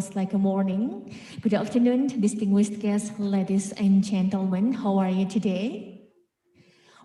feels like a morning. Good afternoon, distinguished guests, ladies and gentlemen. How are you today?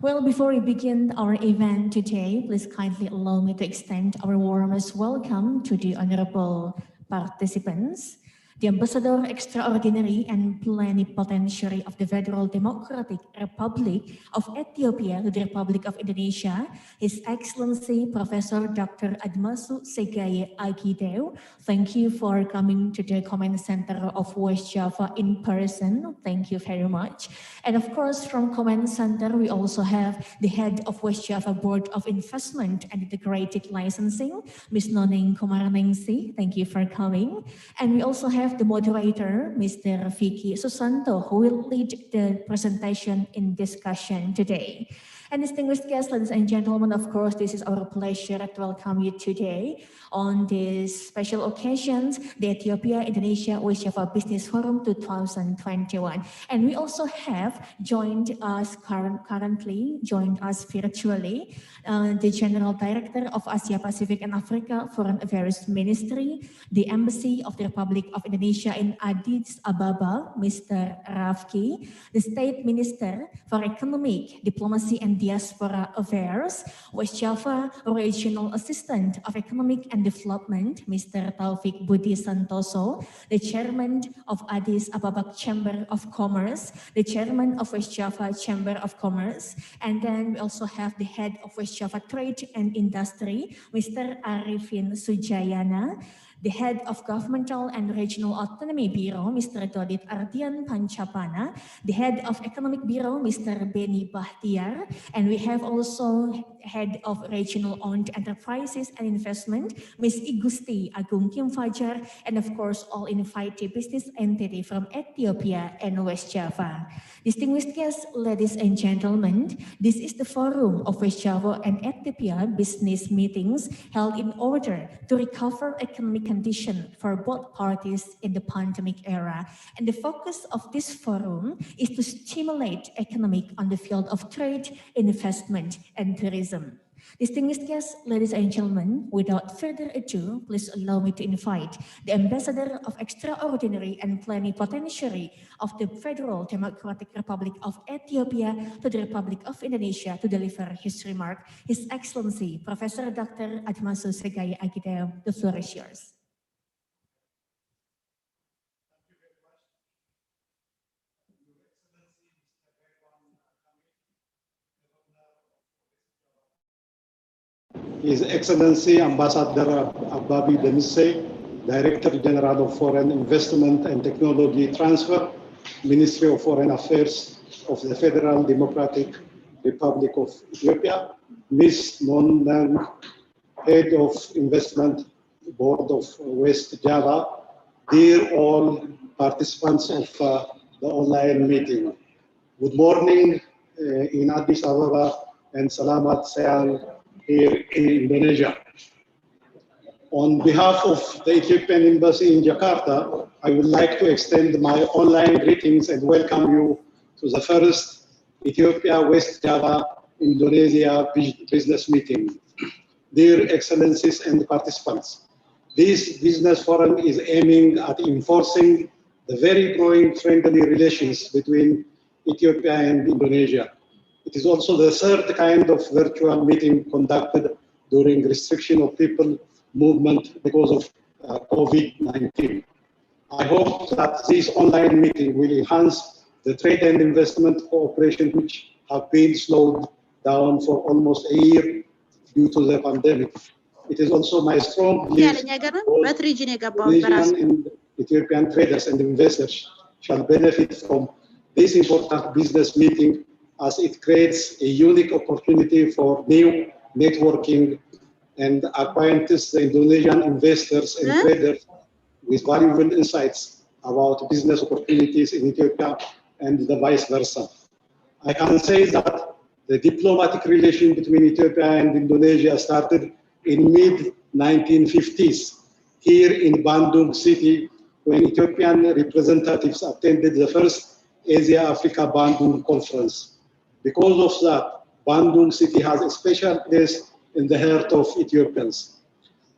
Well, before we begin our event today, please kindly allow me to extend our warmest welcome to the honorable participants. The Ambassador Extraordinary and Plenipotentiary of the Federal Democratic Republic of Ethiopia to the Republic of Indonesia, His Excellency Professor Dr. Admasu Segaye Agideu. Thank you for coming to the Command Center of West Java in person. Thank you very much. And of course, from Command Center, we also have the head of West Java Board of Investment and Integrated Licensing, Ms. Noneng Komarningsi. Thank you for coming. And we also have the moderator, Mr. Vicky Susanto, who will lead the presentation in discussion today. And distinguished guests, ladies and gentlemen, of course, this is our pleasure to welcome you today on this special occasion, the Ethiopia-Indonesia West Java Business Forum 2021. And we also have joined us currently virtually, the General Director of Asia Pacific and Africa Foreign Affairs Ministry, the Embassy of the Republic of Indonesia in Addis Ababa, Mr. Rafki, the State Minister for Economic, Diplomacy and Diaspora Affairs, West Java Regional Assistant of Economic and Development, Mr. Taufik Budi Santoso, the Chairman of Addis Ababa Chamber of Commerce, the Chairman of West Java Chamber of Commerce, and then we also have the Head of West Java Trade and Industry, Mr. Arifin Sujayana, the Head of Governmental and Regional Autonomy Bureau, Mr. Dodit Ardian Panchapana, the Head of Economic Bureau, Mr. Beni Bahtiar, and we have also Head of Regional Owned Enterprises and Investment, Ms. Igusti Agung Kim Fajar, and of course, all invited business entity from Ethiopia and West Java. Distinguished guests, ladies and gentlemen, this is the forum of West Java and Ethiopia business meetings held in order to recover economic condition for both parties in the pandemic era. And the focus of this forum is to stimulate economic on the field of trade, investment, and tourism. Distinguished guests, ladies and gentlemen, without further ado, please allow me to invite the Ambassador of Extraordinary and Plenipotentiary of the Federal Democratic Republic of Ethiopia to the Republic of Indonesia to deliver his remark, His Excellency Professor Dr. Admasu Segaye Agideu. The floor is yours. His Excellency Ambassador Ababi Demise, Director General of Foreign Investment and Technology Transfer, Ministry of Foreign Affairs of the Federal Democratic Republic of Ethiopia, Ms. Noneng, Head of Investment Board of West Java, dear all participants of the online meeting. Good morning in Addis Ababa and Selamat Siang here in Indonesia. On behalf of the Ethiopian Embassy in Jakarta, I would like to extend my online greetings and welcome you to the first Ethiopia-West Java Indonesia business meeting. Dear Excellencies and participants, this business forum is aiming at enforcing the very growing friendly relations between Ethiopia and Indonesia. It is also the third kind of virtual meeting conducted during restriction of people movement because of COVID-19. I hope that this online meeting will enhance the trade and investment cooperation which have been slowed down for almost a year due to the pandemic. It is also my strong belief that Indonesian and Ethiopian traders and investors shall benefit from this important business meeting as it creates a unique opportunity for new networking and acquaintances the Indonesian investors and traders with valuable insights about business opportunities in Ethiopia and the vice versa. I can say that the diplomatic relation between Ethiopia and Indonesia started in mid-1950s here in Bandung city when Ethiopian representatives attended the first Asia-Africa Bandung conference. Because of that, Bandung city has a special place in the heart of Ethiopians.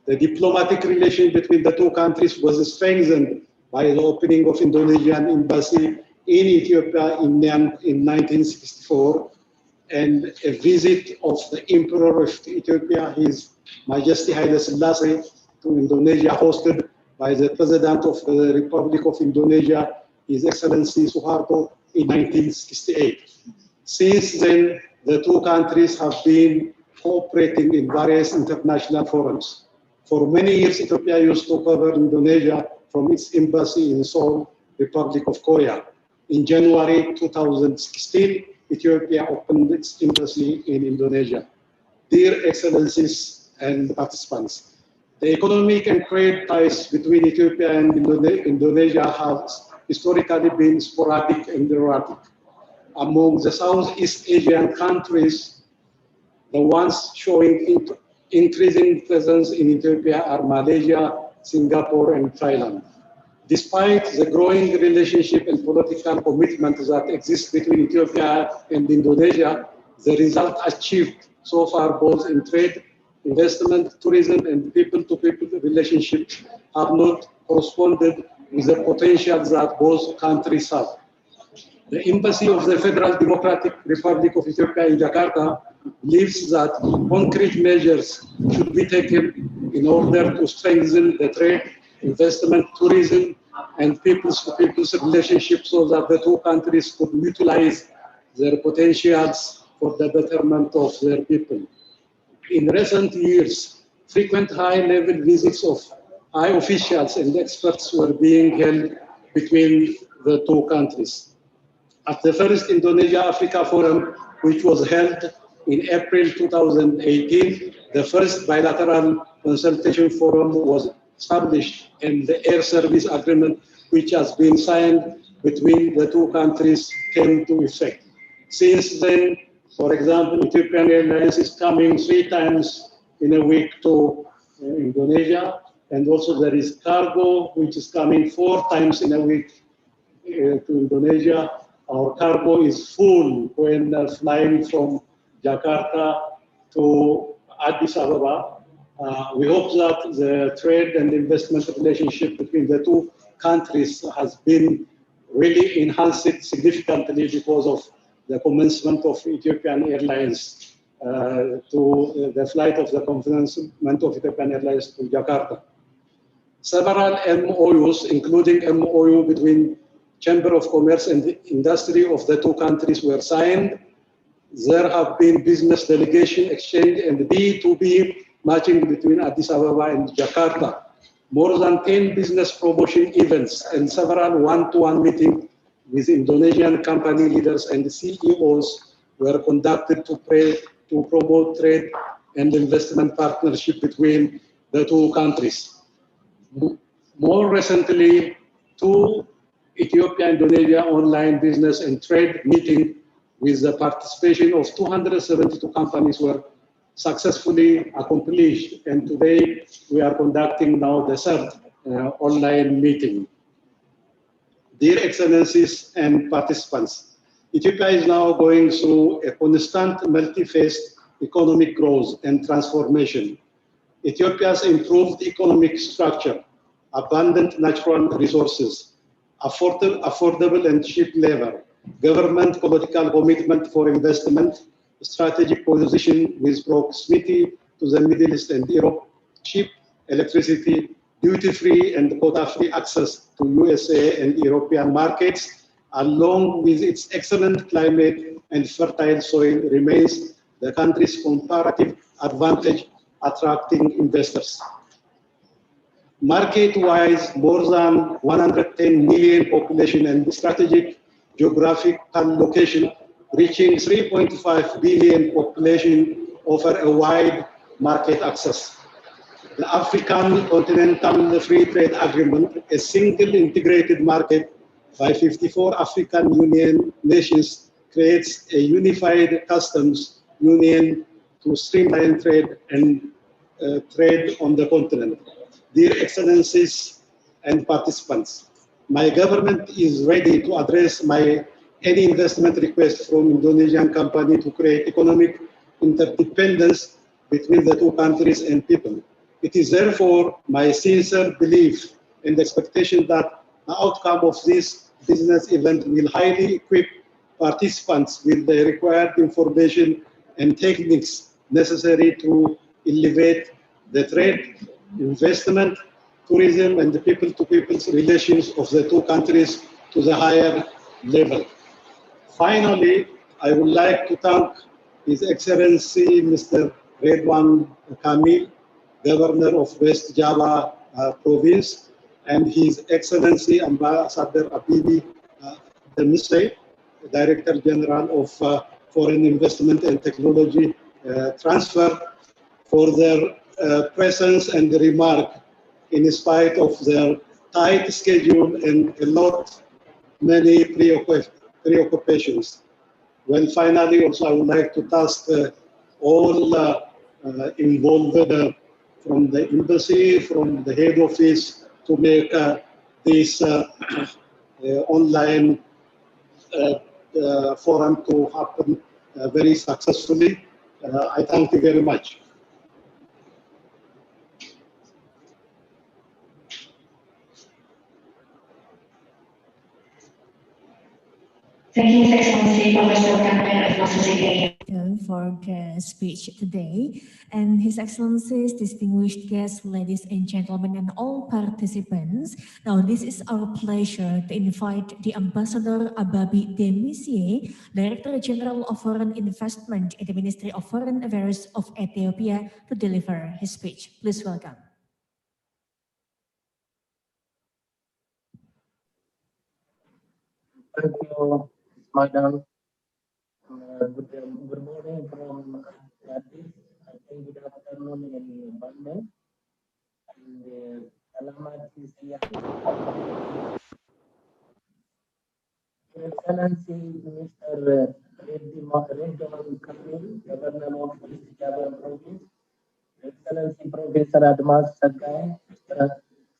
The diplomatic relation between the two countries was strengthened by the opening of Indonesian embassy in Ethiopia in 1964 and a visit of the Emperor of Ethiopia, His Majesty Haile Selassie, to Indonesia, hosted by the President of the Republic of Indonesia, His Excellency Suharto, in 1968. Since then, the two countries have been cooperating in various international forums. For many years, Ethiopia used to cover Indonesia from its embassy in Seoul, Republic of Korea. In January 2016, Ethiopia opened its embassy in Indonesia. Dear Excellencies and participants, the economic and trade ties between Ethiopia and Indonesia have historically been sporadic and erratic. Among the Southeast Asian countries, the ones showing increasing presence in Ethiopia are Malaysia, Singapore, and Thailand. Despite the growing relationship and political commitment that exists between Ethiopia and Indonesia, the result achieved so far both in trade, investment, tourism, and people-to-people relationships have not corresponded with the potential that both countries have. The Embassy of the Federal Democratic Republic of Ethiopia in Jakarta believes that concrete measures should be taken in order to strengthen the trade, investment, tourism, and peoples-to-peoples relationships so that the two countries could utilize their potentials for the betterment of their people. In recent years, frequent high-level visits of high officials and experts were being held between the two countries. At the first Indonesia-Africa Forum, which was held in April 2018, the first bilateral consultation forum was established and the air service agreement, which has been signed between the two countries, came to effect. Since then, for example, Ethiopian Airlines is coming 3 times in a week to Indonesia, and also there is cargo, which is coming 4 times in a week to Indonesia. Our cargo is full when flying from Jakarta to Addis Ababa. We hope that the trade and investment relationship between the two countries has been really enhanced significantly because of the commencement of Ethiopian Airlines to the flight of the commencement of Ethiopian Airlines to Jakarta. Several MOUs, including MOU between Chamber of Commerce and Industry of the two countries, were signed. There have been business delegation exchange and B2B matching between Addis Ababa and Jakarta. More than 10 business promotion events and several one-to-one meetings with Indonesian company leaders and CEOs were conducted to promote trade and investment partnership between the two countries. More recently, 2 Ethiopia-Indonesia online business and trade meeting with the participation of 272 companies were successfully accomplished, and today we are conducting now the 3rd online meeting. Dear Excellencies and participants, Ethiopia is now going through a constant multi-phase economic growth and transformation. Ethiopia's improved economic structure, abundant natural resources, affordable and cheap labor, government political commitment for investment, strategic position with proximity to the Middle East and Europe, cheap electricity, duty-free and quota-free access to USA and European markets, along with its excellent climate and fertile soil, remains the country's comparative advantage attracting investors. Market-wise, more than 110 million population and strategic geographical location, reaching 3.5 billion population, offer a wide market access. The African Continental Free Trade Agreement, a single integrated market by 54 African Union nations, creates a unified customs union to streamline trade and trade on the continent. Dear Excellencies and participants, my government is ready to address any investment request from Indonesian company to create economic interdependence between the two countries and people. It is therefore my sincere belief and expectation that the outcome of this business event will highly equip participants with the required information and techniques necessary to elevate the trade, investment, tourism, and the people-to-people relations of the two countries to the higher level. Finally, I would like to thank His Excellency Mr. Redwan Kamil, Governor of West Java Province, and His Excellency Ambassador Abibi Demisay, Director General of Foreign Investment and Technology Transfer, for their presence and remark in spite of their tight schedule and many preoccupations. Well, finally, also I would like to task all involved from the embassy, from the head office, to make this online forum to happen very successfully. I thank you very much. Thank you, His Excellency, Professor Kamil for the speech today. And His Excellencies, distinguished guests, ladies and gentlemen, and all participants. Now, this is our pleasure to invite the Ambassador Ababi Demisye, Director General of Foreign Investment in the Ministry of Foreign Affairs of Ethiopia, to deliver his speech. Please welcome. Thank you, Madam. Good morning from Addis. I think good afternoon in London. And Alamat is here. Your Excellency, Mr. Redwan Kamil, Governor of East Java Province, Your Excellency Professor Admas Sakai,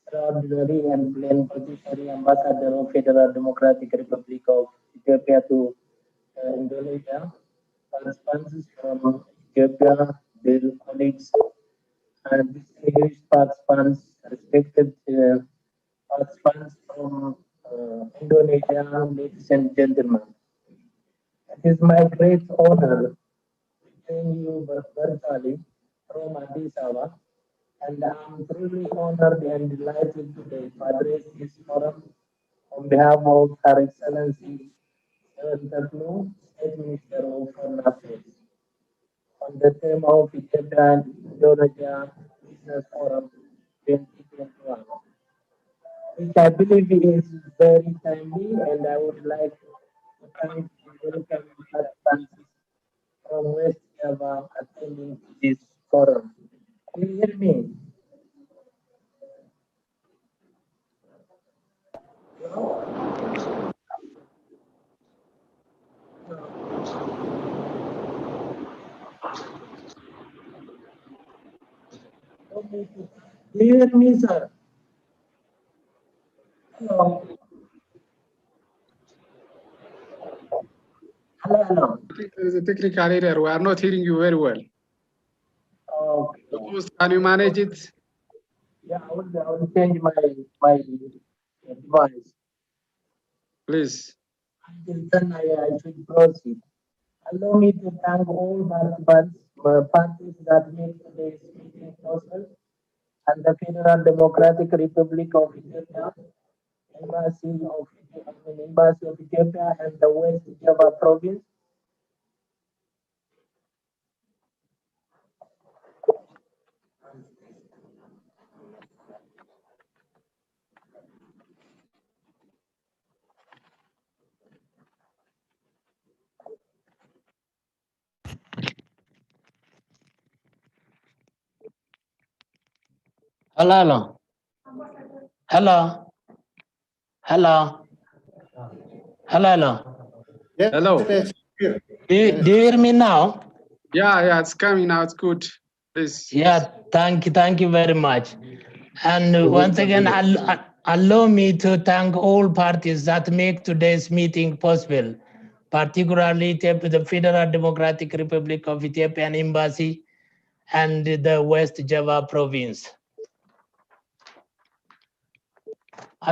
Extraordinary and Plenipotentiary Ambassador of Federal Democratic Republic of Ethiopia to Indonesia, participants from Ethiopia, their colleagues, and distinguished participants, respected participants from Indonesia, ladies and gentlemen. It is my great honor to join you virtually from Addis Ababa, and I'm truly honored and delighted today to address this forum on behalf of Her Excellency Terplu, State Minister of Foreign Affairs, on the theme of Ethiopia and Indonesia Business Forum 2021, which I believe is very timely, and I would like to thank and welcome participants from West Java attending this forum. Can you hear me? Do you hear me, sir? Hello. Hello. There is a technical error. We are not hearing you very well. Okay. Can you manage it? Yeah, I will change my device. Please. Until then, I should proceed. Allow me to thank all parties that made today's meeting possible, and the Federal Democratic Republic of Ethiopia, Embassy of Ethiopia, and the West Java Province. Hello. Hello. Hello. Hello. Yes, Hello. yes, Do you hear me now? Yeah, it's coming now. It's good. Please. Yeah, thank you very much. And once again, allow me to thank all parties that make today's meeting possible, particularly the Federal Democratic Republic of Ethiopian Embassy and the West Java province.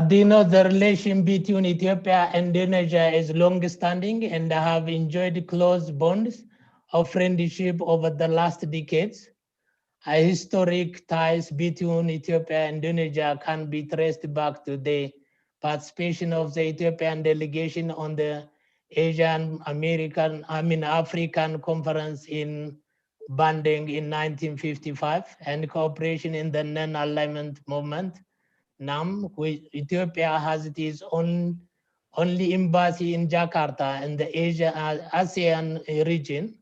Do you know the relation between Ethiopia and Indonesia is long-standing and have enjoyed close bonds of friendship over the last decades? Historic ties between Ethiopia and Indonesia can be traced back to the participation of the Ethiopian delegation on the African Conference in Bandung in 1955 and cooperation in the non-alignment movement. Which Ethiopia has its only embassy in Jakarta in the ASEAN region,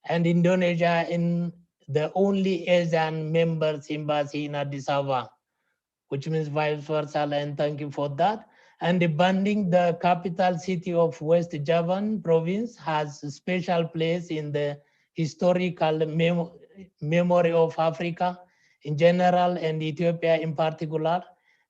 and Indonesia in the only ASEAN members embassy in Addis Ababa, which means vice versa, and thank you for that. And Bandung, the capital city of West Java province, has a special place in the historical memory of Africa in general and Ethiopia in particular.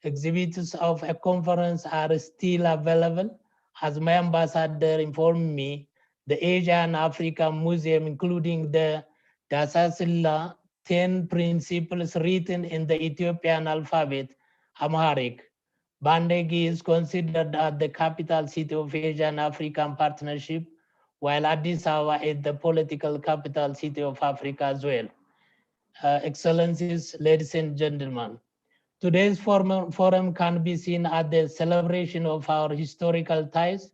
Exhibits of a conference are still available. As my ambassador informed me, the Asia and Africa Museum, including the Dasasilla 10 principles written in the Ethiopian alphabet, Amharic. Bandung is considered as the capital city of Asian African Partnership, while Addis Ababa is the political capital city of Africa as well. Excellencies, ladies and gentlemen, today's forum can be seen as the celebration of our historical ties,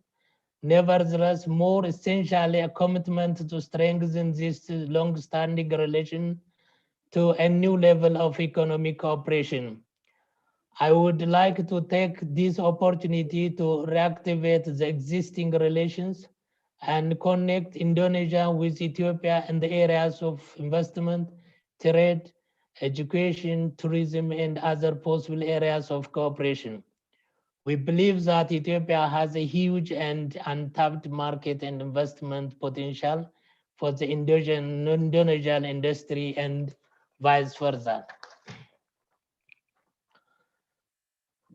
nevertheless, more essentially, a commitment to strengthen this long-standing relation to a new level of economic cooperation. I would like to take this opportunity to reactivate the existing relations and connect Indonesia with Ethiopia in the areas of investment, trade, education, tourism, and other possible areas of cooperation. We believe that Ethiopia has a huge and untapped market and investment potential for the Indonesian industry and vice versa.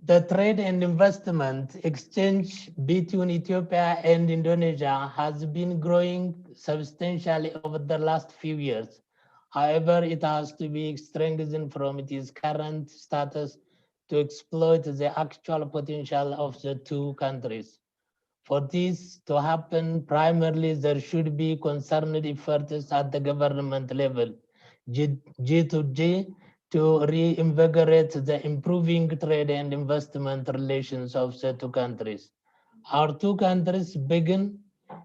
The trade and investment exchange between Ethiopia and Indonesia has been growing substantially over the last few years. However, it has to be strengthened from its current status to exploit the actual potential of the two countries. For this to happen, primarily there should be concerned efforts at the government level, G2G, to reinvigorate the improving trade and investment relations of the two countries. Our two countries began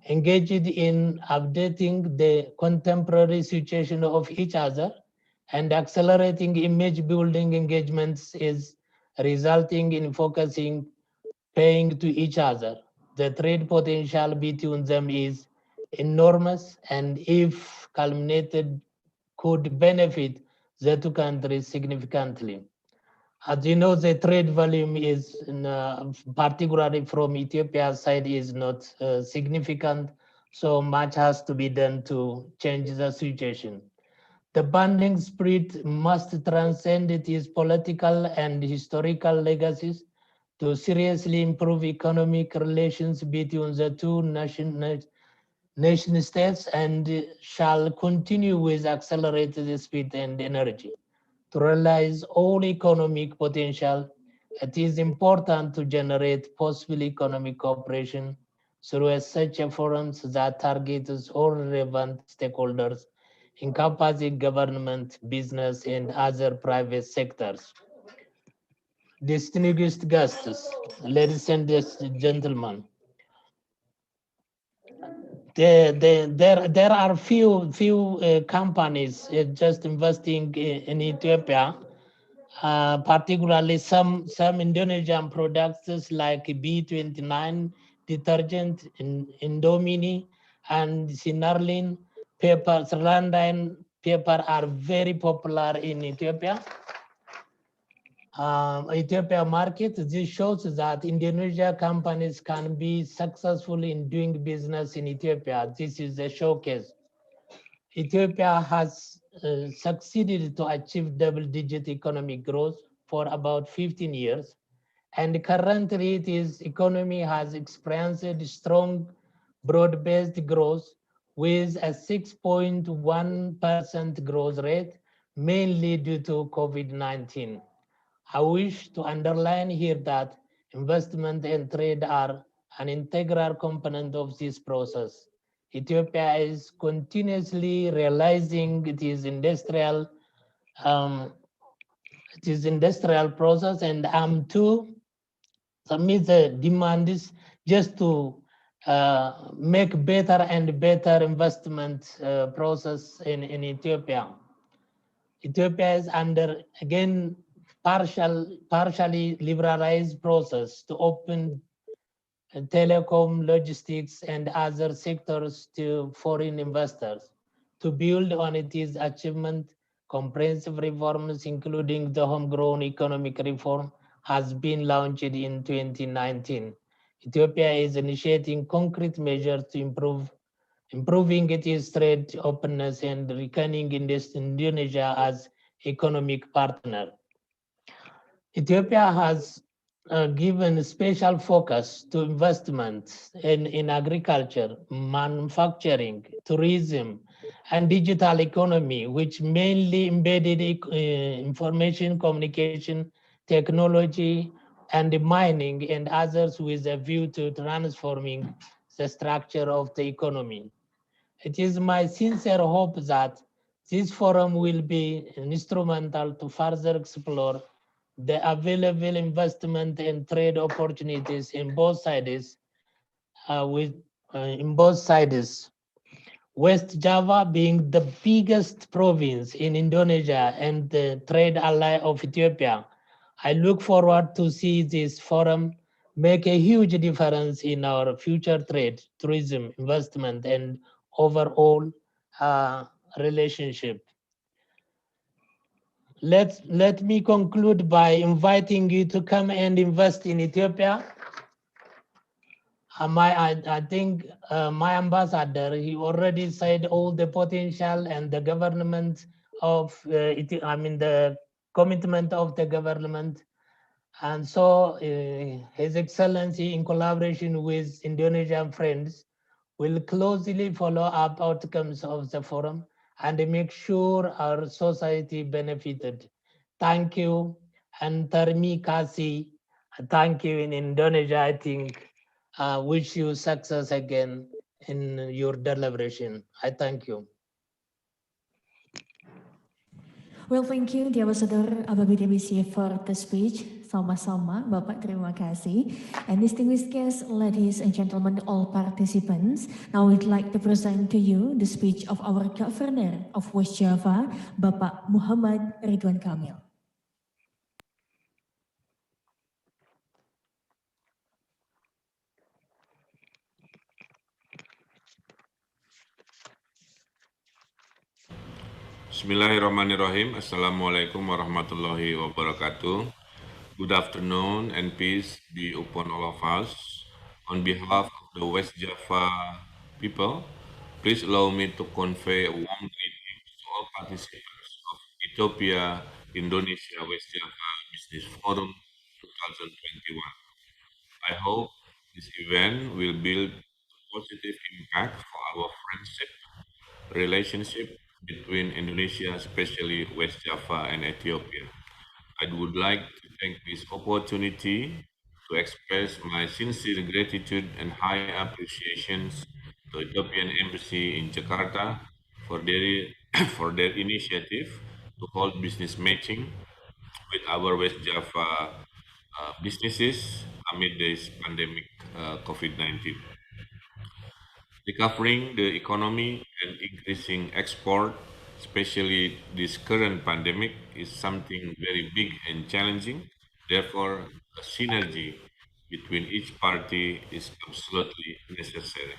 engaged in updating the contemporary situation of each other, and accelerating image building engagements is resulting in focusing paying to each other. The trade potential between them is enormous, and if culminated, could benefit the two countries significantly. As you know, the trade volume is, particularly from Ethiopia's side, is not significant, so much has to be done to change the situation. The bonding spirit must transcend its political and historical legacies to seriously improve economic relations between the two nation states, and shall continue with accelerated speed and energy. To realize all economic potential, it is important to generate possible economic cooperation through such forums that targets all relevant stakeholders, encompassing government, business, and other private sectors. Distinguished guests, ladies and gentlemen, there are few companies just investing in Ethiopia, particularly some Indonesian products like B29 detergent, Indomini, and Sinarlin paper, Serlandine paper are very popular in Ethiopia. Ethiopia market. This shows that Indonesia companies can be successful in doing business in Ethiopia. This is a showcase. Ethiopia has succeeded to achieve double-digit economic growth for about 15 years, and currently its economy has experienced strong broad-based growth with a 6.1% growth rate mainly due to COVID-19. I wish to underline here that investment and trade are an integral component of this process. Ethiopia is continuously realizing um, industrial process, and to submit the demands just to make better and better investment process in Ethiopia. Ethiopia is under again partially liberalized process to open telecom, logistics, and other sectors to foreign investors. To build on its achievement, comprehensive reforms, including the homegrown economic reform, has been launched in 2019. Ethiopia is initiating concrete measures to improving its trade openness and reckoning Indonesia as economic partner. Ethiopia has given special focus to investments in agriculture, manufacturing, tourism, and digital economy, which mainly embedded information communication, technology, and mining, and others with a view to transforming the structure of the economy. It is my sincere hope that this forum will be instrumental to further explore the available investment and trade opportunities in both sides. West Java being the biggest province in Indonesia and the trade ally of Ethiopia, I look forward to see this forum make a huge difference in our future trade, tourism, investment, and overall relationship. Let me conclude by inviting you to come and invest in Ethiopia. I think my ambassador, he already said all the potential and the government of the commitment of the government. And so His Excellency, in collaboration with Indonesian friends, will closely follow up outcomes of the forum and make sure our society benefited. Thank you. And terima kasih. Thank you in Indonesia, I think. Wish you success again in your deliberation. I thank you. Well, thank you, the Ambassador BDBC for the speech. Sama-sama, Bapak, terima kasih. And distinguished guests, ladies and gentlemen, all participants, now we'd like to present to you the speech of our Governor of West Java, Bapak Muhammad Ridwan Kamil. Bismillahirrahmanirrahim. Assalamualaikum warahmatullahi wabarakatuh. Good afternoon and peace be upon all of us. On behalf of the West Java people, please allow me to convey a warm greeting to all participants of Ethiopia Indonesia West Java Business Forum 2021. I hope this event will build a positive impact for our friendship relationship between Indonesia, especially West Java and Ethiopia. I would like to take this opportunity to express my sincere gratitude and high appreciations to Ethiopian Embassy in Jakarta for their for their initiative to hold business matching with our West Java businesses amid this pandemic COVID-19. Recovering the economy and increasing export, especially this current pandemic, is something very big and challenging. Therefore, a synergy between each party is absolutely necessary.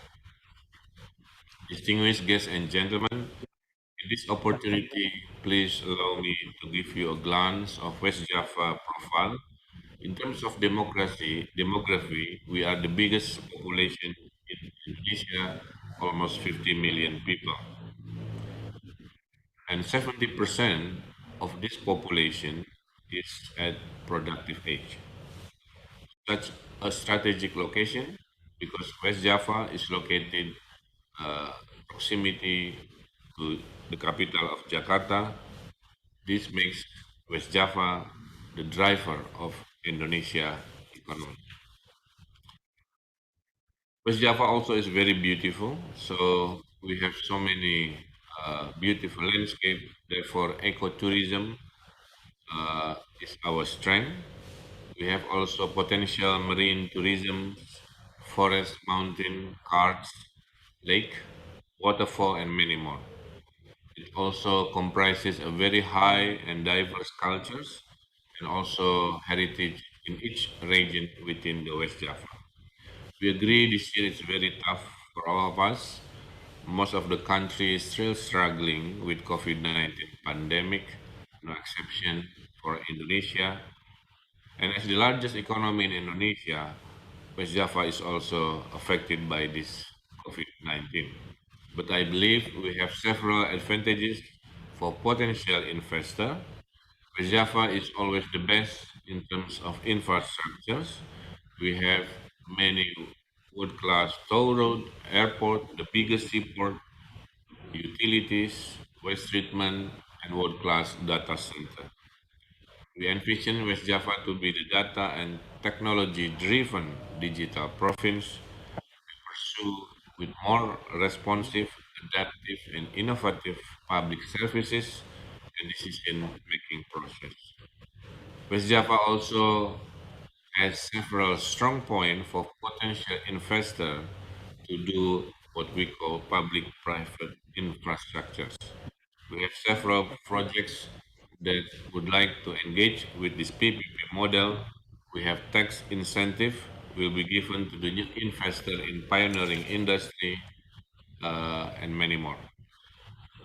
Distinguished guests and gentlemen, in this opportunity, please allow me to give you a glance of West Java profile. In terms of demography, we are the biggest population in Indonesia, almost 50 million people. And 70% of this population is at productive age. Such a strategic location because West Java is located proximity to the capital of Jakarta, This makes West Java the driver of Indonesia economy. West Java also is very beautiful, so we have so many beautiful landscape. Therefore, ecotourism is our strength. We have also potential marine tourism, forest, mountain, karst, lake, waterfall, and many more. It also comprises a very high and diverse cultures and also heritage in each region within the West Java. We agree this year is very tough for all of us. Most of the country is still struggling with COVID-19 pandemic, no exception for Indonesia. And as the largest economy in Indonesia, West Java is also affected by this COVID-19. But I believe we have several advantages for potential investor. West Java is always the best in terms of infrastructures. We have many world-class toll road, airport, the biggest seaport, utilities, waste treatment, and world-class data center. We envision West Java to be the data and technology-driven digital province pursue with more responsive, adaptive, and innovative public services and decision-making process. West Java also has several strong points for potential investor to do what we call public-private infrastructures. We have several projects that would like to engage with this PPP model. We have tax incentive will be given to the new investor in pioneering industry and many more.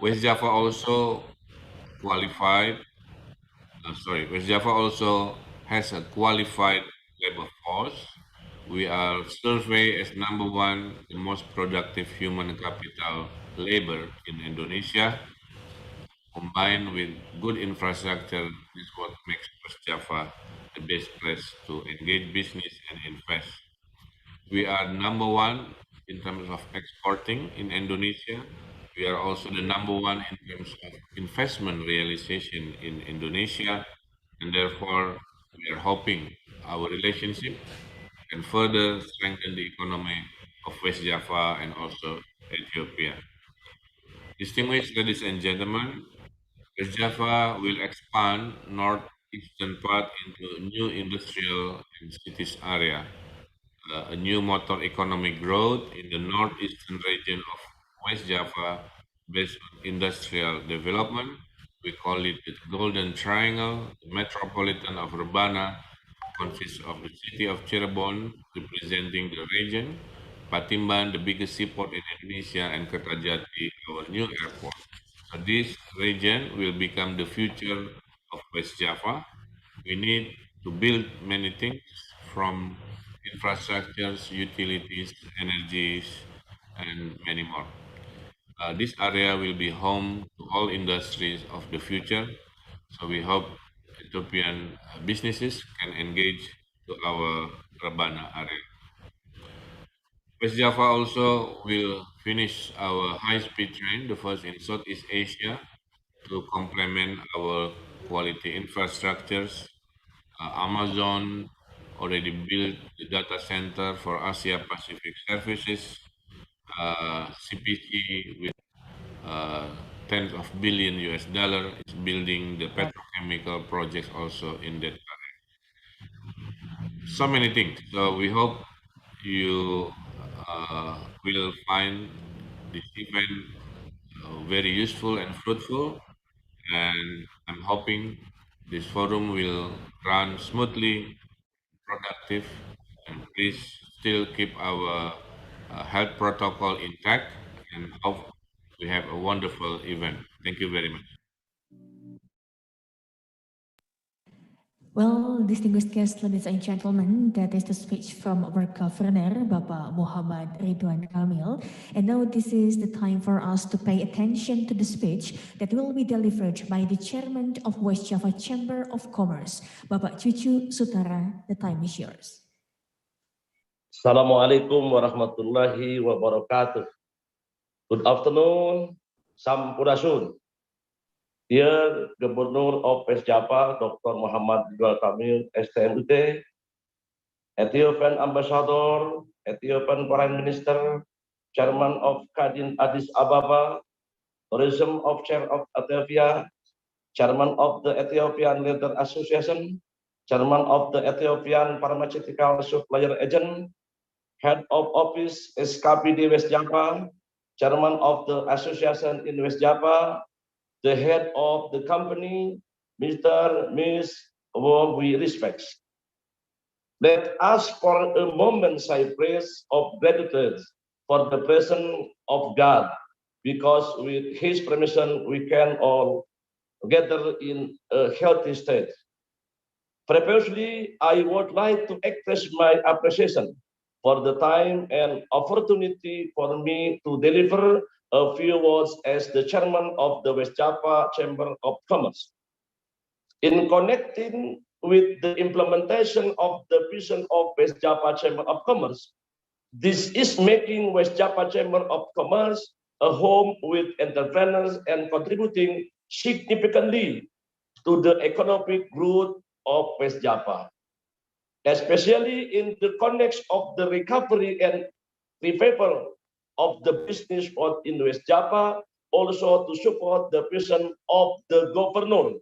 West Java also qualified, West Java also has a qualified labor force. We are surveyed as number one, the most productive human capital labor in Indonesia. Combined with good infrastructure, is what makes West Java the best place to engage business and invest. We are number one in terms of exporting in Indonesia. We are also the number one in terms of investment realization in Indonesia, and therefore we are hoping our relationship can further strengthen the economy of West Java and also Ethiopia. Distinguished ladies and gentlemen, West Java will expand northeastern part into a new industrial and cities area, a new motor economic growth in the northeastern region of West Java based on industrial development. We call it the Golden Triangle. The metropolitan of Urbana consists of the city of Cirebon, representing the region, Patimban, the biggest seaport in Indonesia, and Kertajati, our new airport. So this region will become the future of West Java. We need to build many things from infrastructures, utilities, energies, and many more. This area will be home to all industries of the future. So we hope Ethiopian businesses can engage to our Rabana area. West Java also will finish our high-speed train, the first in Southeast Asia, to complement our quality infrastructures. Amazon already built the data center for Asia Pacific services. CPC with tens of billion US dollar is building the petrochemical projects also in that area. So many things. So we hope you will find this event very useful and fruitful, and I'm hoping this forum will run smoothly, productive, and please still keep our health protocol intact and hope we have a wonderful event. Thank you very much. Well, distinguished guests, ladies and gentlemen, that is the speech from our governor, Bapak Muhammad Ridwan Kamil. And now this is the time for us to pay attention to the speech that will be delivered by the chairman of West Java Chamber of Commerce, Bapak Cucu Sutara. The time is yours. Assalamualaikum warahmatullahi wabarakatuh. Good afternoon, Sampurasun. Dear Governor of West Java, Dr. Muhammad Ridwan Kamil, STMUT, Ethiopian Ambassador, Ethiopian Foreign Minister, Chairman of Kadin Addis Ababa, Tourism of Chair of Ethiopia, Chairman of the Ethiopian Leather Association, Chairman of the Ethiopian Pharmaceutical Supplier Agent, Head of Office SKPD West Java, Chairman of the Association in West Java, the head of the company, Mr. Ms. whom we respect. Let us for a moment say praise of gratitude for the presence of God, because with His permission we can all gather in a healthy state. Previously, I would like to express my appreciation for the time and opportunity for me to deliver a few words as the chairman of the West Java Chamber of Commerce. In connecting with the implementation of the vision of West Java Chamber of Commerce, this is making West Java Chamber of Commerce a home with entrepreneurs and contributing significantly to the economic growth of West Java, especially in the context of the recovery and revival of the business world in West Java, also to support the vision of the governor.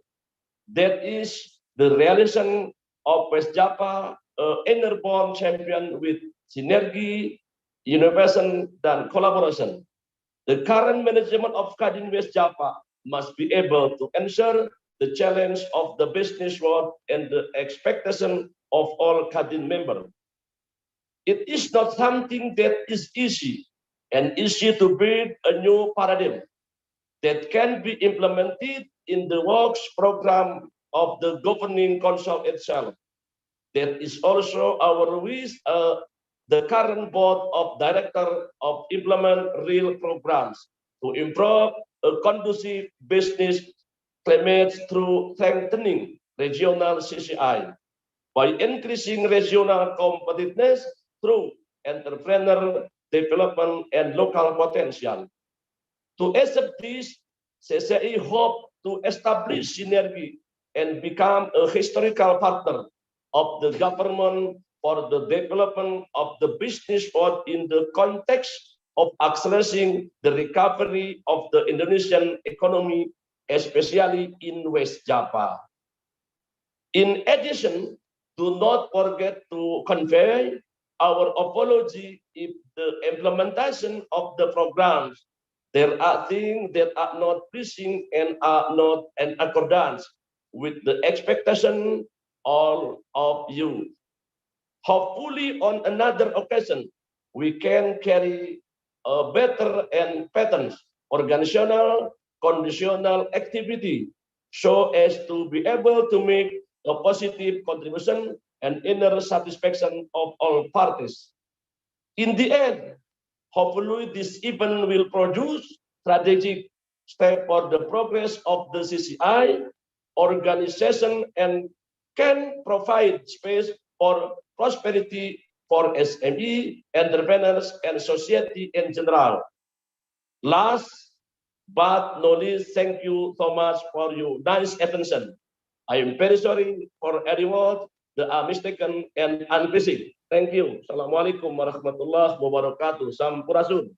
That is the realization of West Java, inner-born champion with synergy, innovation, and collaboration. The current management of Kadin West Java must be able to answer the challenge of the business world and the expectation of all Kadin members. It is not something that is easy and easy to build a new paradigm that can be implemented in the works program of the governing council itself. That is also our wish, the current board of directors of implement real programs to improve a conducive business climate through strengthening regional CCI by increasing regional competitiveness through entrepreneur development and local potential. To accept this, CCI hope to establish synergy and become a historical partner of the government for the development of the business world in the context of accelerating the recovery of the Indonesian economy, especially in West Java. In addition, do not forget to convey our apology if the implementation of the programs there are things that are not pleasing and are not in accordance with the expectation all of you. Hopefully, on another occasion, we can carry a better and patterns organizational, conditional activity so as to be able to make a positive contribution and inner satisfaction of all parties. In the end, hopefully, this event will produce strategic step for the progress of the CCI organization and can provide space for prosperity for SME, entrepreneurs, and society in general. Last but not least, thank you so much for your nice attention. I am very sorry for anyone that are mistaken and unbusy. Thank you. Assalamualaikum warahmatullahi wabarakatuh. Sampurasun.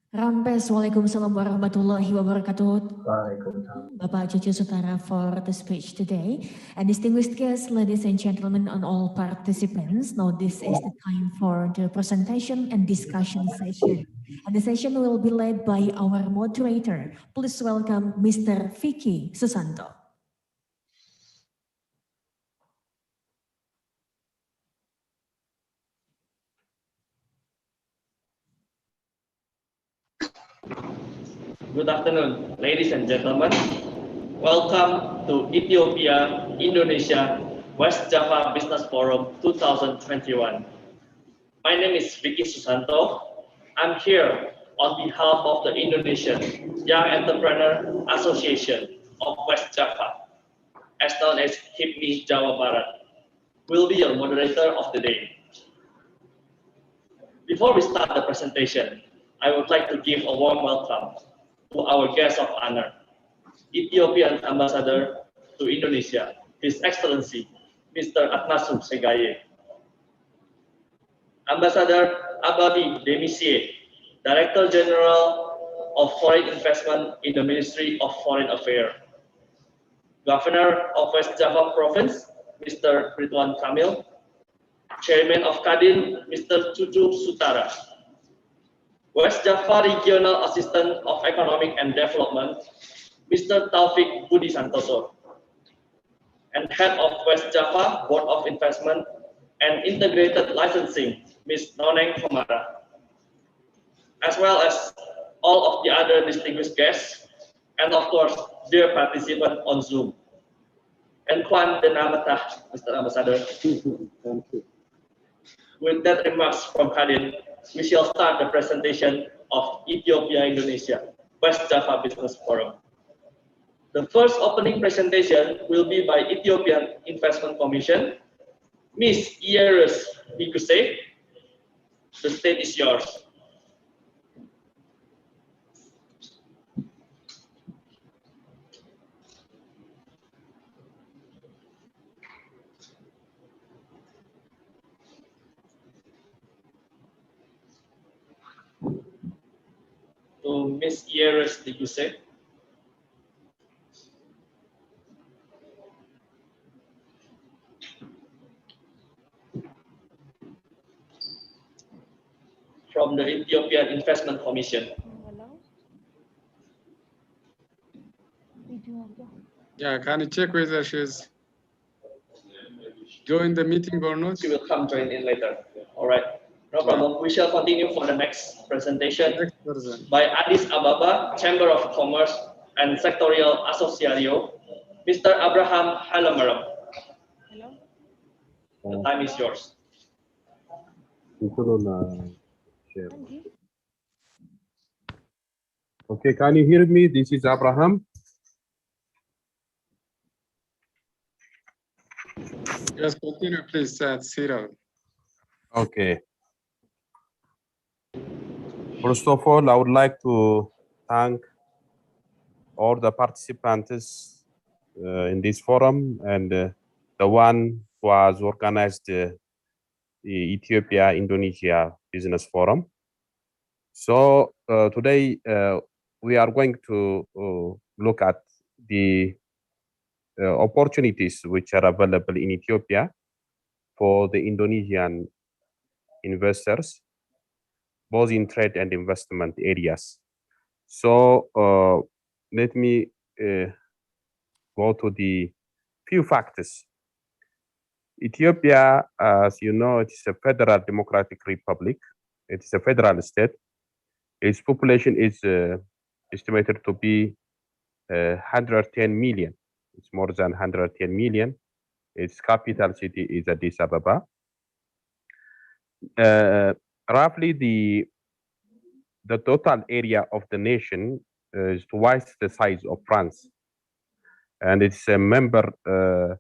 Rampes, Waalaikumsalam warahmatullahi wabarakatuh. Waalaikumsalam. Bapak Cucu Sutara for the speech today. And distinguished guests, ladies and gentlemen, and all participants, now this is the time for the presentation and discussion session. And the session will be led by our moderator. Please welcome Mr. Vicky Susanto. Good afternoon, ladies and gentlemen. Welcome to Ethiopia, Indonesia, West Java Business Forum 2021. My name is Vicky Susanto. I'm here on behalf of the Indonesian Young Entrepreneur Association of West Java, as known as HIPMI Jawa Barat. Will be your moderator of the day. Before we start the presentation, I would like to give a warm welcome to our guest of honor, Ethiopian Ambassador to Indonesia, His Excellency, Mr. Atmasu Segaye. Ambassador Ababi Demisie, Director General of Foreign Investment in the Ministry of Foreign Affairs. Governor of West Java Province, Mr. Ridwan Kamil. Chairman of Kadin, Mr. Cucu Sutara. West Java Regional Assistant of Economic and Development, Mr. Taufik Budi Santoso. And Head of West Java Board of Investment and Integrated Licensing, Ms. Noneng Komara. As well as all of the other distinguished guests, and of course, dear participants on Zoom. And Kwan Denamatah, Mr. Ambassador. Thank you. With that remarks from Kadin, we shall start the presentation of Ethiopia Indonesia West Java Business Forum. The first opening presentation will be by Ethiopian Investment Commission, Ms. Ieres Biguse. The stage is yours. To Ms. Ieres Biguse. From the Ethiopian Investment Commission. Yeah, can you check whether she's joined the meeting or not? She will come join in later. All right, no problem. We shall continue for the next presentation Next person. by Addis Ababa Chamber of Commerce and Sectorial Associario, Mr. Abraham Halamaram. The time is yours. Okay, can you hear me? This is Abraham. Yes, continue, please, Cyril. Okay. First of all, I would like to thank all the participants in this forum and the one who has organized the Ethiopia-Indonesia Business Forum. So today we are going to look at the opportunities which are available in Ethiopia for the Indonesian investors, both in trade and investment areas. So let me go to the few factors. Ethiopia, as you know, it is a federal democratic republic. It is a federal state. Its population is estimated to be 110 million. It's more than 110 million. Its capital city is Addis Ababa. Roughly the total area of the nation is twice the size of France, and it's a membership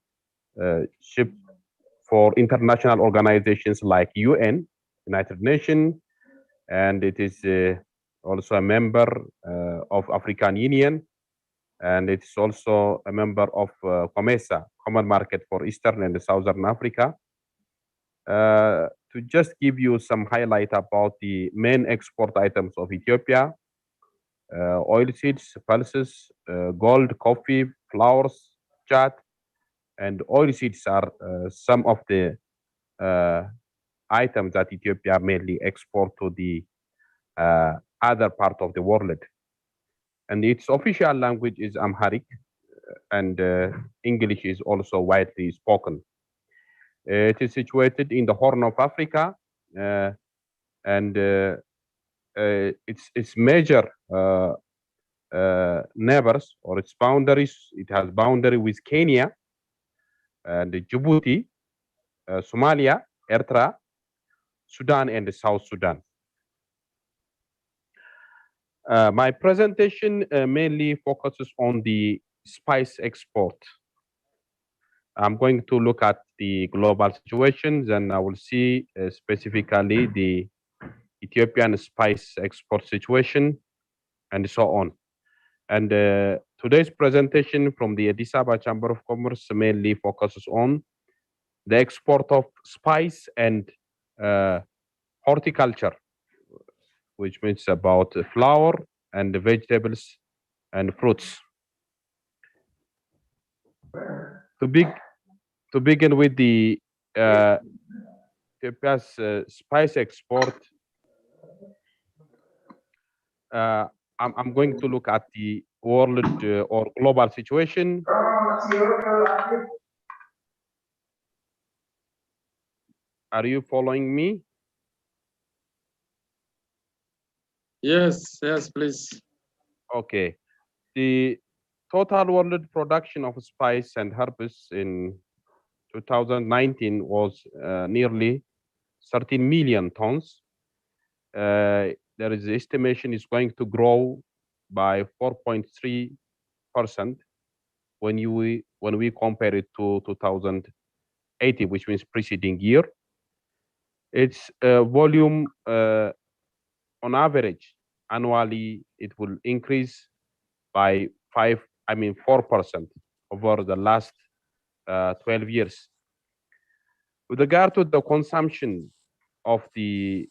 for international organizations like UN, United Nations, and it is also a member of African Union, and it's also a member of COMESA, Common Market for Eastern and Southern Africa. To just give you some highlight about the main export items of Ethiopia, oilseeds, pulses, gold, coffee, flowers, chat, and oilseeds are some of the items that Ethiopia mainly export to the other part of the world. And its official language is Amharic, and English is also widely spoken. It is situated in the Horn of Africa, and its major neighbors or its boundaries. It has boundary with Kenya and Djibouti, Somalia, Eritrea, Sudan, and South Sudan. My presentation mainly focuses on the spice export. I'm going to look at the global situations, and I will see specifically the Ethiopian spice export situation and so on. And to Today's presentation from the Addis Ababa Chamber of Commerce mainly focuses on the export of spice and horticulture, which means about flower and vegetables and fruits. To begin with the Ethiopia's spice export, I'm going to look at the world or global situation. Are you following me? Yes, yes, please. Okay. The total world production of spice and herbs in 2019 was nearly 13 million tons. There is estimation is going to grow by 4.3% when we compare it to 2018, which means preceding year. Its volume on average annually it will increase by 4% over the last 12 years. With regard to the consumption of these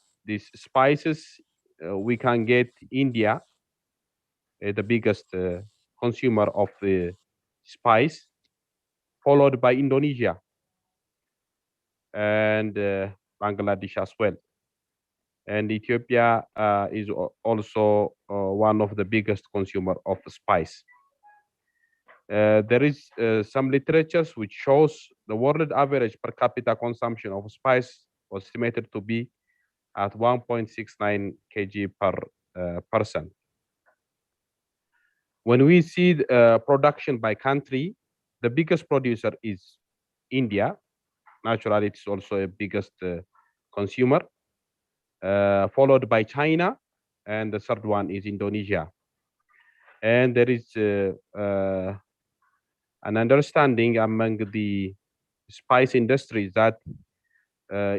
spices, we can get India, the biggest consumer of the spice, followed by Indonesia and Bangladesh as well. And Ethiopia is also one of the biggest consumer of spice. There is some literatures which shows the world average per capita consumption of spice was estimated to be at 1.69 kg per person. When we see the, production by country, the biggest producer is India. Naturally, it's also a biggest consumer, followed by China, and the third one is Indonesia. And there is an understanding among the spice industries that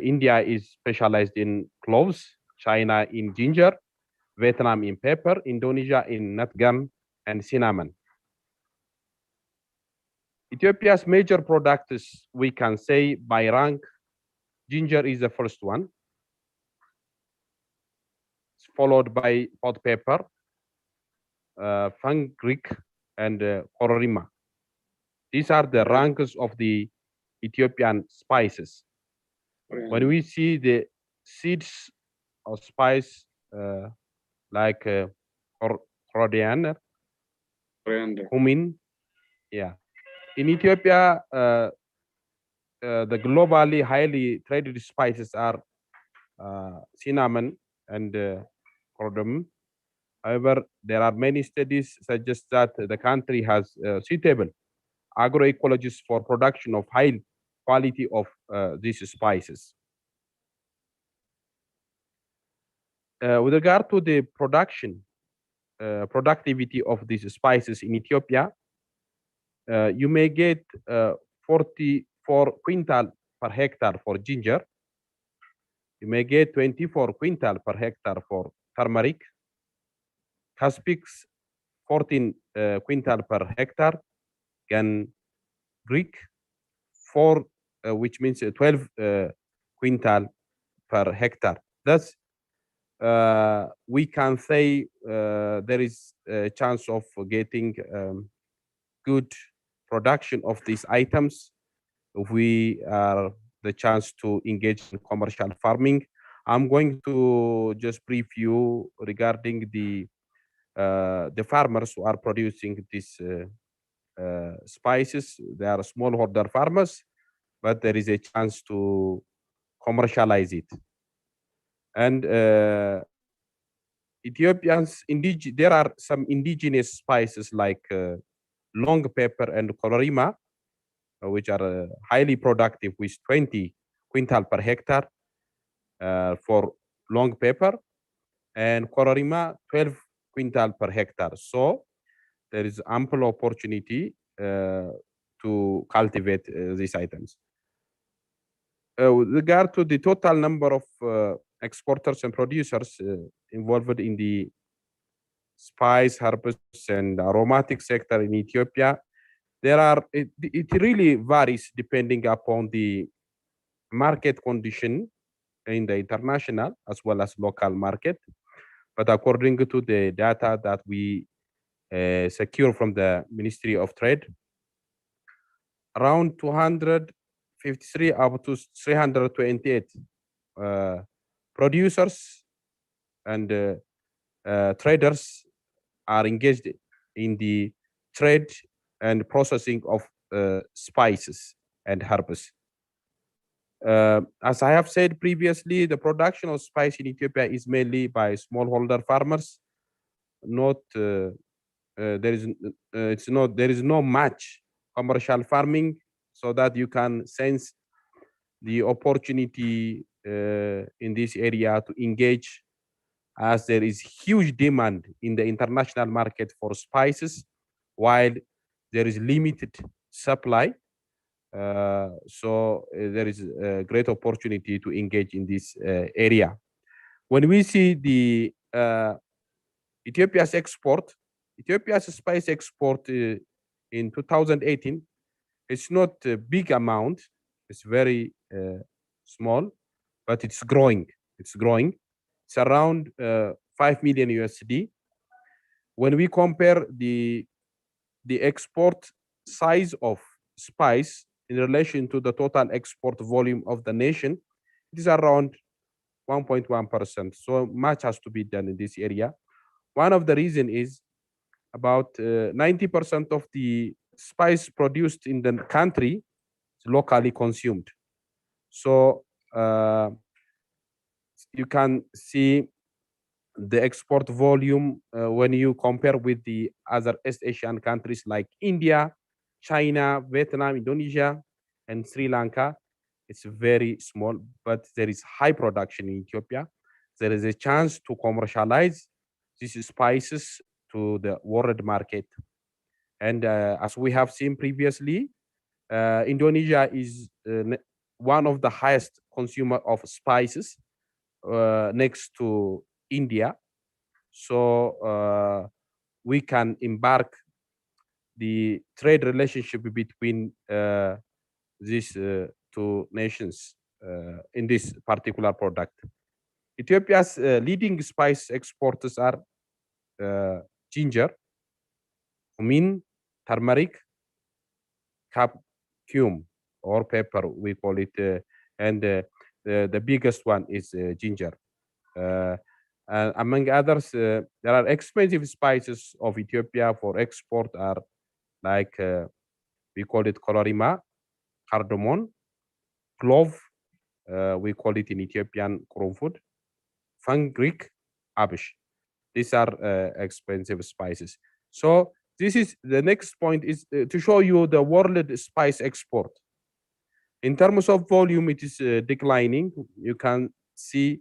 India is specialized in cloves, China in ginger, Vietnam in pepper, Indonesia in nut gum and cinnamon. Ethiopia's major products, we can say by rank, ginger is the first one, followed by hot pepper, fenugreek, and kororima. These are the ranks of the Ethiopian spices. When we see the seeds of spice like coriander, cumin, yeah. In Ethiopia, the globally highly traded spices are cinnamon and cardamom. However, there are many studies suggest that the country has suitable agroecologies for production of high quality of these spices. With regard to the productivity of these spices in Ethiopia, you may get 44 quintal per hectare for ginger. You may get 24 quintal per hectare for turmeric, caspix 14 quintal per hectare, and Greek 4, which means 12 quintal per hectare. Thus, we can say there is a chance of getting good production of these items if we are the chance to engage in commercial farming. I'm going to just brief you regarding the farmers who are producing these spices. They are smallholder farmers, but there is a chance to commercialize it. And Ethiopians, there are some indigenous spices like long pepper and kororima, which are highly productive with 20 quintal per hectare for long pepper, and kororima 12 quintal per hectare. So there is ample opportunity to cultivate these items. With regard to the total number of exporters and producers involved in the spice, herbs, and aromatic sector in Ethiopia, it really varies depending upon the market condition in the international as well as local market. But according to the data that we secure from the Ministry of Trade, around 253 up to 328 producers and traders are engaged in the trade and processing of spices and herbs. As I have said previously, the production of spice in Ethiopia is mainly by smallholder farmers. There is no much commercial farming, so that you can sense the opportunity in this area to engage, as there is huge demand in the international market for spices, while there is limited supply. So there is a great opportunity to engage in this area. When we see the Ethiopia's spice export in 2018, it's not a big amount. It's very small, but it's growing. It's growing. It's around 5 million USD. When we compare the export size of spice in relation to the total export volume of the nation, it is around 1.1%. So much has to be done in this area. One of the reason is about 90% of the spice produced in the country is locally consumed. So you can see the export volume when you compare with the other East Asian countries like India, China, Vietnam, Indonesia, and Sri Lanka. It's very small, but there is high production in Ethiopia. There is a chance to commercialize these spices to the world market. And as we have seen previously, Indonesia is one of the highest consumer of spices next to India. So we can embark the trade relationship between these two nations in this particular product. Ethiopia's leading spice exporters are ginger, cumin, turmeric, cumin or pepper, we call it, and the biggest one is ginger. Among others, there are expensive spices of Ethiopia for export are like we call it kororima, cardamom, clove, we call it in Ethiopian crowfoot, fenugreek, abish. These are expensive spices. So this is the next point is to show you the world spice export. In terms of volume, it is declining. You can see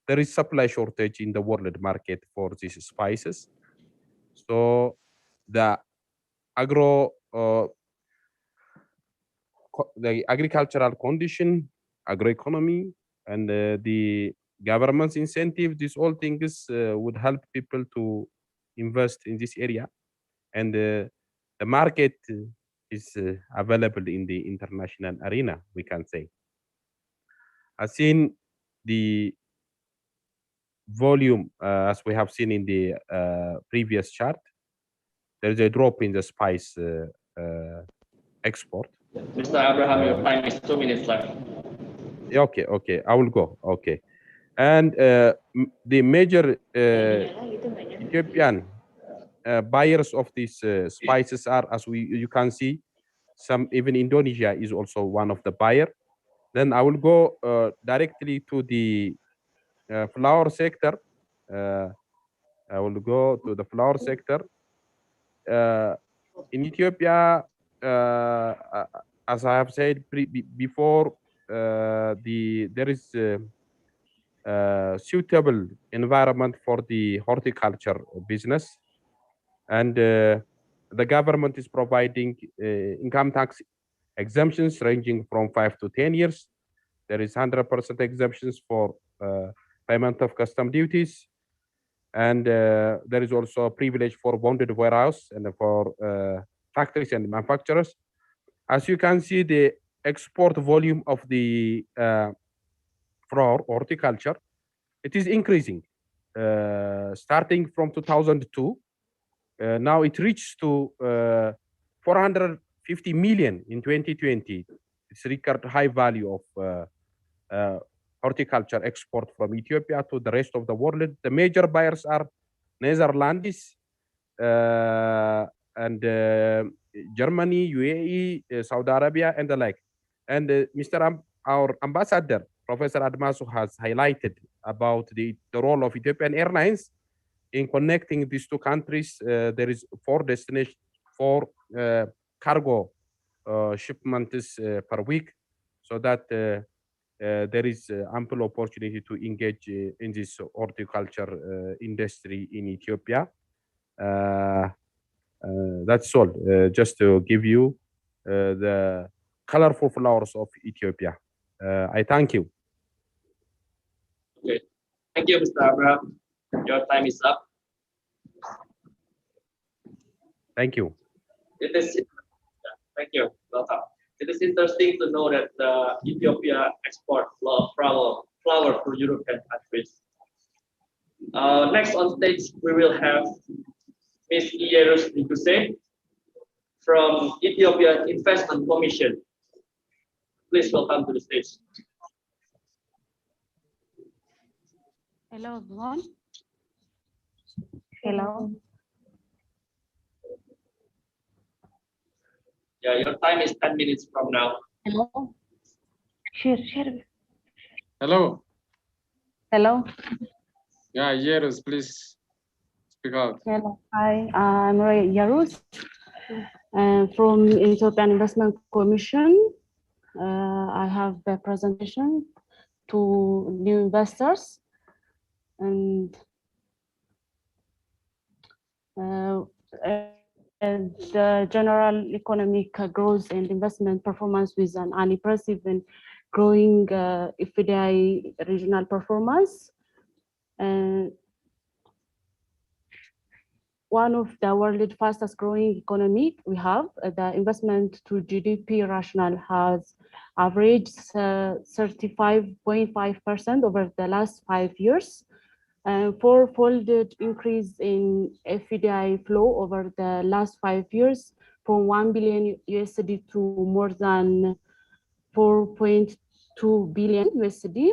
there is supply shortage in the world market for these spices. So the the agricultural condition, agroeconomy, and the government's incentive, these all things would help people to invest in this area. And the market is available in the international arena, we can say. As seen the volume, as we have seen in the previous chart, there is a drop in the spice export. Mr. Abraham, your time is 2 minutes left. Okay, I will go. Okay, and the major Ethiopian buyers of these spices are, as you can see, some even Indonesia is also one of the buyer. Then I will go directly to the flower sector. I will go to the flower sector. In Ethiopia, as I have said before, there is suitable environment for the horticulture business, and the government is providing income tax exemptions ranging from 5 to 10 years. There is 100% exemptions for payment of custom duties. And there is also a privilege for bonded warehouse and for factories and manufacturers. As you can see, the export volume of the for horticulture, it is increasing. Starting from 2002, now it reached to 450 million in 2020. It's record high value of horticulture export from Ethiopia to the rest of the world. The major buyers are Netherlands and Germany, UAE, Saudi Arabia, and the like. And our ambassador, Professor Admasu, has highlighted about the role of Ethiopian Airlines in connecting these two countries. There is 4 destinations, 4 cargo shipments per week, so that there is ample opportunity to engage in this horticulture industry in Ethiopia. That's all. Just to give you the colorful flowers of Ethiopia. I thank you. Okay. Thank you, Mr. Abraham. Your time is up. Thank you. Thank you. Welcome. It is interesting to know that Ethiopia export flower to European countries. Next on stage, we will have Ms. Ierus Nikuse from Ethiopia Investment Commission. Please welcome to the stage. Hello, everyone. Hello. Yeah, your time is 10 minutes from now. Hello. Share. Hello. Hello. Yeah, Yerus, please speak out. Hello. Hi, I'm Yarus from Ethiopian Investment Commission. I have a presentation to new investors, and the general economic growth and investment performance with an impressive and growing FDI regional performance. One of the world's fastest growing economy we have, the investment to GDP rational has averaged 35.5% over the last 5 years. Fourfold increase in FDI flow over the last 5 years from $1 billion USD to more than 4.2 billion USD.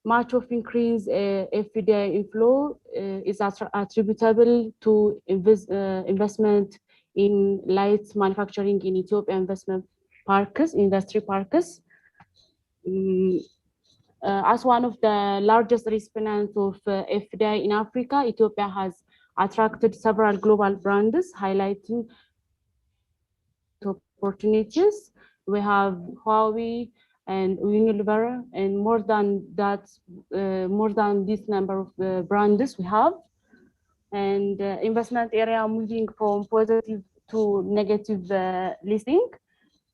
Much of increase FDI inflow is attributable to investment in light manufacturing in Ethiopia investment parks, industry parks. As one of the largest recipients of FDI in Africa, Ethiopia has attracted several global brands, highlighting opportunities. We have Huawei and Unilever, and more than this number of brands we have. And investment area moving from positive to negative listing.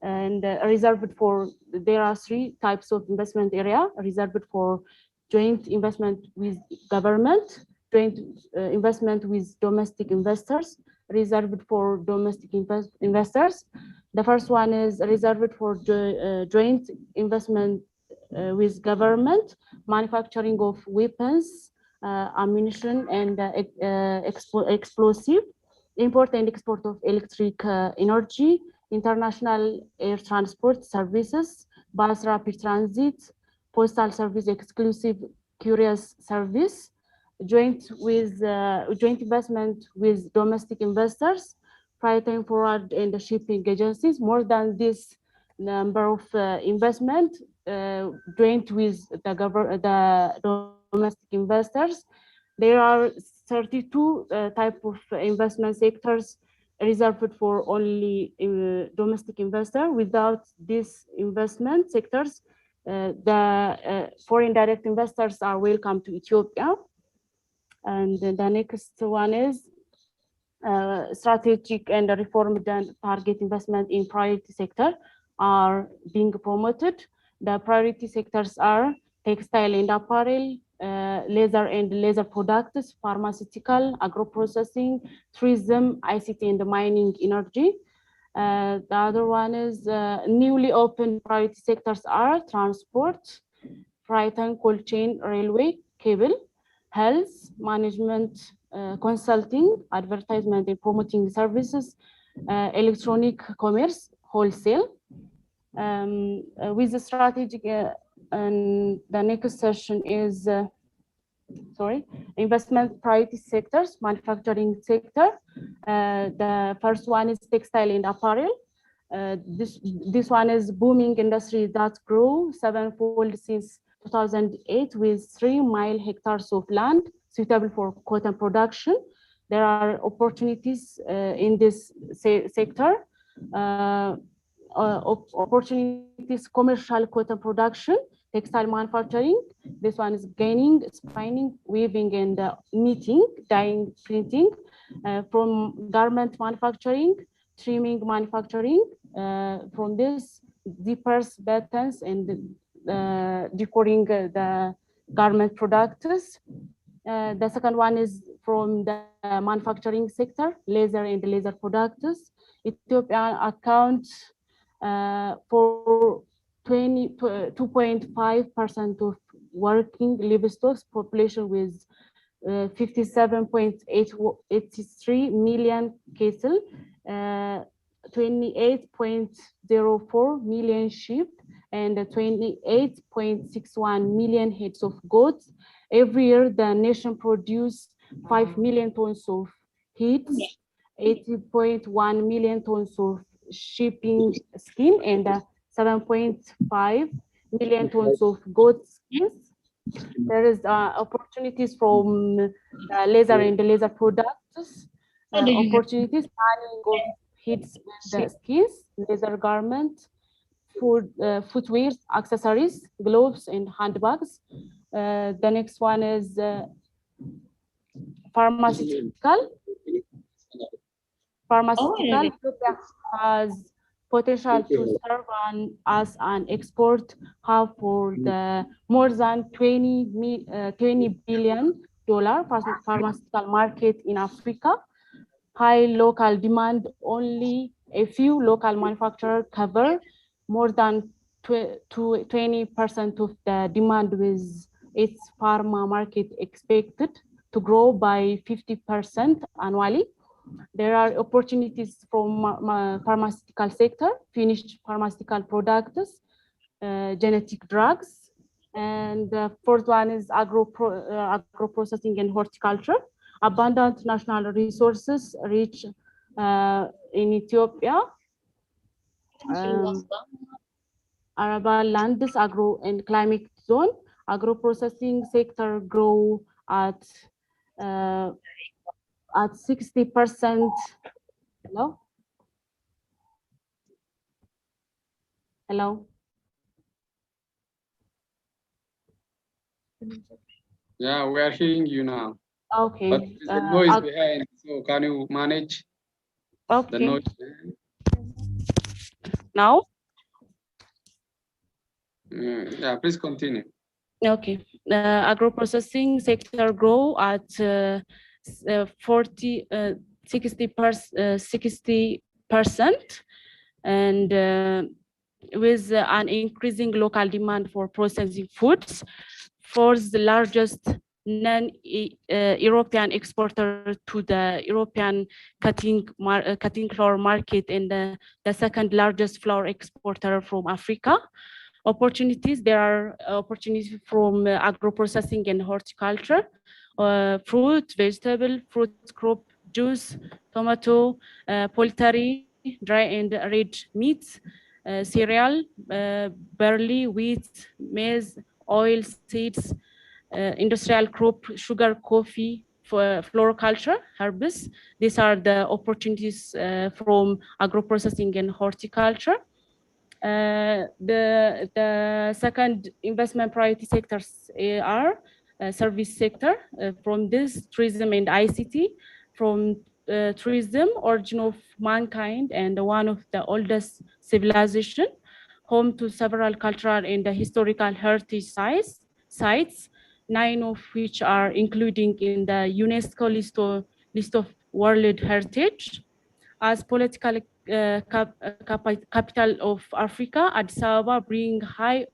And reserved for, there are 3 types of investment area: reserved for joint investment with government, joint investment with domestic investors, reserved for domestic investors. The first one is reserved for joint investment with government, manufacturing of weapons, ammunition, and explosive, import and export of electric energy, international air transport services, bus rapid transit, postal service exclusive curious service, joint investment with domestic investors, freight and forward and shipping agencies. More than this number of investment joint with the domestic investors. There are 32 type of investment sectors reserved for only domestic investor. Without these investment sectors, the foreign direct investors are welcome to Ethiopia. And the next one is strategic and reformed target investment in priority sector are being promoted. The priority sectors are textile and apparel, laser and laser products, pharmaceutical, agro-processing, tourism, ICT and mining energy. The other one is newly opened priority sectors are transport, freight and cold chain, railway, cable, health, management, consulting, advertisement and promoting services, electronic commerce, wholesale. With the strategic, and the next session is, investment priority sectors, manufacturing sector. The first one is textile and apparel. This one is booming industry that grew sevenfold since 2008 with 3 million hectares of land suitable for cotton production. There are opportunities in this sector. Opportunities, commercial cotton production, textile manufacturing. This one is gaining, spinning, weaving, and knitting, dyeing, printing. From garment manufacturing, trimming manufacturing. From this, zippers, buttons, and decoring the garment products. The second one is from the manufacturing sector, laser and laser products. Ethiopia accounts for 2.5% of working livestock population with 57.83 million cattle, 28.04 million sheep, and 28.61 million heads of goats. Every year, the nation produces 5 million tons of heat, 80.1 million tons of sheeping skin, and 7.5 million tons of goat skins. There is opportunities from laser and laser products, opportunities planning of heats with the skins, laser garment, food, footwear, accessories, gloves, and handbags. The next one is pharmaceutical. Pharmaceutical has potential to serve as an export hub for the more than $20 billion pharmaceutical market in Africa. High local demand, only a few local manufacturers cover more than 20% of the demand, with its pharma market expected to grow by 50% annually. There are opportunities from pharmaceutical sector, finished pharmaceutical products, genetic drugs, and the fourth one is agro-processing and horticulture. Abundant national resources rich in Ethiopia. Arable lands, agro and climate zone. Agro-processing sector grow at 60%. Hello? Hello? Yeah, we are hearing you now. Okay. But the noise behind, so can you manage the noise behind? Now? Yeah, please continue. Okay. Agro-processing sector grow at 60%, and with an increasing local demand for processing foods. Fourth largest non-European exporter to the European cutting flour market, and the second largest flour exporter from Africa. Opportunities, there are opportunities from agro-processing and horticulture, fruit, vegetable, fruit crop, juice, tomato, poultry, dry and red meats, cereal, barley, wheat, maize, oil, seeds, industrial crop, sugar, coffee, floriculture, herbs. These are the opportunities from agro-processing and horticulture. The second investment priority sectors are service sector. From this, tourism and ICT. From tourism, origin of mankind and one of the oldest civilization, home to several cultural and historical heritage sites. 9 of which are including in the UNESCO list of World Heritage. As political capital of Africa, Addis Ababa bring high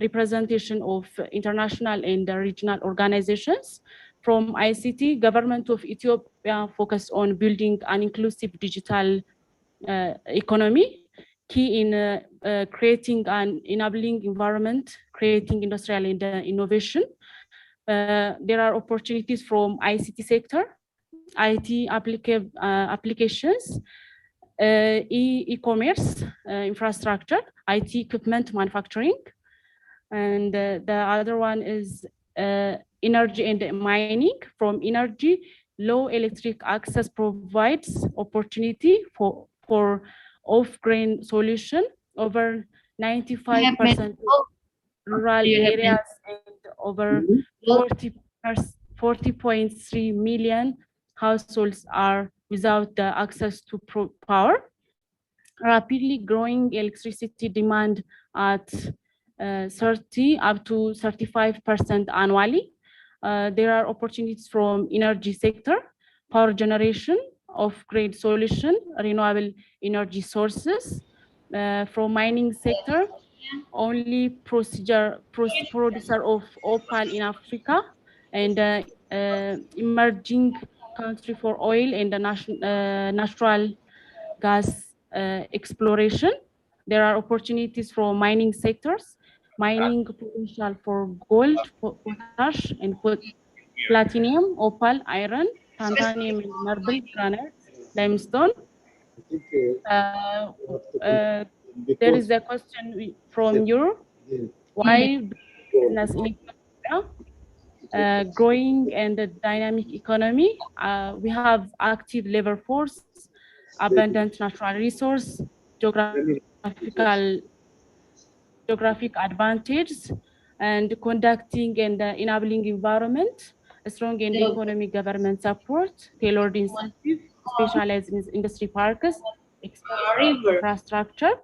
representation of international and regional organizations. From ICT, government of Ethiopia focus on building an inclusive digital economy, key in creating an enabling environment, creating industrial and innovation. There are opportunities from ICT sector, IT applications, e-commerce, infrastructure, IT equipment manufacturing, and the other one is energy and mining. From energy, low electric access provides opportunity for off-grid solution. Over 95% rural areas and over 40.3 million households are without the access to power. Rapidly growing electricity demand at 30 up to 35% annually. There are opportunities from energy sector, power generation, off-grid solution, renewable energy sources. From mining sector, only producer of opal in Africa, and emerging country for oil and the natural gas exploration. There are opportunities for mining sectors, mining potential for gold, potash, and platinum, opal, iron, titanium, and marble, granite, limestone. There is a question from you. Why business in Ethiopia growing and the dynamic economy? We have active labor force, abundant natural resource, geographic advantage, and conducting and enabling environment, a strong and economic government support, tailored incentive, specialized in industry parks, infrastructure,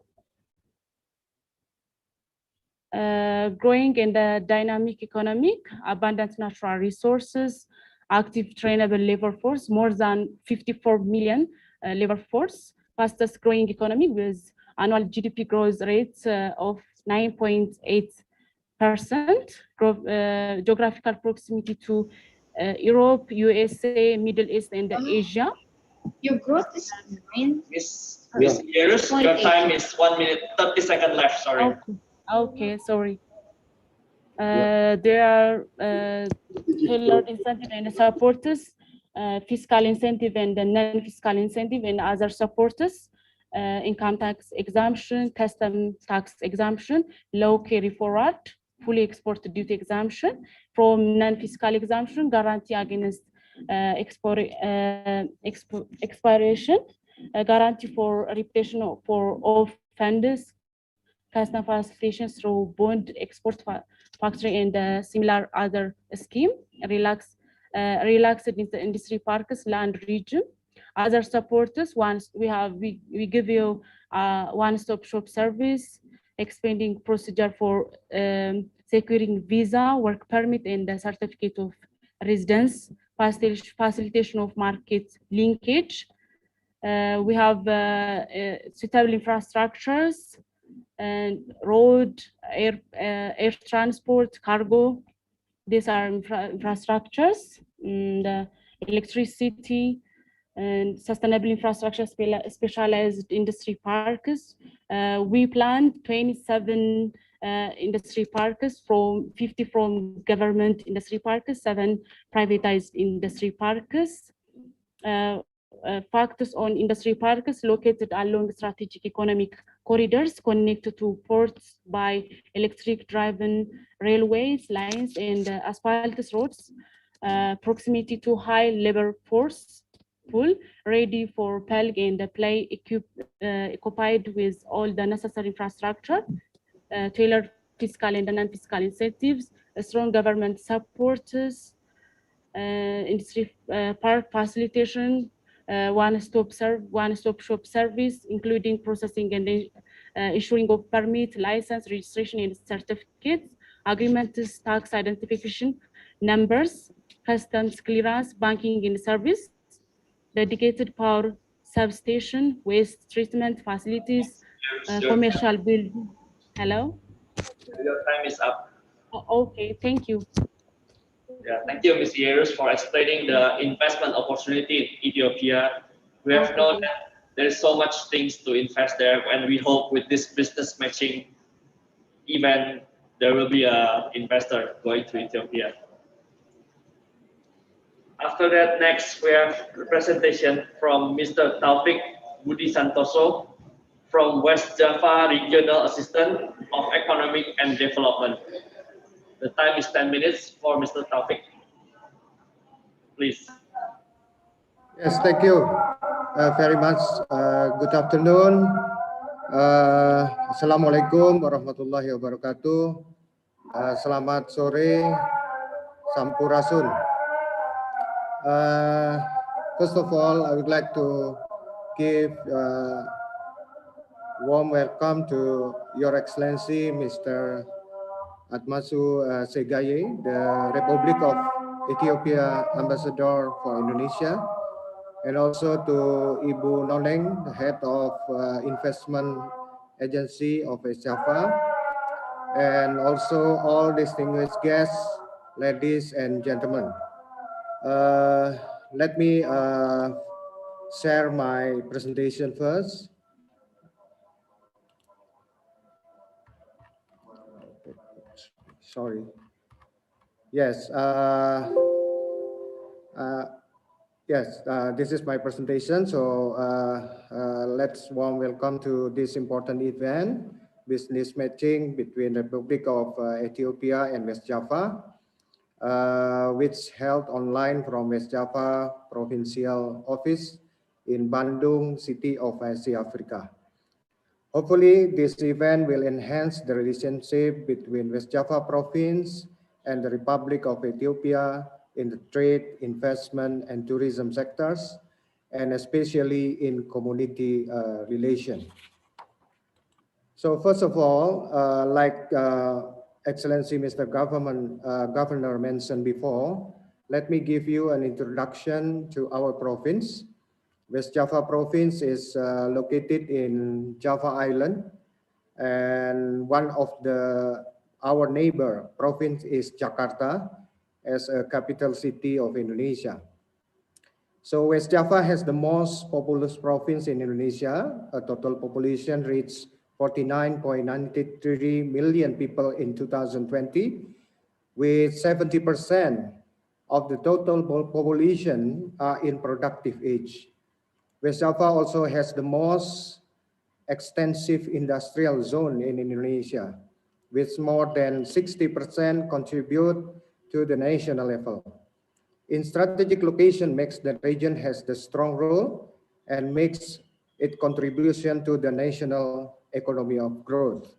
growing in the dynamic economic, abundant natural resources, active trainable labor force, more than 54 million labor force, fastest growing economy with annual GDP growth rates of 9.8%, geographical proximity to Europe, USA, Middle East, and Asia. Your growth is 9. Miss Yerus, your time is 1 minute 30 seconds left. Sorry. Okay, sorry. There are tailored incentive and supporters, fiscal incentive and non-fiscal incentive and other supporters, income tax exemption, custom tax exemption, low carry forward, fully export duty exemption. From non-fiscal exemption, guarantee against expiration, guarantee for reputation of funds, custom facilitation through bond export factory and similar other scheme, relaxed in the industry parks, land region. Other supporters, once we give you one-stop shop service, expanding procedure for securing visa, work permit, and the certificate of residence, facilitation of market linkage. We have suitable infrastructures and road, air transport, cargo. These are infrastructures, and electricity and sustainable infrastructure, specialized industry parks. We planned 27 industry parks, from 50 from government industry parks, 7 privatized industry parks. Focus on industry parks located along strategic economic corridors connected to ports by electric-driven railways, lines, and asphalt roads. Proximity to high labor force pool, ready for plug and play, occupied with all the necessary infrastructure, tailored fiscal and non-fiscal incentives, strong government supporters, industry park facilitation, one-stop shop service, including processing and issuing of permit, license, registration, and certificates, agreements, tax identification, numbers, customs clearance, banking and service, dedicated power substation, waste treatment facilities, commercial building. Hello? Your time is up. Okay, thank you. Yeah, thank you, Ms. Yerus, for explaining the investment opportunity in Ethiopia. We have known that there is so much things to invest there, and we hope with this business matching event, there will be an investor going to Ethiopia. After that, next we have a presentation from Mr. Taufik Budi Santoso from West Java Regional Assistant of Economic and Development. The time is 10 minutes for Mr. Taufik. Please. Yes, thank you very much. Good afternoon. Assalamualaikum warahmatullahi wabarakatuh. Selamat sore, Sampurasun. First of all, I would like to give warm welcome to Your Excellency, Mr. Atmasu Segaye, the Republic of Ethiopia Ambassador for Indonesia, and also to Ibu Noneng, the head of investment agency of West Java, and also all distinguished guests, ladies and gentlemen. Let me share my presentation first. Sorry. Yes. Yes, this is my presentation. So let's warm welcome to this important event, business matching between the Republic of Ethiopia and West Java, which held online from West Java Provincial Office in Bandung, City of Asia, Africa. Hopefully, this event will enhance the relationship between West Java Province and the Republic of Ethiopia in the trade, investment, and tourism sectors, and especially in community relation. So first of all, like Excellency Mr. Governor mentioned before, let me give you an introduction to our province. West Java Province is located in Java Island, and one of our neighbor province is Jakarta as a capital city of Indonesia. So West Java has the most populous province in Indonesia. A total population reached 49.93 million people in 2020, with 70% of the total population are in productive age. West Java also has the most extensive industrial zone in Indonesia, with more than 60% contribute to the national level. In strategic location makes the region has the strong role and makes its contribution to the national economy of growth.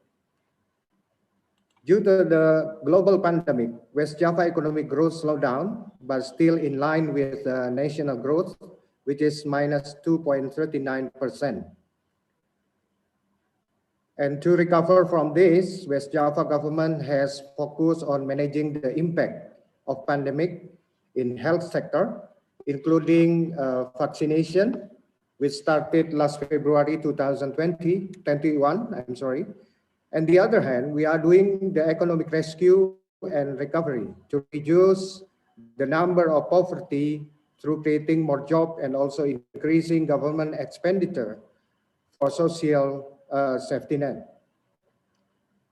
Due to the global pandemic, West Java economic growth slowed down, but still in line with national growth, which is minus 2.39%. And to recover from this, West Java government has focused on managing the impact of pandemic in health sector, including vaccination, which started last February 2021, I'm sorry. And the other hand, we are doing the economic rescue and recovery to reduce the number of poverty through creating more jobs and also increasing government expenditure for social safety net.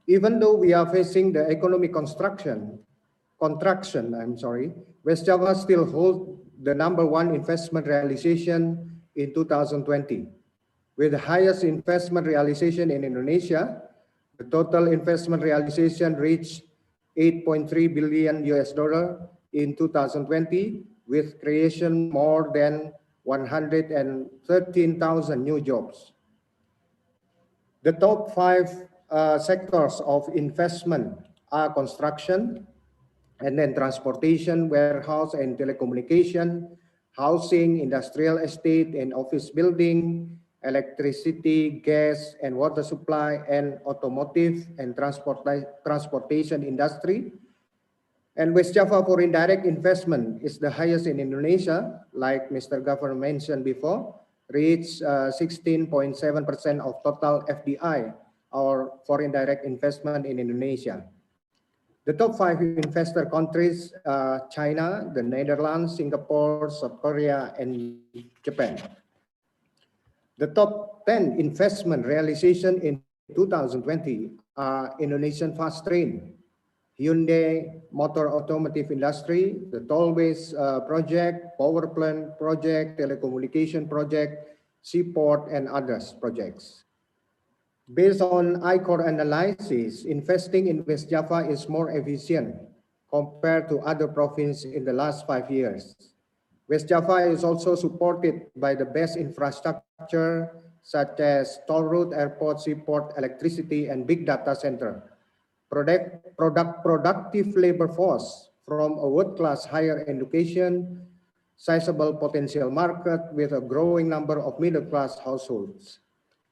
Even though we are facing the economic contraction, West Java still holds the #1 investment realization in 2020. With the highest investment realization in Indonesia, the total investment realization reached $8.3 billion in 2020, with creation more than 113,000 new jobs. The top 5 sectors of investment are construction, and then transportation, warehouse and telecommunication, housing, industrial estate and office building, electricity, gas and water supply, and automotive and transportation industry. And West Java foreign direct investment is the highest in Indonesia, like Mr. Governor mentioned before, reached 16.7% of total FDI, or foreign direct investment in Indonesia. The top 5 investor countries are China, the Netherlands, Singapore, South Korea, and Japan. The top 10 investment realization in 2020 are Indonesian fast train, Hyundai Motor Automotive Industry, the Tollways project, power plant project, telecommunication project, seaport, and others projects. Based on ICOR analysis, investing in West Java is more efficient compared to other provinces in the last 5 years. West Java is also supported by the best infrastructure such as toll road, airport, seaport, electricity, and big data center. Productive labor force from a world-class higher education, sizable potential market with a growing number of middle-class households,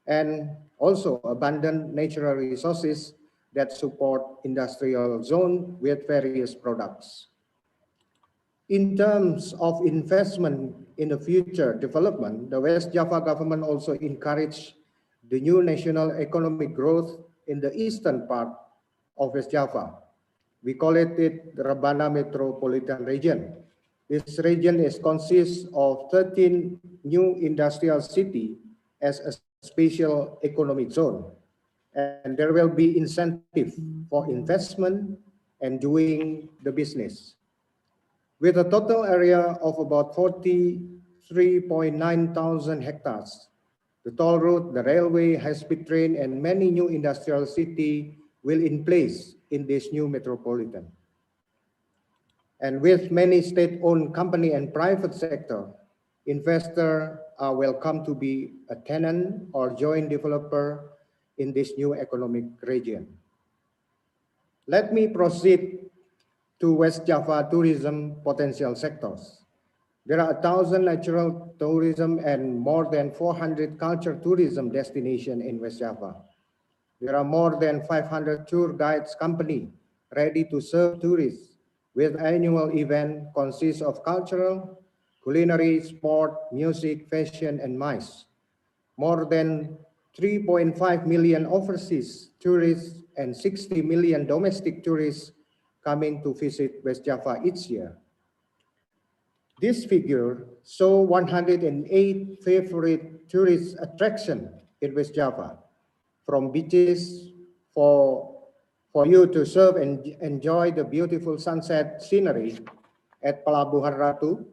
and also abundant natural resources that support industrial zone with various products. In terms of investment in the future development, the West Java government also encouraged the new national economic growth in the eastern part of West Java. We call it the Rebana Metropolitan Region. This region consists of 13 new industrial cities as a special economic zone. And there will be incentive for investment and doing the business. With a total area of about 43.9 thousand hectares, the toll road, the railway, high-speed train, and many new industrial cities will in place in this new metropolitan. And with many state-owned company and private sector, investors are welcome to be a tenant or joint developer in this new economic region. Let me proceed to West Java tourism potential sectors. There are 1,000 natural tourism and more than 400 culture tourism destinations in West Java. There are more than 500 tour guides company ready to serve tourists with annual event consists of cultural, culinary, sport, music, fashion, and MICE. More than 3.5 million overseas tourists and 60 million domestic tourists coming to visit West Java each year. This figure shows 108 favorite tourist attractions in West Java, from beaches for you to serve and enjoy the beautiful sunset scenery at Pelabuhan Ratu,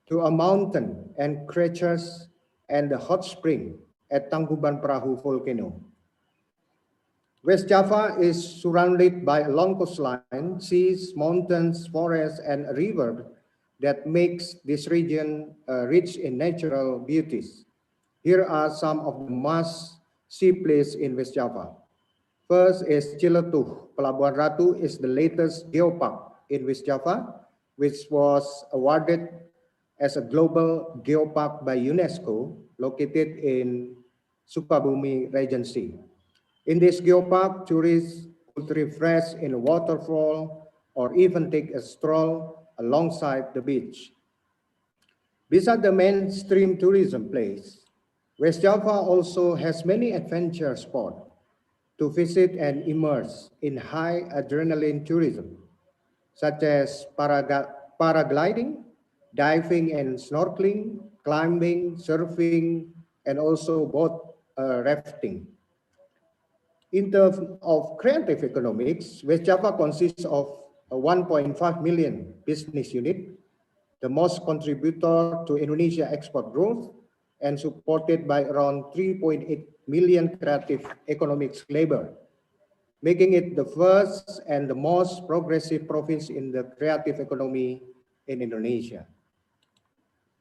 to a mountain and craters and the hot spring at Tangkuban Perahu volcano. West Java is surrounded by a long coastline, seas, mountains, forests, and a river that makes this region rich in natural beauties. Here are some of the must-see places in West Java. First is Ciletuh. Pelabuhan Ratu is the latest geopark in West Java, which was awarded as a global geopark by UNESCO, located in Sukabumi Regency. In this geopark, tourists could refresh in a waterfall or even take a stroll alongside the beach. Beside the mainstream tourism place, West Java also has many adventure spots to visit and immerse in high adrenaline tourism, such as paragliding, diving and snorkeling, climbing, surfing, and also boat rafting. In terms of creative economics, West Java consists of a 1.5 million business unit, the most contributor to Indonesia export growth, and supported by around 3.8 million creative economics labor, making it the first and the most progressive province in the creative economy in Indonesia.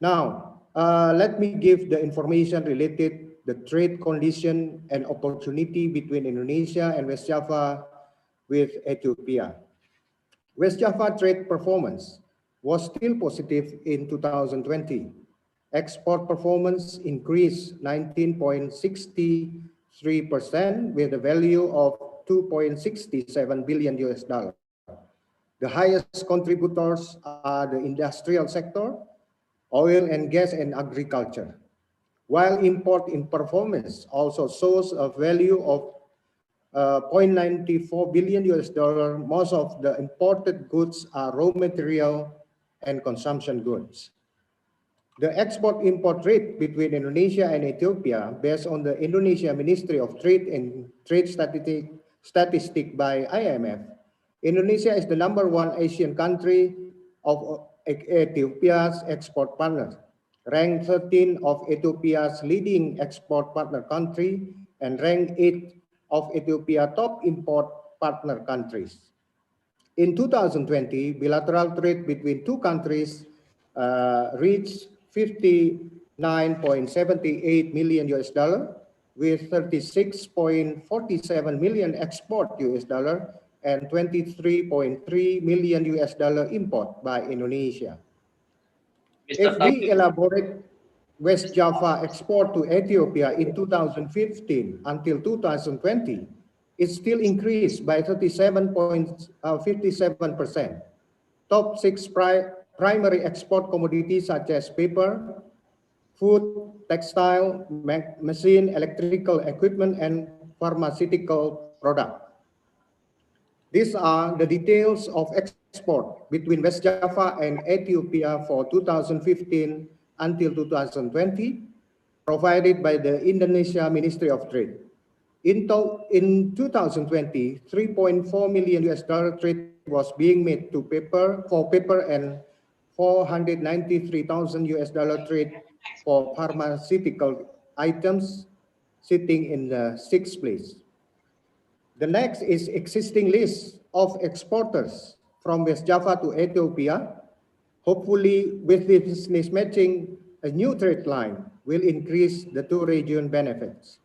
Now, let me give the information related the trade condition and opportunity between Indonesia and West Java with Ethiopia. West Java trade performance was still positive in 2020. Export performance increased 19.63% with a value of $2.67 billion. The highest contributors are the industrial sector, oil and gas, and agriculture. While import in performance also shows a value of 0.94 billion US dollar, most of the imported goods are raw material and consumption goods. The export-import rate between Indonesia and Ethiopia, based on the Indonesia Ministry of Trade and Trade Statistic by IMF, Indonesia is the #1 Asian country of Ethiopia's export partner, ranked 13 of Ethiopia's leading export partner country, and ranked 8 of Ethiopia top import partner countries. In 2020, bilateral trade between two countries reached 59.78 million US dollar, with 36.47 million export US dollar and 23.3 million US dollar import by Indonesia. If we elaborate West Java export to Ethiopia in 2015 until 2020, it still increased by 37.57%. Top 6 primary export commodities such as paper, food, textile, machine, electrical equipment, and pharmaceutical product. These are the details of export between West Java and Ethiopia for 2015 until 2020, provided by the Indonesia Ministry of Trade. In 2020, 3.4 million US dollar trade was being made to paper and 493,000 US dollar trade for pharmaceutical items, sitting in the 6th place. The next is existing list of exporters from West Java to Ethiopia. Hopefully, with the business matching, a new trade line will increase the two region benefits.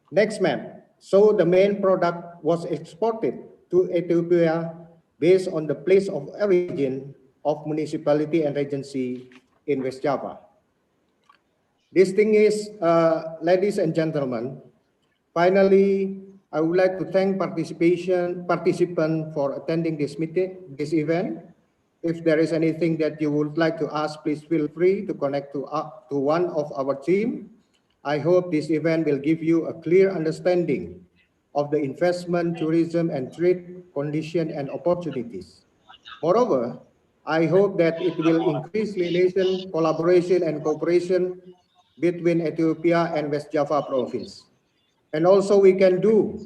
Next map. So the main product was exported to Ethiopia based on the place of origin of municipality and regency in West Java. Distinguished ladies and gentlemen, finally, I would like to thank participants for attending this event. If there is anything that you would like to ask, please feel free to connect to one of our team. I hope this event will give you a clear understanding of the investment, tourism, and trade conditions and opportunities. Moreover, I hope that it will increase relation, collaboration, and cooperation between Ethiopia and West Java province. And also we can do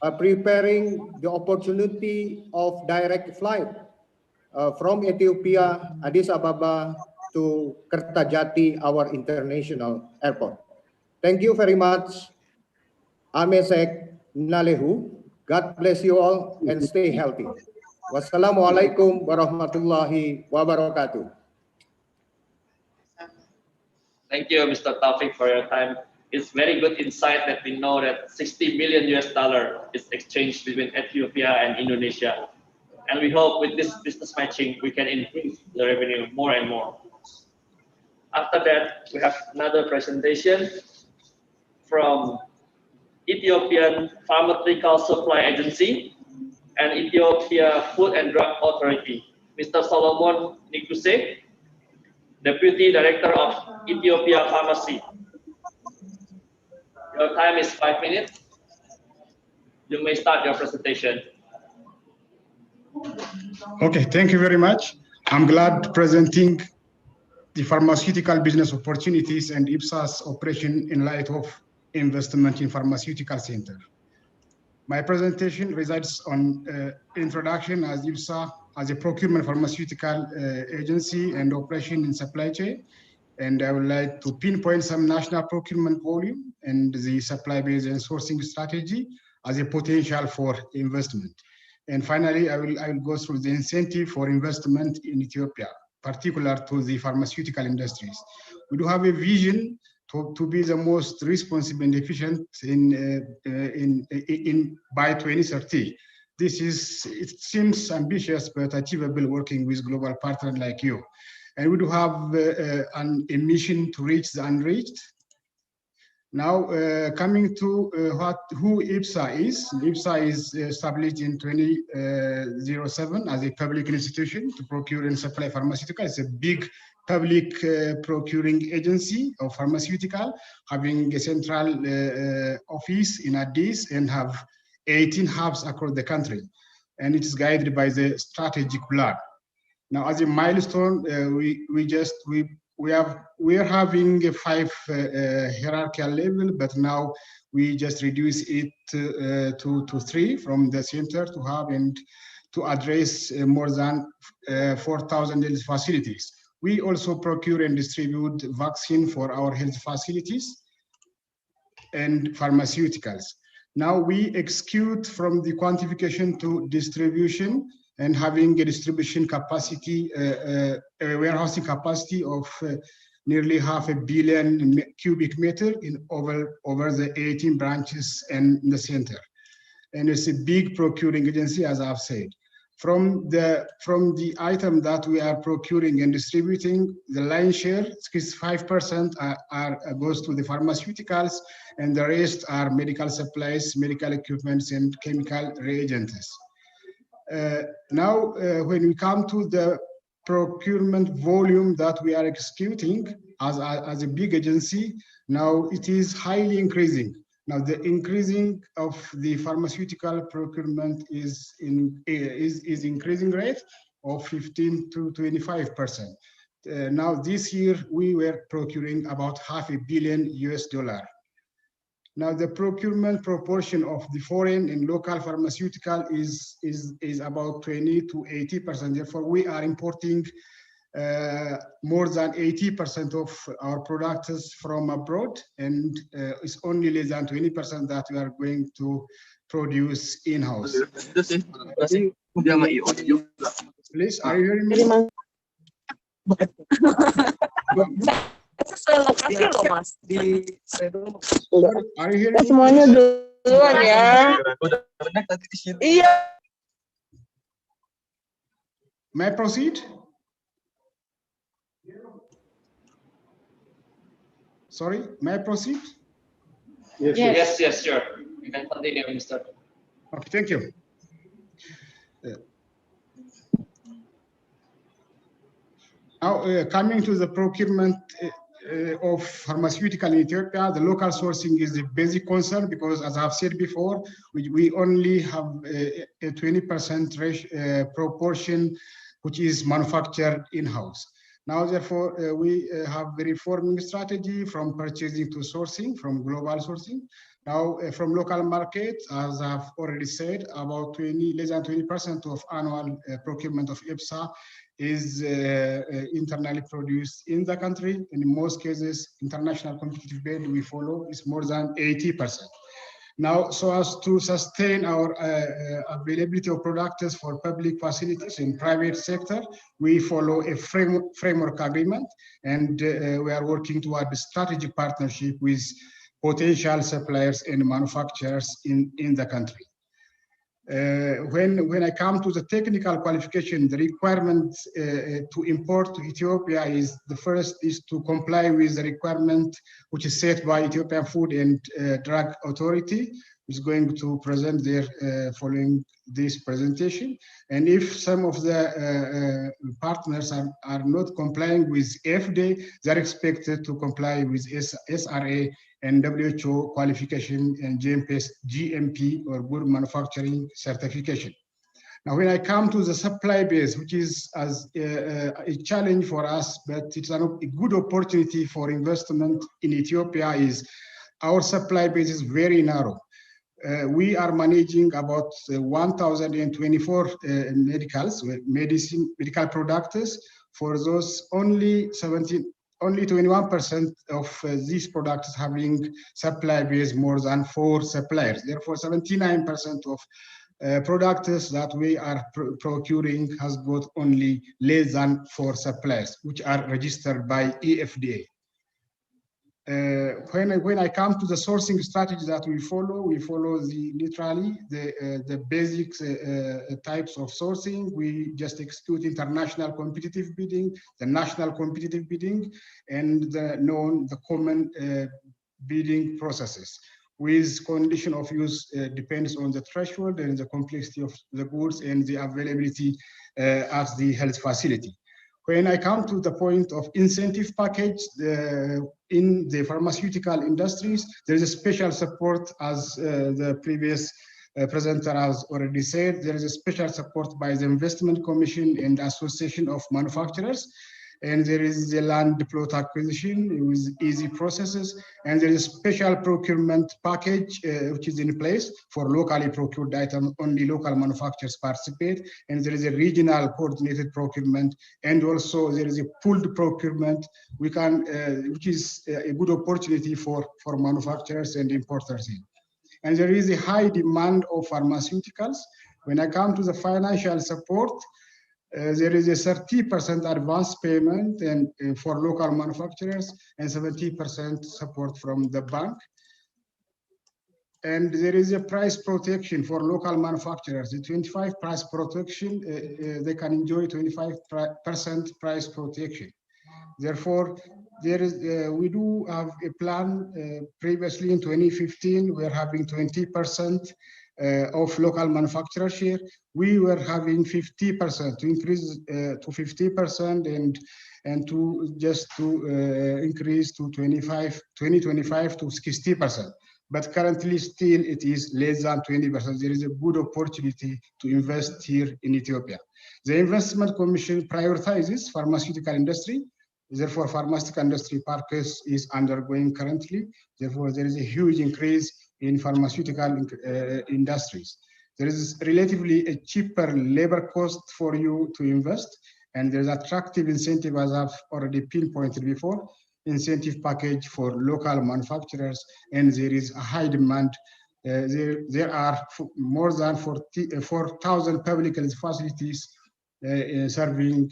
preparing the opportunity of direct flight from Ethiopia, Addis Ababa to Kertajati, our international airport. Thank you very much. Amesek Nalehu. God bless you all and stay healthy. Wassalamualaikum warahmatullahi wabarakatuh. Thank you, Mr. Taufik, for your time. It's very good insight that we know that 60 million US dollar is exchanged between Ethiopia and Indonesia. And we hope with this business matching, we can increase the revenue more and more. After that, we have another presentation from Ethiopian Pharmaceutical Supply Agency and Ethiopia Food and Drug Authority. Mr. Solomon Nikuse, Deputy Director of Ethiopia Pharmacy. Your time is 5 minutes. You may start your presentation. Okay, thank you very much. I'm glad presenting the pharmaceutical business opportunities and IPSA's operation in light of investment in pharmaceutical center. My presentation resides on introduction as IPSA as a procurement pharmaceutical agency and operation in supply chain. And I would like to pinpoint some national procurement volume and the supply base and sourcing strategy as a potential for investment. And finally, I will go through the incentive for investment in Ethiopia, particular to the pharmaceutical industries. We do have a vision to be the most responsible and efficient by 2030. It seems ambitious but achievable working with global partners like you. And we do have a mission to reach the unreached. Now, coming to who IPSA is. IPSA is established in 2007 as a public institution to procure and supply pharmaceuticals. It's a big public procuring agency of pharmaceutical, having a central office in Addis and have 18 hubs across the country. And it is guided by the strategic plan. Now, as a milestone, we are having a 5 hierarchical level, but now we just reduce it to 3 from the center to have and to address more than 4,000 health facilities. We also procure and distribute vaccine for our health facilities and pharmaceuticals. Now we execute from the quantification to distribution and having a distribution capacity, a warehousing capacity of nearly 500 million cubic meter in over the 18 branches and the center. And it's a big procuring agency, as I've said. From the item that we are procuring and distributing, the lion's share, 65% goes to the pharmaceuticals, and the rest are medical supplies, medical equipments, and chemical reagents. Now, when we come to the procurement volume that we are executing as a big agency, now it is highly increasing. Now, the increasing of the pharmaceutical procurement is increasing rate of 15 to 25%. Now, this year we were procuring about $500 million US. Now, the procurement proportion of the foreign and local pharmaceutical is about 20 to 80%. Therefore, we are importing more than 80% of our products from abroad, and it's only less than 20% that we are going to produce in-house. Please, are you hearing me? Are you hearing Semuanya duluan ya. Iya. May I proceed? Sorry, may I proceed? Yes, sure. You can continue, Mr. Okay, thank you. Now, coming to the procurement of pharmaceutical in Ethiopia, the local sourcing is a basic concern because, as I've said before, we only have a 20% proportion which is manufactured in-house. Now, therefore, we have a reforming strategy from purchasing to sourcing, from global sourcing. Now, from local markets, as I've already said, about less than 20% of annual procurement of IPSA is internally produced in the country. And in most cases, international competitive bid we follow is more than 80%. Now, so as to sustain our availability of products for public facilities in private sector, we follow a framework agreement, and we are working toward a strategic partnership with potential suppliers and manufacturers in the country. When I come to the technical qualification, the requirement to import to Ethiopia is the first is to comply with the requirement which is set by Ethiopian Food and Drug Authority, which is going to present their following this presentation. And if some of the partners are not complying with FDA, they're expected to comply with SRA and WHO qualification and GMP or good manufacturing certification. Now, when I come to the supply base, which is as a challenge for us, but it's a good opportunity for investment in Ethiopia, is our supply base is very narrow. We are managing about 1,024 medical products. For those, only 21% of these products having supply base more than 4 suppliers. Therefore, 79% of products that we are procuring has got only less than 4 suppliers, which are registered by EFDA. When I come to the sourcing strategy that we follow literally the basic types of sourcing. We just execute international competitive bidding, the national competitive bidding, and the common bidding processes, with condition of use depends on the threshold and the complexity of the goods and the availability at the health facility. When I come to the point of incentive package in the pharmaceutical industries, there is a special support, as the previous presenter has already said. There is a special support by the Investment Commission and Association of Manufacturers, and there is the land plot acquisition with easy processes, and there is a special procurement package which is in place for locally procured items. Only local manufacturers participate, and there is a regional coordinated procurement, and also there is a pooled procurement we can, which is a good opportunity for manufacturers and importers here. And there is a high demand of pharmaceuticals. When I come to the financial support, there is a 30% advance payment and for local manufacturers and 70% support from the bank. And there is a price protection for local manufacturers. The 25 price protection, they can enjoy 25% price protection. Therefore, there is, we do have a plan previously in 2015, we're having 20% of local manufacturer share. We were having 50% to increase to 50% and to just to increase to 2025 to 60%. But currently still it is less than 20%. There is a good opportunity to invest here in Ethiopia. The Investment Commission prioritizes pharmaceutical industry. Therefore, pharmaceutical industry park is undergoing currently. Therefore, there is a huge increase in pharmaceutical industries. There is relatively a cheaper labor cost for you to invest, and there's attractive incentive, as I've already pinpointed before, incentive package for local manufacturers, and there is a high demand. There are more than 4,000 public health facilities serving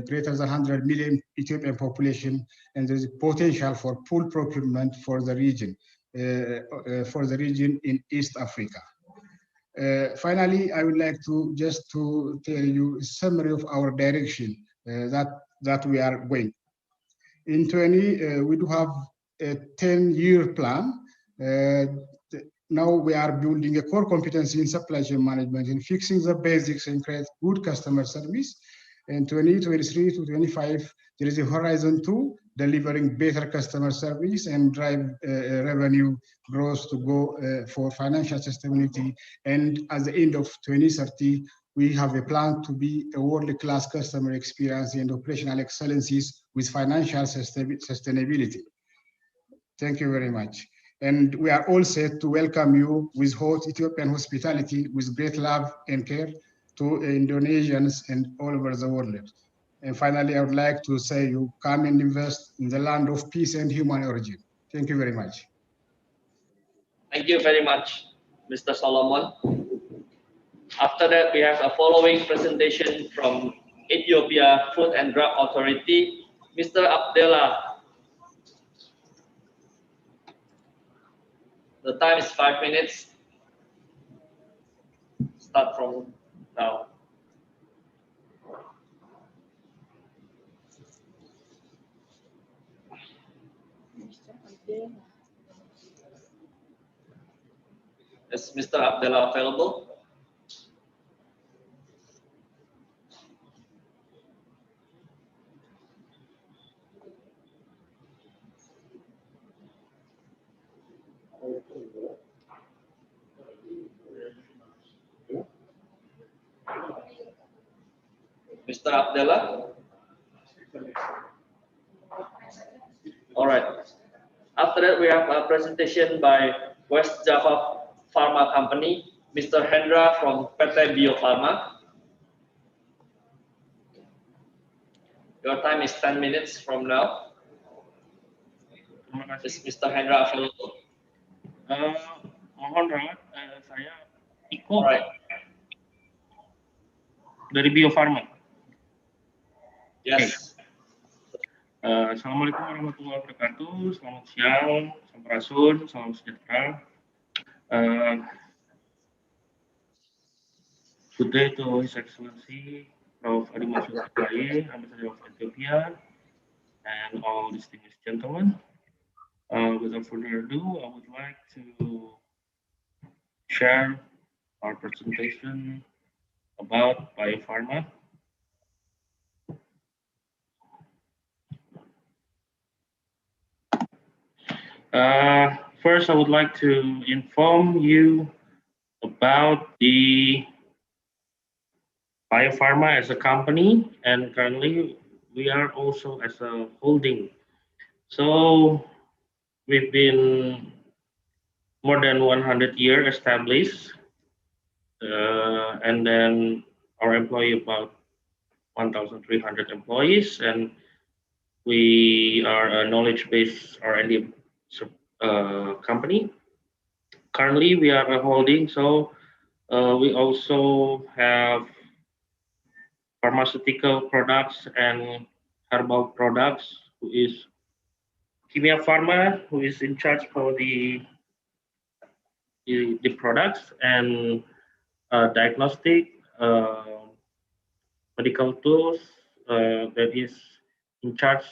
greater than 100 million Ethiopian population, and there's potential for pool procurement for the region in East Africa. Finally, I would like to just to tell you a summary of our direction that we are going. In we do have a 10-year plan. Now we are building a core competency in supply chain management and fixing the basics and create good customer service. In 2023 to 25, there is a Horizon 2, delivering better customer service and drive revenue growth to go for financial sustainability. And at the end of 2030, we have a plan to be a world-class customer experience and operational excellencies with financial sustainability. Thank you very much. And we are all set to welcome you with hot Ethiopian hospitality, with great love and care to Indonesians and all over the world. And finally, I would like to say you come and invest in the land of peace and human origin. Thank you very much. Thank you very much, Mr. Solomon. After that, we have a following presentation from Ethiopia Food and Drug Authority, Mr. Abdullah. The time is 5 minutes. Start from now. Is Mr. Abdullah available? Mr. Abdullah? All right. After that, we have a presentation by West Java Pharma Company, Mr. Hendra from PT Bio Pharma. Your time is 10 minutes from now. Is Mr. Hendra available? Mohon rawat, saya Iko Alright. dari Bio Farma. Yes. Assalamualaikum warahmatullahi wabarakatuh. Selamat siang, sampurasun, salam sejahtera. Good day to His Excellency Prof. Adi Mansur Ambassador of Ethiopia, and all distinguished gentlemen. Without further ado, I would like to share our presentation about biopharma. First, I would like to inform you about the biopharma as a company, and currently we are also as a holding. So we've been more than 100 years established, and then our employee about 1,300 employees, and we are a knowledge-based R&D company. Currently, we are a holding, so we also have pharmaceutical products and herbal products, who is Kimia Pharma, who is in charge for the products, and diagnostic medical tools that is in charge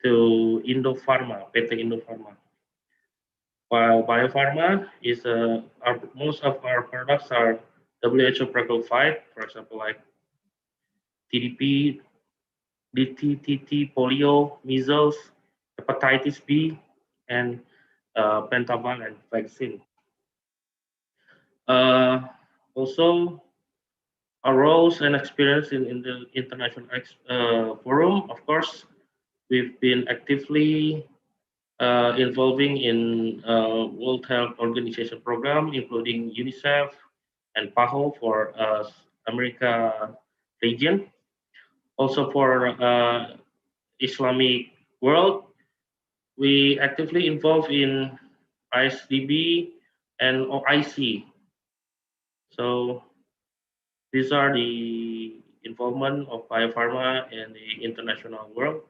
to Indopharma, PT Indopharma. While biopharma is most of our products are WHO pre-qualified, for example, like TDP, DTTT, polio, measles, hepatitis B, and pentavalent vaccine. Also, our roles and experience in the international forum, of course, we've been actively involving in World Health Organization program, including UNICEF and PAHO for America region. Also for Islamic world, we actively involved in ISDB and OIC. So these are the involvement of biopharma in the international world.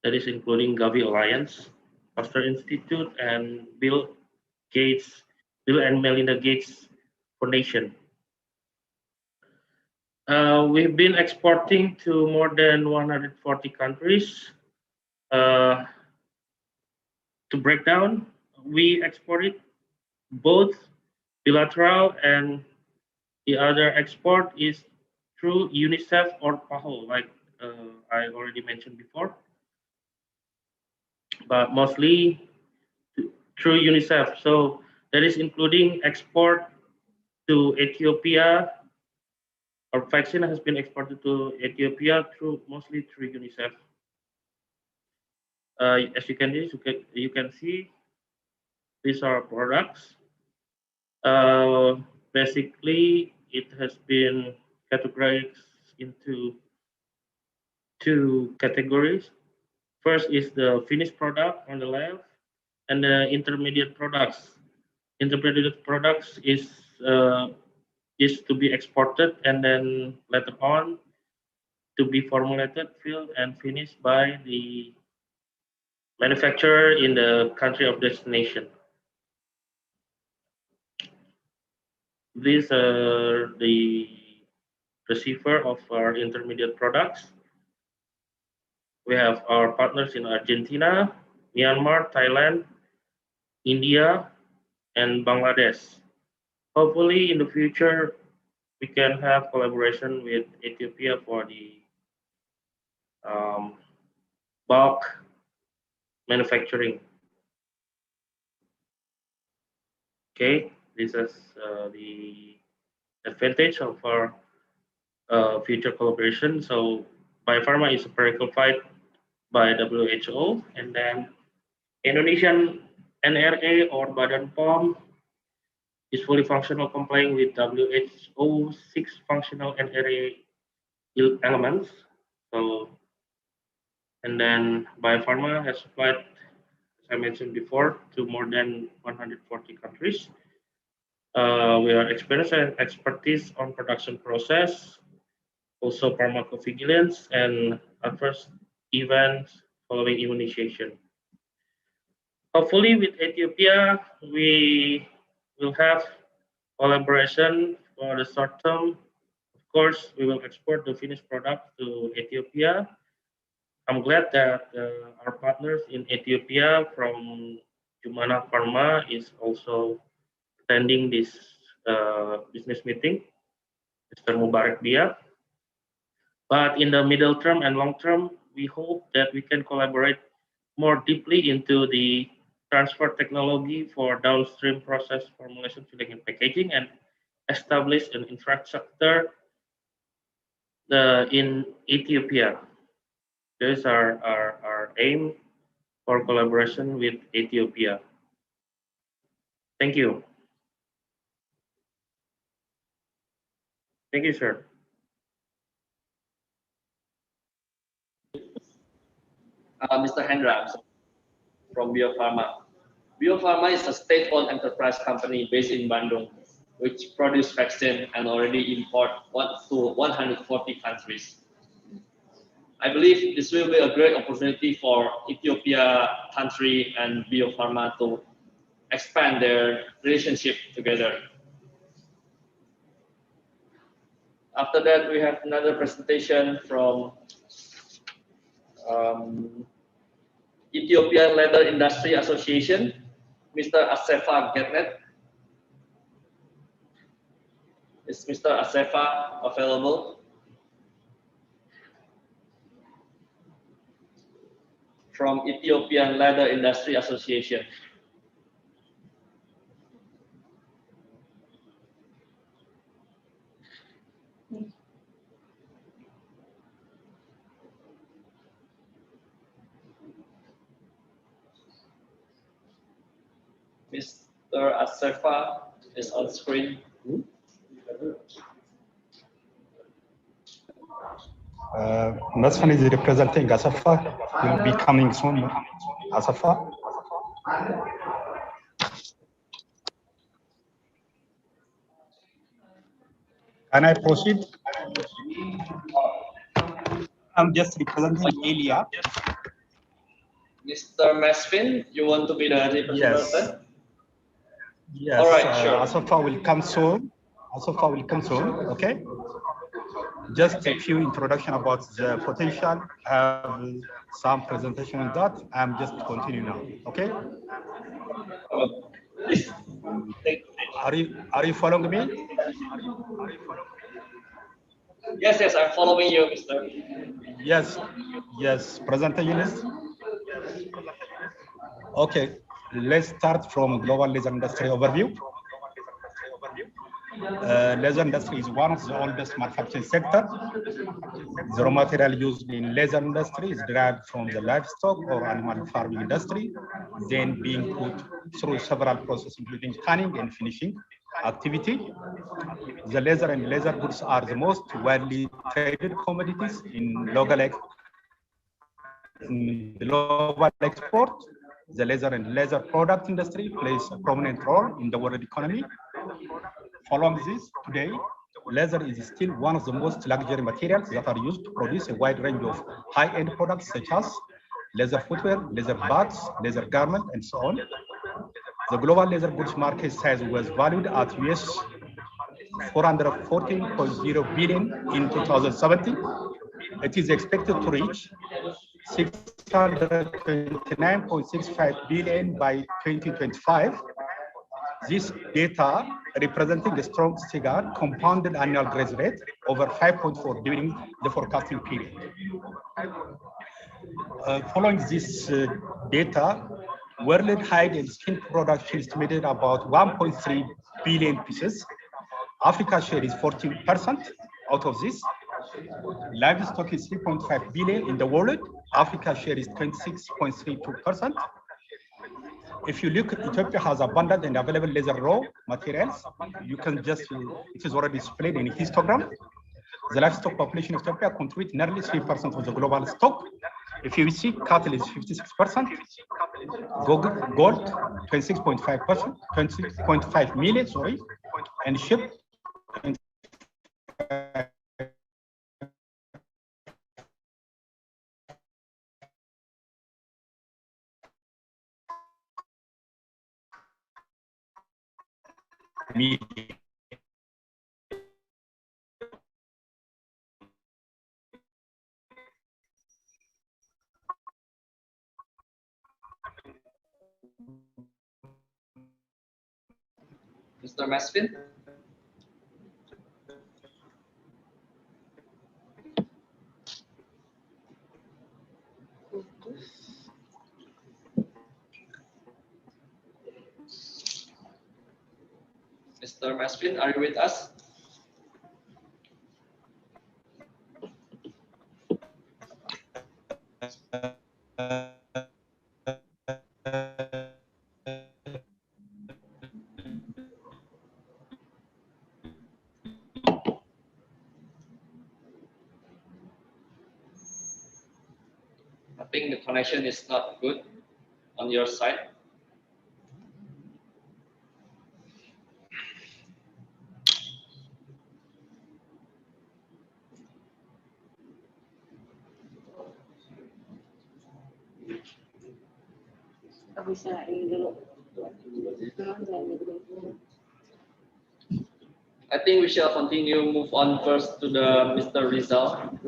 That is including Gavi Alliance, Pasteur Institute, and Bill and Melinda Gates Foundation. We've been exporting to more than 140 countries. To break down, we exported both bilateral, and the other export is through UNICEF or PAHO, like I already mentioned before, but mostly through UNICEF. So that is including export to Ethiopia. Our vaccine has been exported to Ethiopia mostly through UNICEF. As you can see, these are products. Basically, it has been categorized into two categories. First is the finished product on the left, and the intermediate products. Intermediate products is to be exported and then later on to be formulated, filled, and finished by the manufacturer in the country of destination. These are the receiver of our intermediate products. We have our partners in Argentina, Myanmar, Thailand, India, and Bangladesh. Hopefully, in the future, we can have collaboration with Ethiopia for the bulk manufacturing. Okay, this is the advantage of our future collaboration. So, biopharma is qualified by WHO, and then Indonesian NRA or Badan POM is fully functional, complying with WHO 6 functional NRA elements. So, and then biopharma has supplied, as I mentioned before, to more than 140 countries. We are experienced and expertise on production process, also pharmacovigilance and adverse events following immunization. Hopefully, with Ethiopia, we will have collaboration for the short term. Of course, we will export the finished product to Ethiopia. I'm glad that our partners in Ethiopia from Jumana Pharma is also attending this business meeting, Mr. Mubarak Dia. But in the middle term and long term, we hope that we can collaborate more deeply into the transfer technology for downstream process formulation, filling, and packaging, and establish an infrastructure in Ethiopia. This is our aim for collaboration with Ethiopia. Thank you. Thank you, sir. Mr. Hendra from Biopharma. Biopharma is a state-owned enterprise company based in Bandung, which produce vaccine and already import to 140 countries. I believe this will be a great opportunity for Ethiopia country and Biopharma to expand their relationship together. After that, we have another presentation from Ethiopian Leather Industry Association, Mr. Asefa Getnet. Is Mr. Asefa available? From Ethiopian Leather Industry Association. Mr. Asefa is on screen. Nasfan is representing Asafa. Will be coming soon. Asafa. Can I proceed? I'm just representing Elia. Mr. Masfin, you want to be the representative? Yes. All right, sure. Asafa will come soon. Asafa will come soon. Okay. Just a few introduction about the potential. I have some presentation on that. I'm just continue now. Okay. Are you following me? Yes, I'm following you, Mr. Yes. Presentation is okay. Let's start from global laser industry overview. Laser industry is one of the oldest manufacturing sector. The raw material used in laser industry is derived from the livestock or animal farming industry, then being put through several processes, including canning and finishing activity. The laser and laser goods are the most widely traded commodities in global export. The laser and laser product industry plays a prominent role in the world economy. Following this, today, laser is still one of the most luxury materials that are used to produce a wide range of high-end products such as laser footwear, laser bags, laser garments, and so on. The global laser goods market size was valued at US $414.0 billion in 2017. It is expected to reach $629.65 billion by 2025. This data representing a strong CAGR compounded annual growth rate over 5.4 during the forecasting period. Following this data, world hide and skin production estimated about 1.3 billion pieces. Africa share is 14% out of this. Livestock is 3.5 billion in the world. Africa share is 26.32%. If you look, Ethiopia has abundant and available laser raw materials. You can just, it is already displayed in a histogram. The livestock population of Ethiopia contributes nearly 3% of the global stock. If you see, cattle is 56%, gold 26.5%, 20.5 million, sorry, and sheep 25 million. Mr. Masvin? Mr. Masvin, are you with us? I think the connection is not good on your side. I think we shall continue, move on first to the Mr. Rizal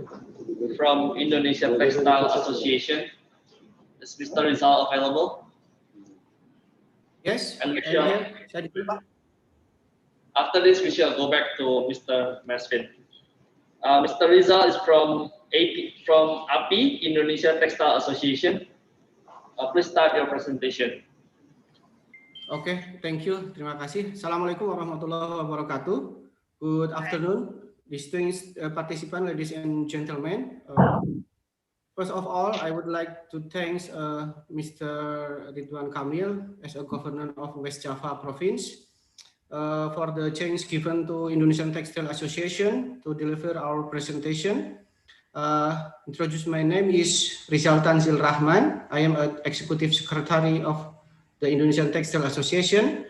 from Indonesia Textile Association. Is Mr. Rizal available? Yes, and we I'm shall, here. after this, we shall go back to Mr. Masvin. Mr. Rizal is from API, Indonesia Textile Association. Please start your presentation. Oke, thank you. Terima kasih. Assalamualaikum warahmatullahi wabarakatuh. Good afternoon, distinguished participants, ladies and gentlemen. First of all, I would like to thank Mr. Ridwan Kamil as a governor of West Java Province for the chance given to Indonesian Textile Association to deliver our presentation. Introduce my name is Rizal Tanzil Rahman. I am an executive secretary of the Indonesian Textile Association.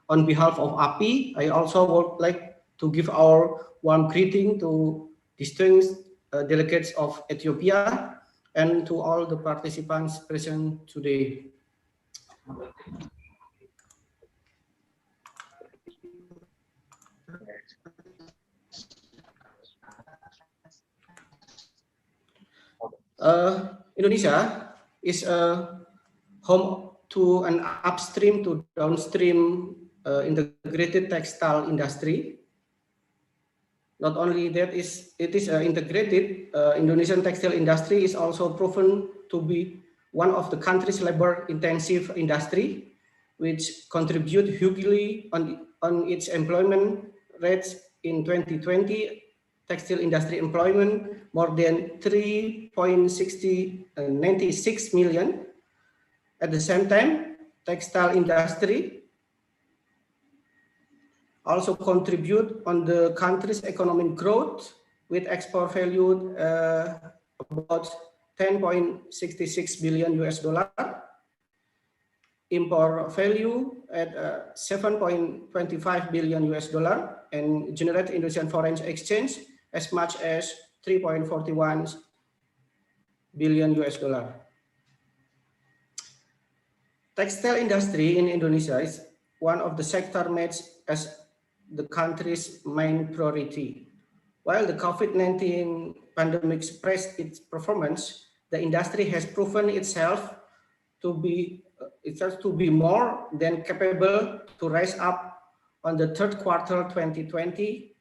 On behalf of API, I also would like to give our warm greeting to distinguished delegates of Ethiopia and to all the participants present today. Indonesia is a home to an upstream to downstream integrated textile industry. Not only that, it is integrated. Indonesian textile industry is also proven to be one of the country's labor-intensive industry, which contribute hugely on its employment rates. In 2020, textile industry employment more than 3.96 million. At the same time, textile industry also contribute on the country's economic growth with export value about 10.66 billion US dollar, import value at 7.25 billion US dollar, and generate Indonesian foreign exchange as much as 3.41 billion US dollar. Textile industry in Indonesia is one of the sector made as the country's main priority. While the COVID-19 pandemic suppressed its performance, the industry has proven itself to be more than capable to rise up on the third quarter 2020.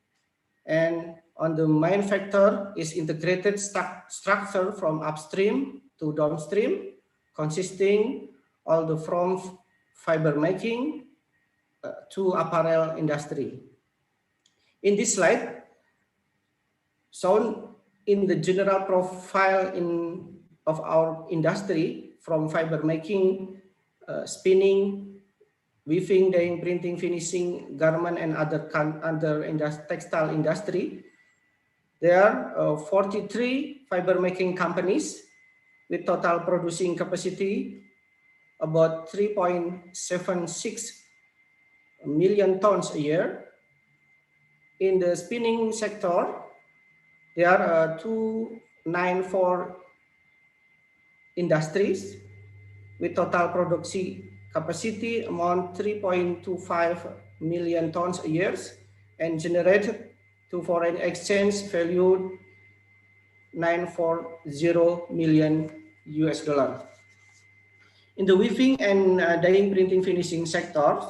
And on the main factor is integrated structure from upstream to downstream, consisting all the from fiber making to apparel industry. In this slide, shown in the general profile of our industry from fiber making, spinning, weaving, dyeing, printing, finishing, garment, and other textile industry. There are 43 fiber making companies with total producing capacity about 3.76 million tons a year. In the spinning sector, there are 294 industries with total production capacity amount 3.25 million tons a year and generated to foreign exchange value 940 million US dollar. In the weaving and dyeing, printing, finishing sector,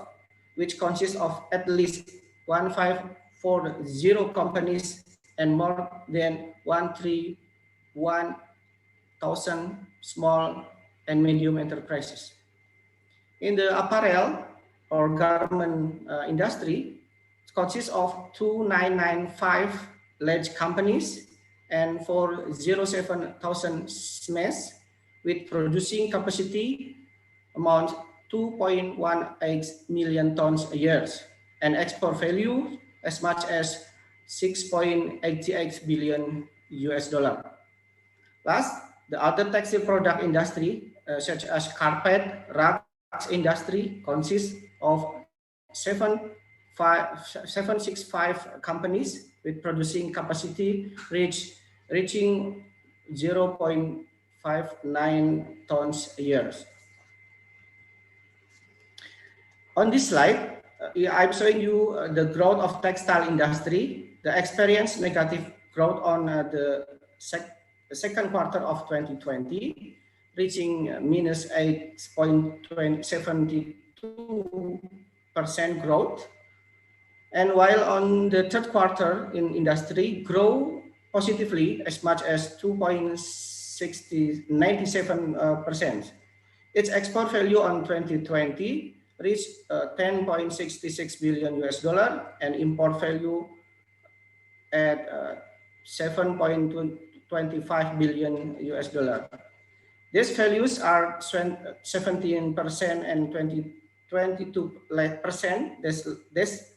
which consists of at least 1540 companies and more than 1,000 small and medium enterprises. In the apparel or garment industry, it consists of 2,995 large companies and 407,000 SMEs with producing capacity amount 2.18 million tons a year and export value as much as 6.88 billion US dollar. Last, the other textile product industry, such as carpet, rugs industry, consists of 765 companies with producing capacity reaching 0.59 tons a year. On this slide, I'm showing you the growth of textile industry. The experienced negative growth on the second quarter of 2020, reaching minus 8.72% growth. And while on the third quarter in industry grow positively as much as 2.97%. Its export value on 2020 reached 10.66 billion US dollar and import value at 7.25 billion US dollar. These values are 17% and 22%. This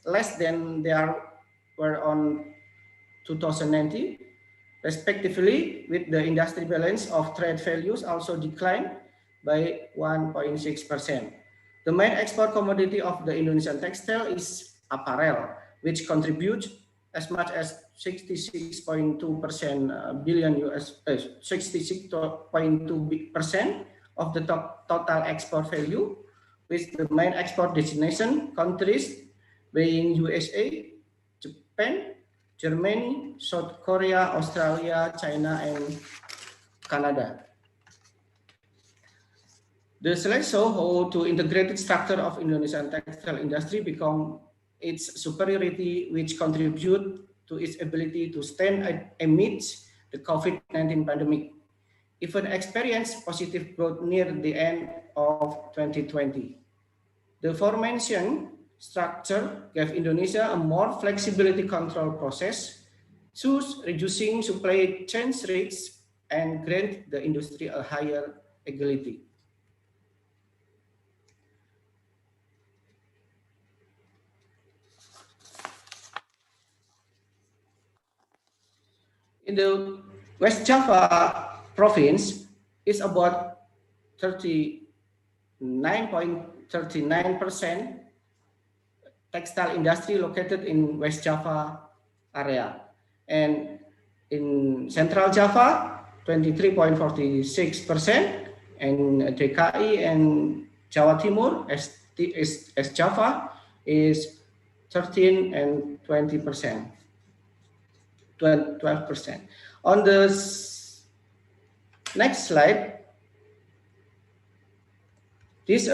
less than they were on 2019, respectively, with the industry balance of trade values also declined by 1.6%. The main export commodity of the Indonesian textile is apparel, which contributes as much as 66.2% billion 66.2% of the total export value, with the main export destination countries being USA, Japan, Germany, South Korea, Australia, China, and Canada. The slide shows how the integrated structure of Indonesian textile industry become its superiority, which contribute to its ability to stand amidst the COVID-19 pandemic, even experienced positive growth near the end of 2020. The aforementioned structure gave Indonesia a more flexibility control process, thus reducing supply chain risks and grant the industry a higher agility. In the West Java province, it's about 39.39% textile industry located in West Java area. And in Central Java, 23.46%, and DKI and Jawa Timur, as Java, is 13 and 20%. 12%. On the next slide, this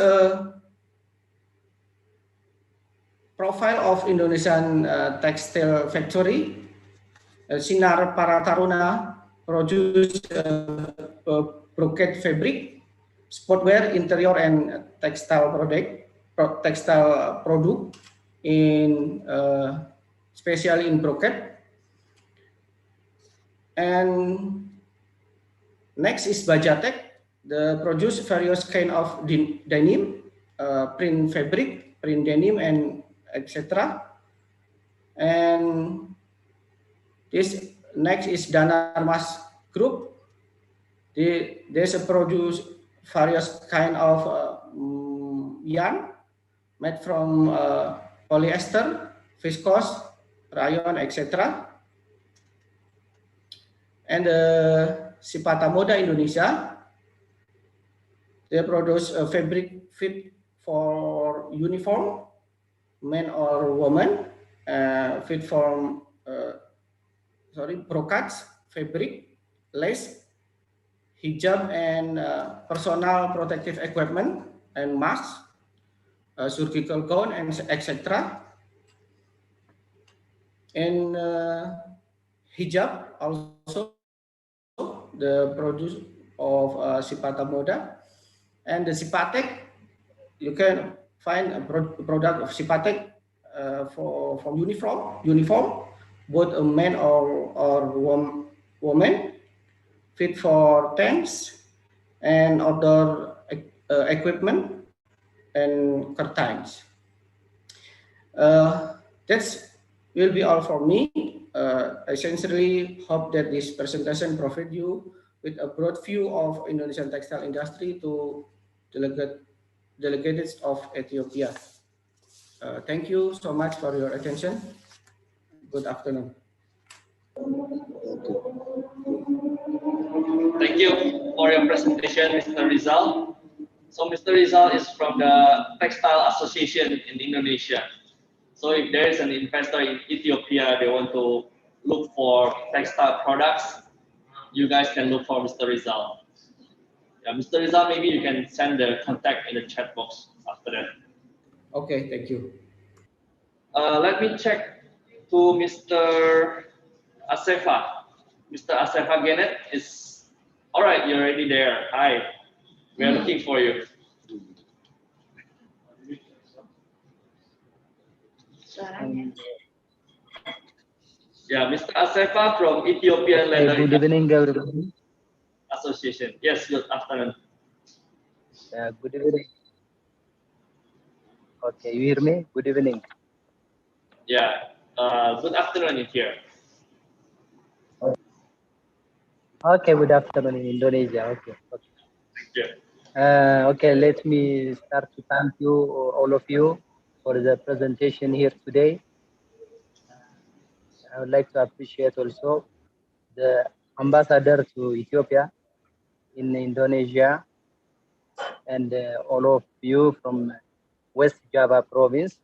profile of Indonesian textile factory. Sinar Para Taruna produce brocade fabric, sportwear, interior, and textile product in especially in brocade. And next is Bajatek, the produce various kind of denim, print fabric, print denim, and etc. And this next is Danarmas Group. They produce various kind of yarn made from polyester, viscose, rayon, etc. And Sipata Moda Indonesia, they produce a fabric fit for uniform, men or woman, fit for brocades, fabric, lace, hijab and personal protective equipment and masks, surgical gown, and etc. And hijab also the produce of Sipata Moda, and the Sipatek, you can find a product of Sipatek from uniform, both a man or woman, fit for tents and outdoor equipment and curtains. That's will be all for me. I sincerely hope that this presentation provide you with a broad view of Indonesian textile industry to delegates of Ethiopia. Thank you so much for your attention. Good afternoon. Thank you for your presentation, Mr. Rizal. So Mr. Rizal is from the Textile Association in Indonesia. So if there is an investor in Ethiopia, they want to look for textile products, you guys can look for Mr. Rizal. Yeah, Mr. Rizal, maybe you can send the contact in the chat box after that. Okay, thank you. Let me check to Mr. Asefa. Mr. Asefa Genet is, all right, you're already there. Hi, we are looking for you. Yeah, Mr. Asefa from Ethiopian Leather Good evening, everybody. Association. Yes, good afternoon. Good evening. Okay, you hear me? Good evening. Yeah, good afternoon in here. Okay, good afternoon in Indonesia. Okay. Thank you. Okay, let me start to thank you, all of you, for the presentation here today. I would like to appreciate also the ambassador to Ethiopia in Indonesia and all of you from West Java province.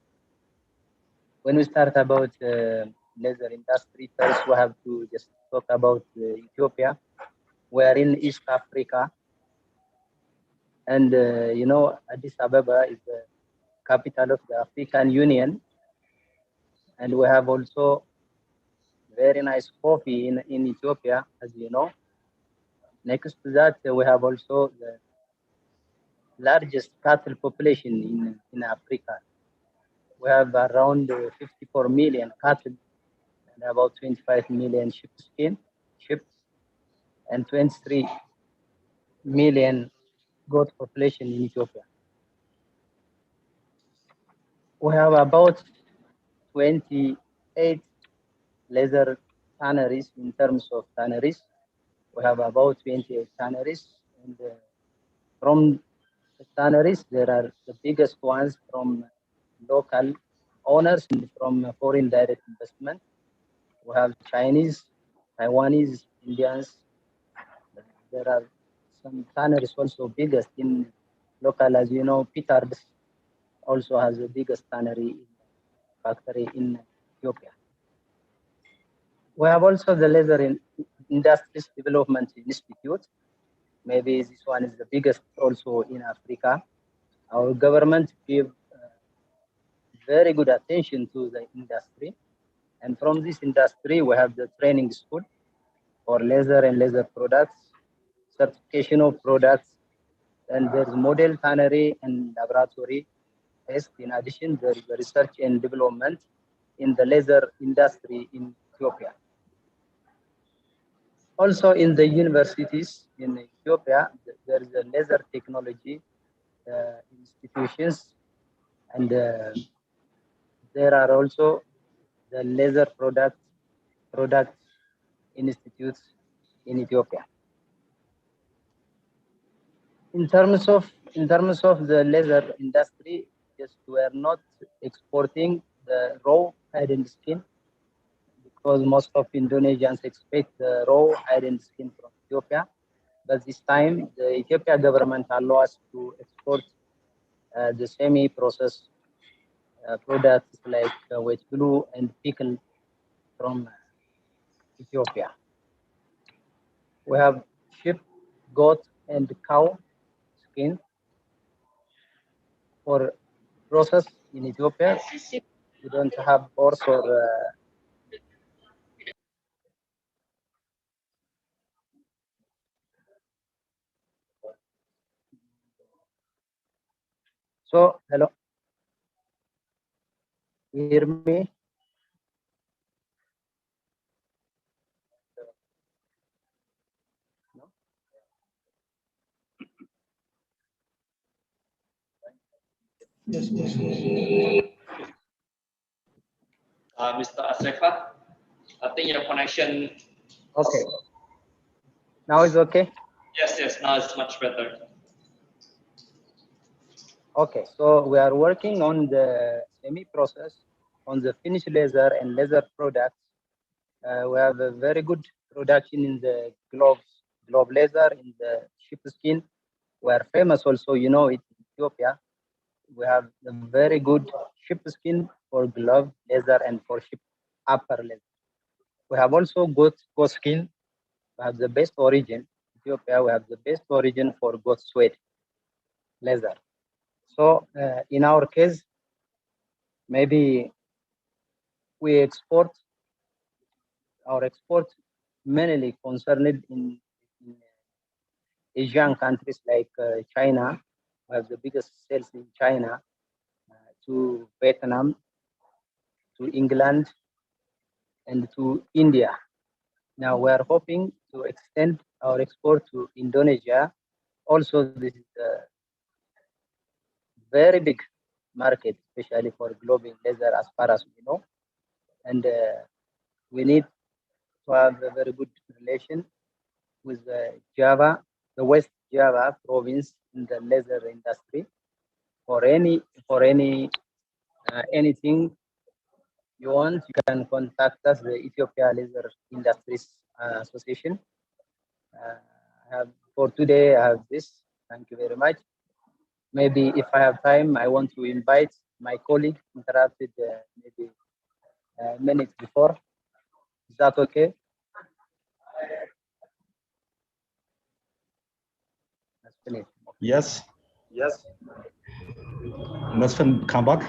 When we start about leather industry, first we have to just talk about Ethiopia. We are in East Africa, and you know, Addis Ababa is the capital of the African Union, and we have also very nice coffee in Ethiopia, as you know. Next to that, we have also the largest cattle population in Africa. We have around 54 million cattle and about 25 million sheep, and 23 million goat population in Ethiopia. We have about 28 leather tanneries in terms of tanneries. We have about 28 tanneries, and from the tanneries, there are the biggest ones from local owners and from foreign direct investment. We have Chinese, Taiwanese, Indians. There are some tanneries also biggest in local, as you know. Peter also has the biggest tannery factory in Ethiopia. We have also the Leather Industries Development Institute. Maybe this one is the biggest also in Africa. Our government give very good attention to the industry. And from this industry, we have the training school for leather and leather products, certification of products, and there's model tannery and laboratory test. In addition, there is the research and development in the leather industry in Ethiopia. Also in the universities in Ethiopia, there is a leather technology institutions, and there are also the leather product institutes in Ethiopia. In terms of the leather industry, just we are not exporting the raw hide and skin, because most of Indonesians expect the raw hide and skin from Ethiopia. But this time, the Ethiopia government allows us to export the semi-processed products like wet glue and pickle from Ethiopia. We have shipped goat and cow skin for process in Ethiopia. We don't have horse or so hello. You hear me? Yes. Mr. Asrefa, I think your connection. Okay. Now it's okay. Yes, now it's much better. Okay, so we are working on the semi-process, on the finished laser and laser products. We have a very good production in the glove laser, in the sheep skin. We are famous also, you know, in Ethiopia. We have a very good sheep skin for glove laser and for sheep upper laser. We have also goat skin. We have the best origin. Ethiopia, we have the best origin for goat sweat laser. So in our case, maybe we export, our export mainly concerned in Asian countries like China. We have the biggest sales in China, to Vietnam, to England, and to India. Now we are hoping to extend our export to Indonesia. Also, this is a very big market, especially for globing laser, as far as we know. And we need to have a very good relation with Java, the West Java province in the laser industry. For anything you want, you can contact us, the Ethiopia Laser Industries Association. For today, I have this. Thank you very much. Maybe if I have time, I want to invite my colleague interrupted maybe minutes before. Is that okay? Yes. Yes. Nasfin, come back.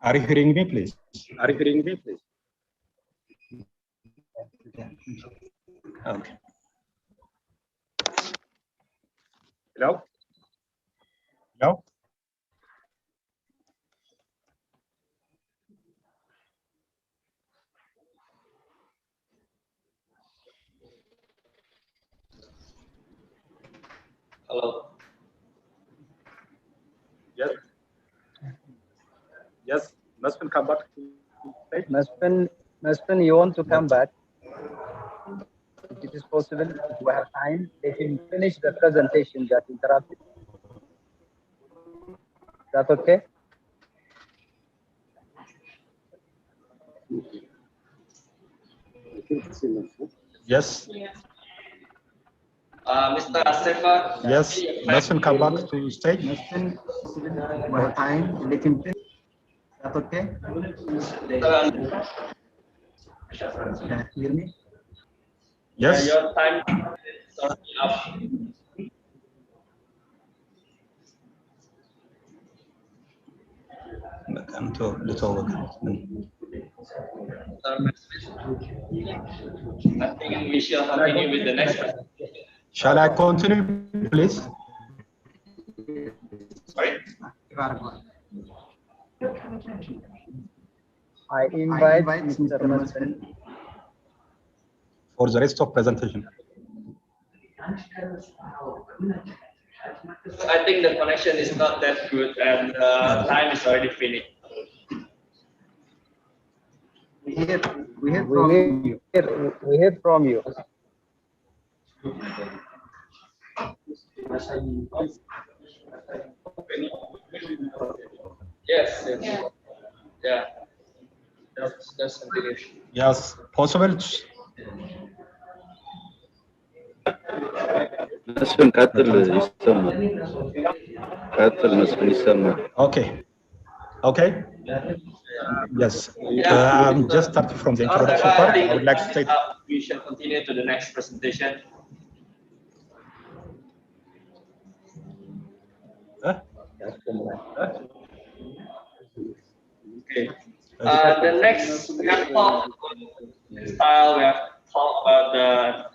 Are you hearing me, please? Okay. Hello? Hello. Yes. Nasfin, come back. Maspen, you want to come back? If it is possible, if we have time, let him finish the presentation that interrupted. Is that okay? Yes. Mr. Asrefa. Yes. Nasfin, come back to stage. Maspen, we have time, let him finish. Is that okay? Can you hear me? Yes. Your time is already up. I think we shall continue with the next one. Shall I continue, please? Sorry? I invite Mr. Maspen. For the rest of presentation. I think the connection is not that good and time is already finished. We hear from you. Yes. Yeah. That's continue. Yes, possible. Okay. Okay. Yes. I'm just starting from the introduction part. I would like to say. We shall continue to the next presentation. Okay. The next we have talked style. We have talked about the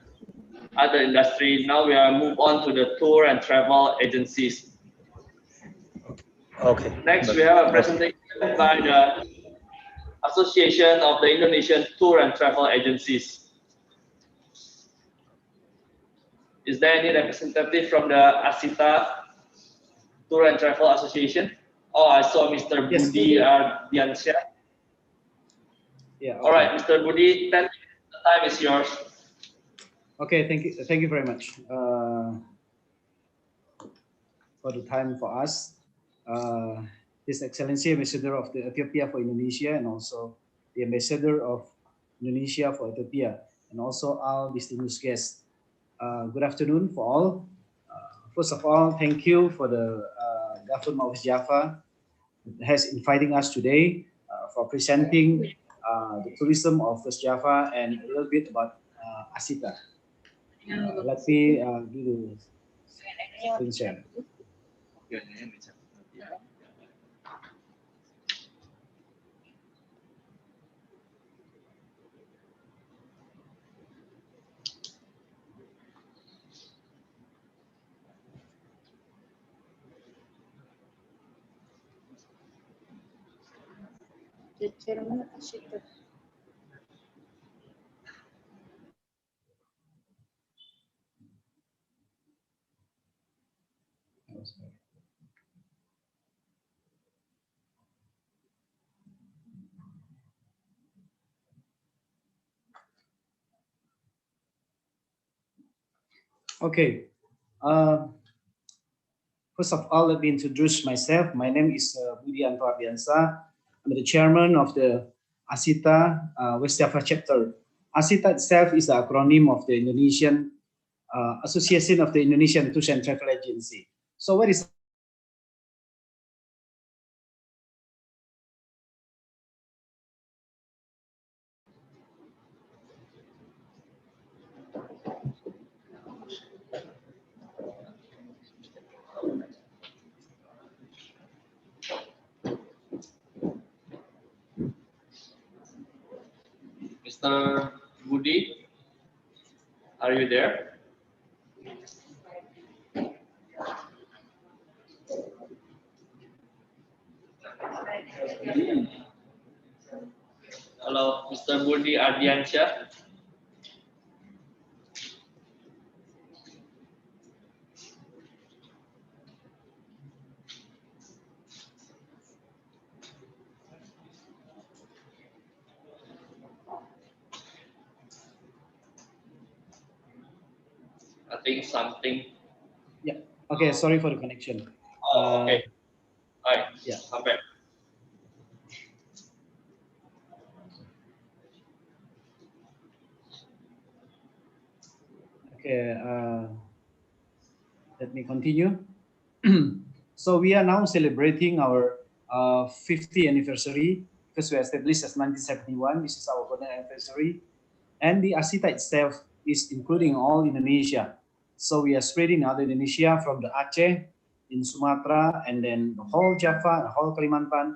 other industry. Now we are move on to the tour and travel agencies. Okay. Next, we have a presentation by the Association of the Indonesian Tour and Travel Agencies. Is there any representative from the ASITA Tour and Travel Association? Oh, I saw Mr. Budi Diansyah. Yeah. Okay. All right, Mr. Budi, 10 minutes. The time is yours. Okay, thank you very much for the time for us. His Excellency Ambassador of the Ethiopia for Indonesia, and also the Ambassador of Indonesia for Ethiopia, and also our distinguished guests. Good afternoon for all. First of all, thank you for the government of Java has inviting us today for presenting the tourism of West Java and a little bit about ASITA. Let me do the screen share. The chairman should. Okay. First of all, let me introduce myself. My name is Budi Diansyah. I'm the chairman of the ASITA West Java chapter. ASITA itself is the acronym of the Indonesian Association of the Indonesian Tours and Travel Agency. So what is Mr. Budi, are you there? Hello, Mr. Budi Diansyah. I think something. Yeah. Okay. Sorry for the connection. Oh, okay. All right. Yeah. Come back. Okay. Let me continue. So we are now celebrating our 50th anniversary because we were established as 1971. This is our golden anniversary, and the ASITA itself is including all Indonesia. So we are spreading out Indonesia from the Aceh in Sumatra, and then the whole Java, the whole Kalimantan,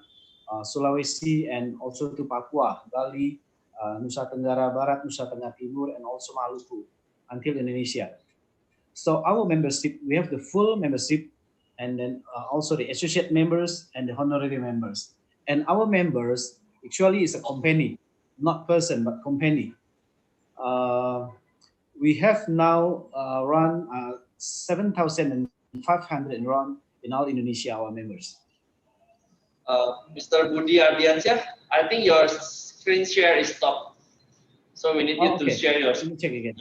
Sulawesi, and also to Papua, Bali, Nusa Tenggara Barat, Nusa Tenggara Timur, and also Maluku until Indonesia. So our membership, we have the full membership, and then also the associate members and the honorary members. And our members actually is a company, not person, but company. We have now run 7,500 run in all Indonesia, our members. Mr. Budi Diansyah, I think your screen share is stopped. So we need you to share your screen. Let me check again.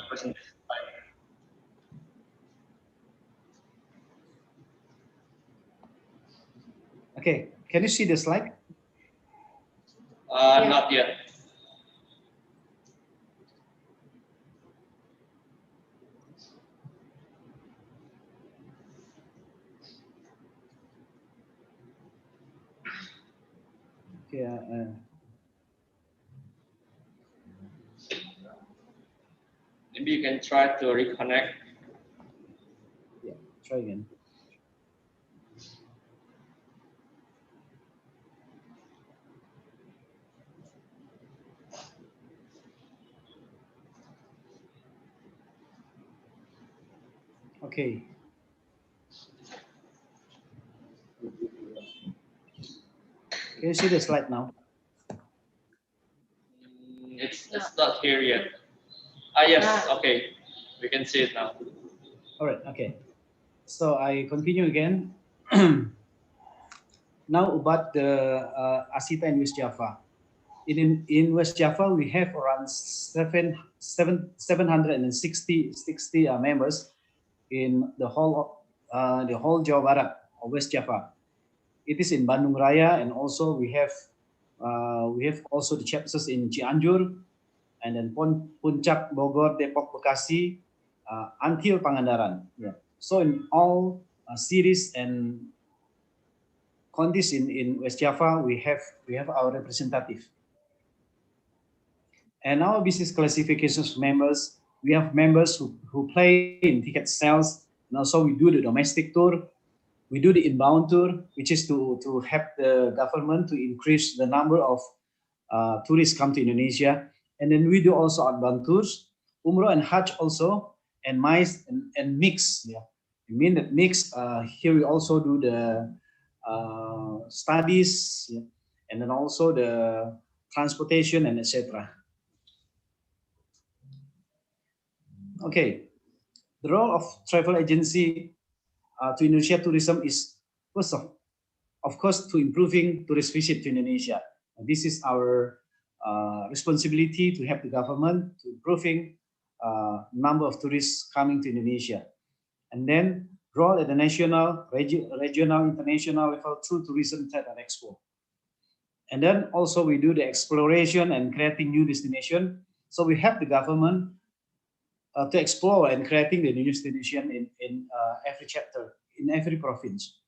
Okay, can you see the slide? Not yet. Okay. Maybe you can try to reconnect. Yeah, try again. Okay. Can you see the slide now? It's not here yet. Ah, yes, okay. We can see it now. All right, okay. So I continue again. Now about the ASITA in West Java. In West Java, we have around 760 members in the whole Jawa Barat or West Java. It is in Bandung Raya, and also we have also the chapters in Cianjur, and then Puncak, Bogor, Depok, Bekasi, until Pangandaran. Yeah. So in all cities and counties in West Java, we have our representative. And our business classifications members, we have members who play in ticket sales, and also we do the domestic tour. We do the inbound tour, which is to help the government to increase the number of tourists come to Indonesia. And then we do also outbound tours, Umroh and Hajj also, and MICE and mix. Yeah, I mean that mix. Here we also do the studies, yeah, and then also the transportation and etc. Okay, the role of travel agency to Indonesia tourism is first of course to improving tourist visit to Indonesia. And this is our responsibility to help the government to improving number of tourists coming to Indonesia. And then role at the national, regional, international level through tourism, trade and expo. And then also we do the exploration and creating new destination. So we help the government to explore and creating the new destination in every chapter, in every province.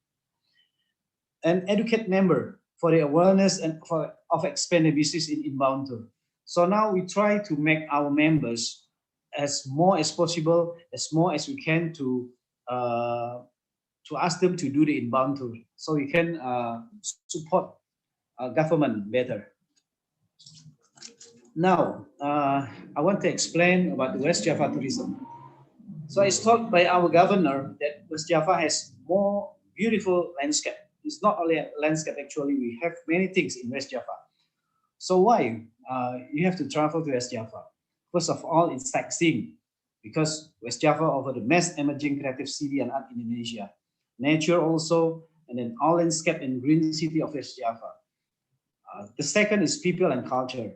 And educate member for the awareness and of expanded business in inbound tour. So now we try to make our members as more as possible, as more as we can to ask them to do the inbound tour, so we can support government better. Now, I want to explain about the West Java tourism. So it's told by our governor that West Java has more beautiful landscape. It's not only a landscape, actually, we have many things in West Java. So why you have to travel to West Java? First of all, it's sightseeing, because West Java offers the best emerging creative city and art in Indonesia. Nature also, and then all landscape and green city of West Java. The second is people and culture.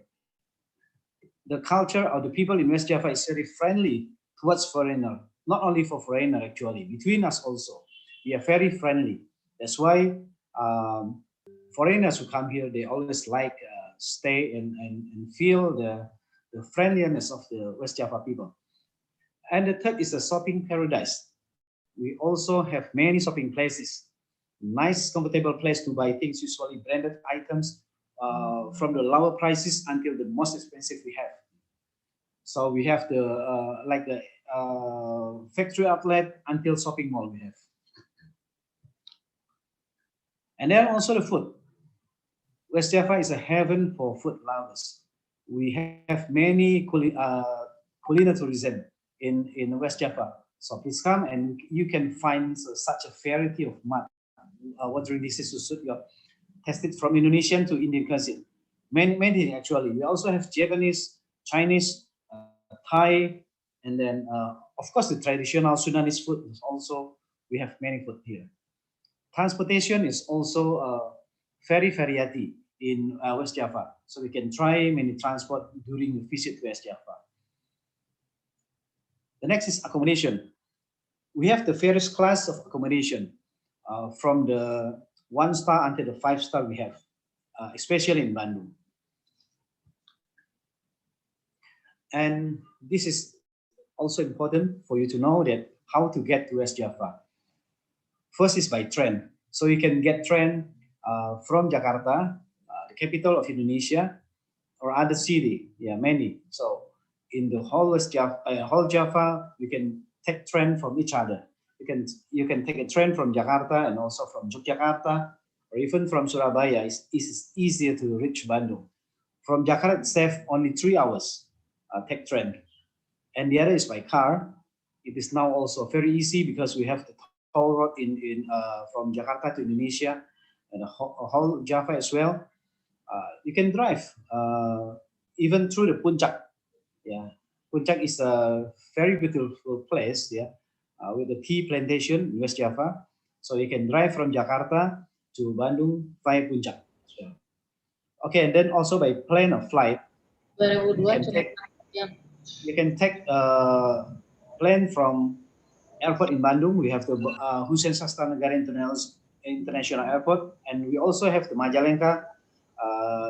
The culture of the people in West Java is very friendly towards foreigner. Not only for foreigner, actually, between us also. We are very friendly. That's why foreigners who come here, they always like stay and feel the friendliness of the West Java people. And the third is a shopping paradise. We also have many shopping places. Nice, comfortable place to buy things, usually branded items, from the lower prices until the most expensive we have. So we have the like the factory outlet until shopping mall we have. And then also the food. West Java is a heaven for food lovers. We have many culinary tourism in West Java. So please come and you can find such a variety of watering dishes to suit your tasted from Indonesian to Indian cuisine. Many actually. We also have Japanese, Chinese, Thai, and then of course the traditional Sudanese food is also, we have many food here. Transportation is also very variety in West Java. So we can try many transport during the visit to West Java. The next is accommodation. We have the various class of accommodation from the 1-star until the 5-star we have, especially in Bandung. And this is also important for you to know that how to get to West Java. First is by train. So you can get train from Jakarta, the capital of Indonesia or other city. Yeah, many. So in the whole Java, you can take train from each other. You can take a train from Jakarta and also from Yogyakarta or even from Surabaya. It's easier to reach Bandung. From Jakarta itself, only 3 hours take train. And the other is by car. It is now also very easy because we have the toll road from Jakarta to Indonesia and the whole Java as well. You can drive even through the Puncak. Yeah, Puncak is a very beautiful place. Yeah, with the tea plantation in West Java. So you can drive from Jakarta to Bandung via Puncak. So, okay, and then also by plane or flight, you can take a plane from airport in Bandung. We have the Hussein Sastra Negara International Airport, and we also have the Majalengka,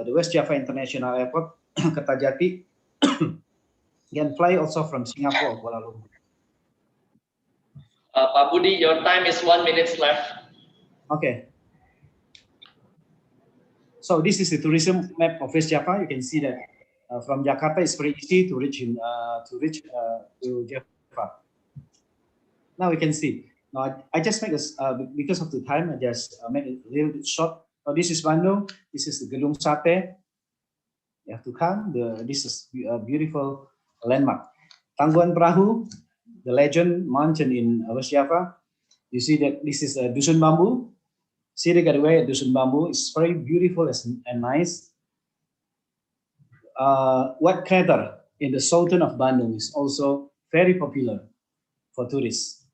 the West Java International Airport, Kertajati. You can fly also from Singapore or Kuala Lumpur. Pak Budi, your time is 1 minute left. Okay. So this is the tourism map of West Java. You can see that from Jakarta it's very easy to reach to Java. Now we can see. Now I just make this because of the time. I just make it a little bit short. So this is Bandung. This is the Gedung Sate. You have to come. This is a beautiful landmark. Tangguhan Perahu, the legend mountain in West Java. You see that this is a Dusun Bambu. See the getaway at Dusun Bambu. It's very beautiful and nice. Wat crater in the sultan of Bandung is also very popular for tourists.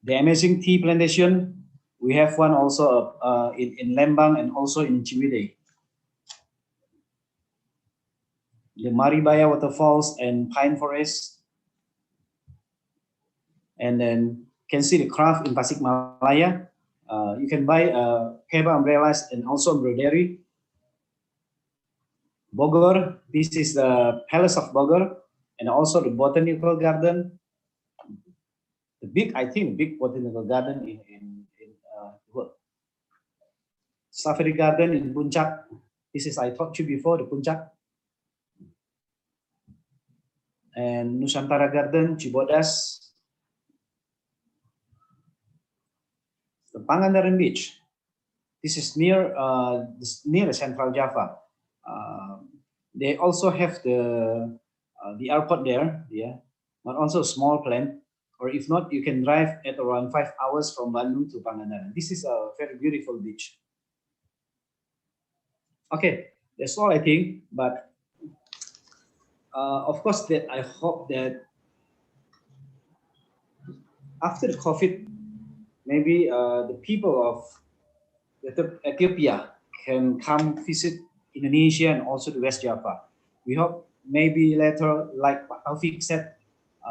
The amazing tea plantation, we have one also in Lembang and also in Ciwidey. The Maribaya waterfalls and pine forest. And then you can see the craft in Tasikmalaya. You can buy Keba umbrellas and also embroidery. Bogor, this is the Palace of Bogor and also the Botanical Garden. The big botanical garden in the world. Safari Garden in Puncak. This is, I talked to you before, the Puncak. And Nusantara Garden, Cibodas. The Pangandaran Beach. This is near Central Java. They also have the airport there, yeah, but also a small plane. Or if not, you can drive at around 5 hours from Bandung to Pangandaran. This is a very beautiful beach. Okay, that's all I think. But of course, that I hope that after the COVID, maybe the people of Ethiopia can come visit Indonesia and also the West Java. We hope maybe later, like Pak Taufik said,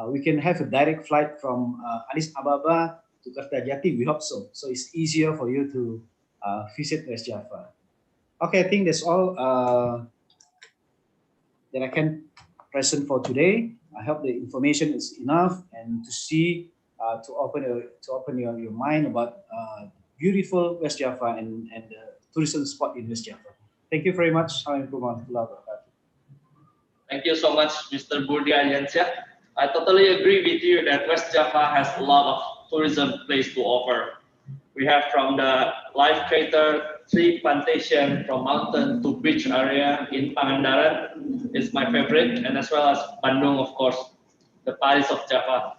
we can have a direct flight from Addis Ababa to Kertajati. We hope so. So it's easier for you to visit West Java. Okay, I think that's all that I can present for today. I hope the information is enough and to see to open your mind about beautiful West Java and the tourism spot in West Java. Thank you very much. Thank you so much, Mr. Budi Alyansyah. I totally agree with you that West Java has a lot of tourism place to offer. We have from the live crater, tree plantation, from mountain to beach area in Pangandaran is my favorite, and as well as Bandung, of course, the Paris of Java.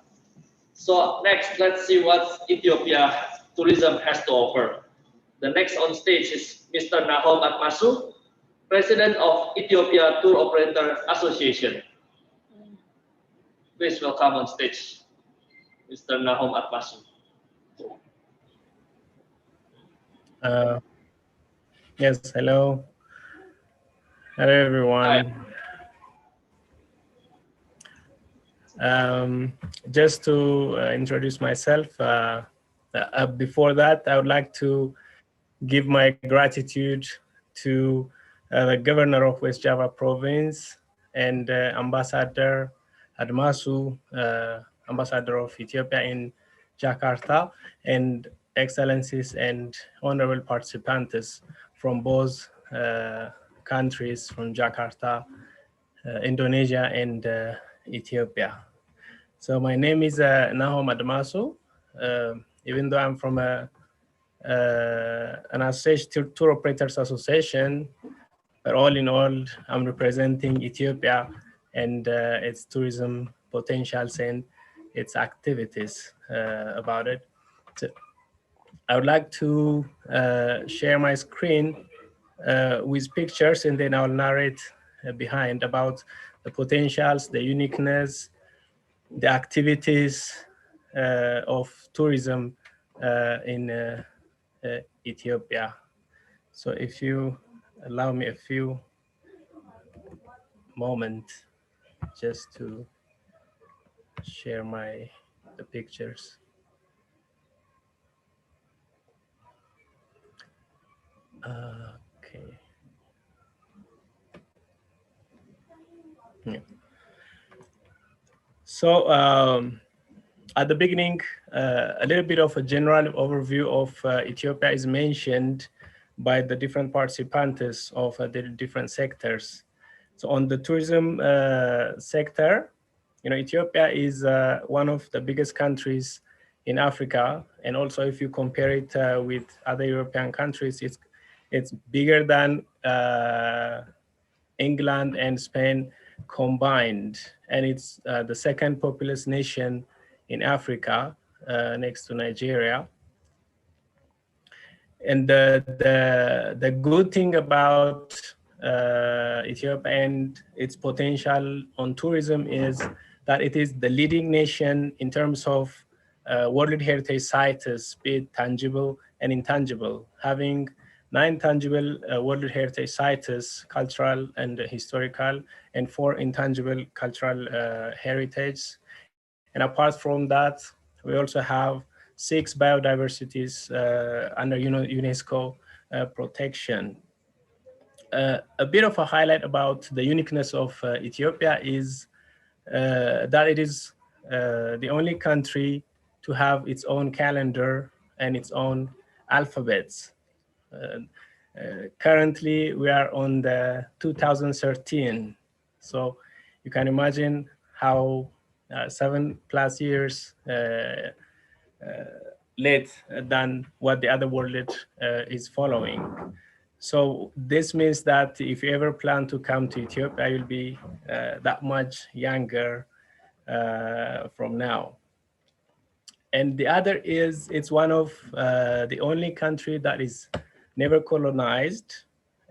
So next, let's see what Ethiopia tourism has to offer. The next on stage is Mr. Nahom Atmasu, President of Ethiopia Tour Operator Association. Please welcome on stage, Mr. Nahom Atmasu. Yes, hello. Hello, everyone. Just to introduce myself, before that, I would like to give my gratitude to the governor of West Java province and Ambassador Admasu, Ambassador of Ethiopia in Jakarta, and excellencies and honorable participants from both countries from Jakarta, Indonesia, and Ethiopia. So my name is Nahom Adamaso. Even though I'm from an association, tour operators association, but all in all, I'm representing Ethiopia and its tourism potentials and its activities about it. So I would like to share my screen with pictures, and then I'll narrate behind about the potentials, the uniqueness, the activities of tourism in Ethiopia. So if you allow me a few moments just to share the pictures. Okay. Yeah. So at the beginning, a little bit of a general overview of Ethiopia is mentioned by the different participants of the different sectors. So on the tourism sector, Ethiopia is one of the biggest countries in Africa, and also if you compare it with other European countries, it's bigger than England and Spain combined, and it's the second populous nation in Africa, next to Nigeria. And the good thing about Ethiopia and its potential on tourism is that it is the leading nation in terms of World Heritage sites, be it tangible and intangible, having 9 tangible World Heritage sites, cultural and historical, and 4 intangible cultural heritage. And apart from that, we also have 6 biodiversities under UNESCO protection. A bit of a highlight about the uniqueness of Ethiopia is that it is the only country to have its own calendar and its own alphabets. Currently, we are on the 2013. So you can imagine how 7+ years late than what the other world is following. So this means that if you ever plan to come to Ethiopia, you'll be that much younger from now. And the other is it's one of the only country that is never colonized.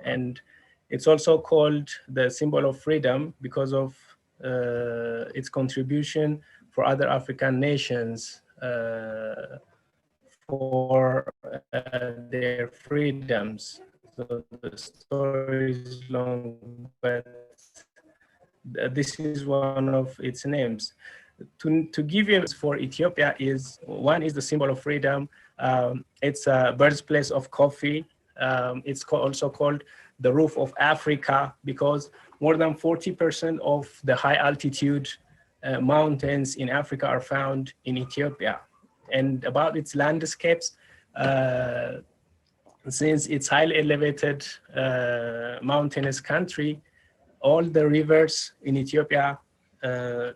And it's also called the symbol of freedom because of its contribution for other African nations for their freedoms. So the story is long, but this is one of its names. To give you for Ethiopia is, one is the symbol of freedom. It's a birthplace of coffee. It's also called the roof of Africa because more than 40% of the high altitude mountains in Africa are found in Ethiopia. And about its landscapes, since it's highly elevated mountainous country, all the rivers in Ethiopia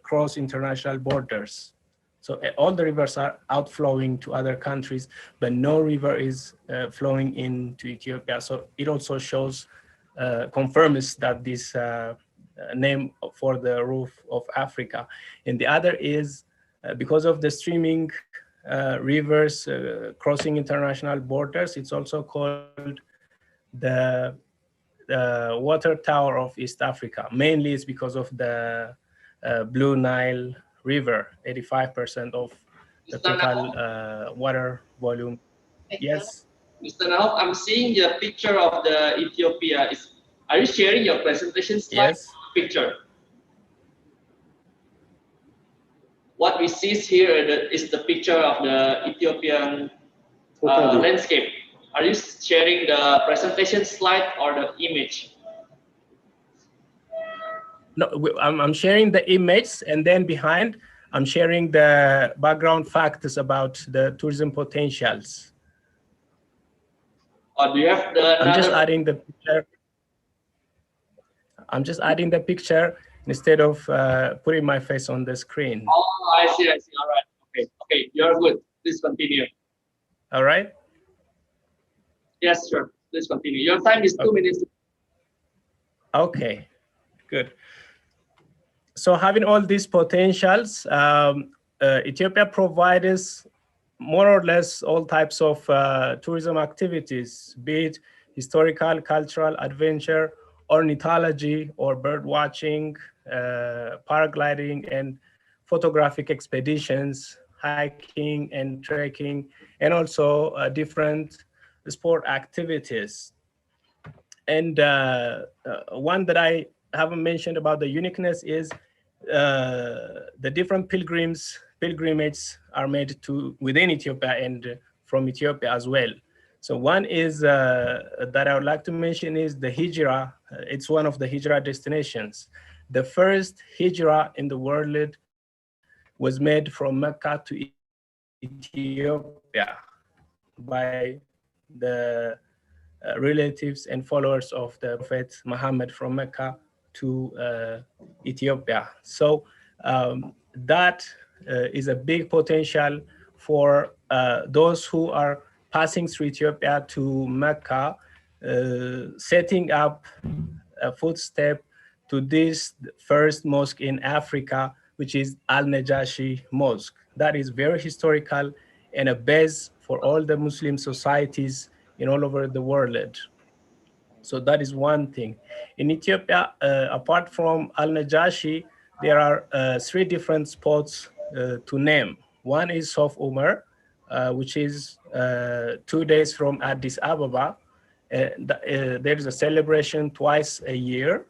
cross international borders. So all the rivers are outflowing to other countries, but no river is flowing into Ethiopia. So it also shows, confirms that this name for the roof of Africa. And the other is because of the streaming rivers crossing international borders, it's also called the water tower of East Africa. Mainly it's because of the Blue Nile River, 85% of the total water volume. Yes. Mr. Nahom, I'm seeing the picture of the Ethiopia. Are you sharing your presentation slide? Yes. Picture. What we see here is the picture of the Ethiopian landscape. Are you sharing the presentation slide or the image? No, I'm sharing the image, and then behind, I'm sharing the background facts about the tourism potentials. Or do you have the I'm just another? adding the picture. I'm just adding the picture instead of putting my face on the screen. Oh, I see. I see. All right. Okay. Okay. You're good. Please continue. All right. Yes, sure. Please continue. Your time is 2 minutes. Okay. Good. So having all these potentials, Ethiopia provides more or less all types of tourism activities, be it historical, cultural, adventure, ornithology, or bird watching, paragliding, and photographic expeditions, hiking and trekking, and also different sport activities. And one that I haven't mentioned about the uniqueness is the different pilgrimages are made to within Ethiopia and from Ethiopia as well. So one is that I would like to mention is the Hijra. It's one of the Hijra destinations. The first Hijra in the world was made from Mecca to Ethiopia by the relatives and followers of the Prophet Muhammad from Mecca to Ethiopia. So that is a big potential for those who are passing through Ethiopia to Mecca, setting up a footstep to this first mosque in Africa, which is Al-Najashi Mosque. That is very historical and a base for all the Muslim societies in all over the world. So that is one thing. In Ethiopia, apart from Al-Najashi, there are 3 different spots to name. One is Sof Umar, which is 2 days from Addis Ababa. There is a celebration twice a year.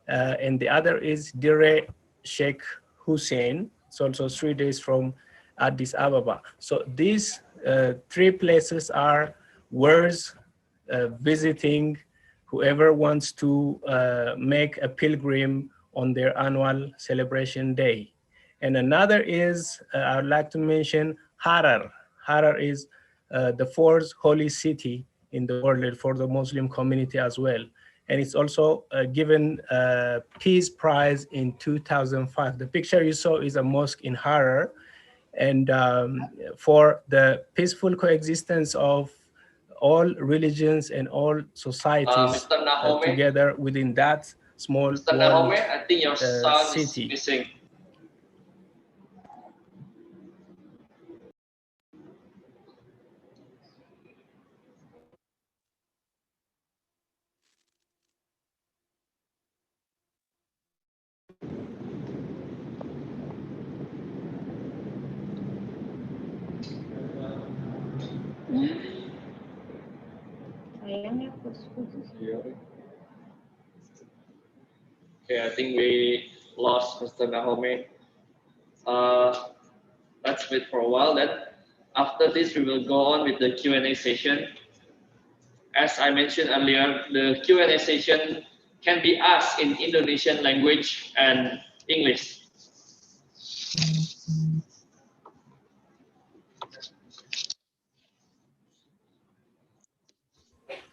And the other is Dire Sheikh Hussein. It's also 3 days from Addis Ababa. So these 3 places are worth visiting whoever wants to make a pilgrim on their annual celebration day. And another is, I would like to mention Harar. Harar is the 4th holy city in the world for the Muslim community as well. And it's also given a Peace Prize in 2005. The picture you saw is a mosque in Harar. And for the peaceful coexistence of all religions and all societies together within that small Mr. world Nahome, I think your sound city. is missing. Okay, I think we lost Mr. Nahome. Let's wait for a while then. After this, we will go on with the Q&A session. As I mentioned earlier, the Q&A session can be asked in Indonesian language and English.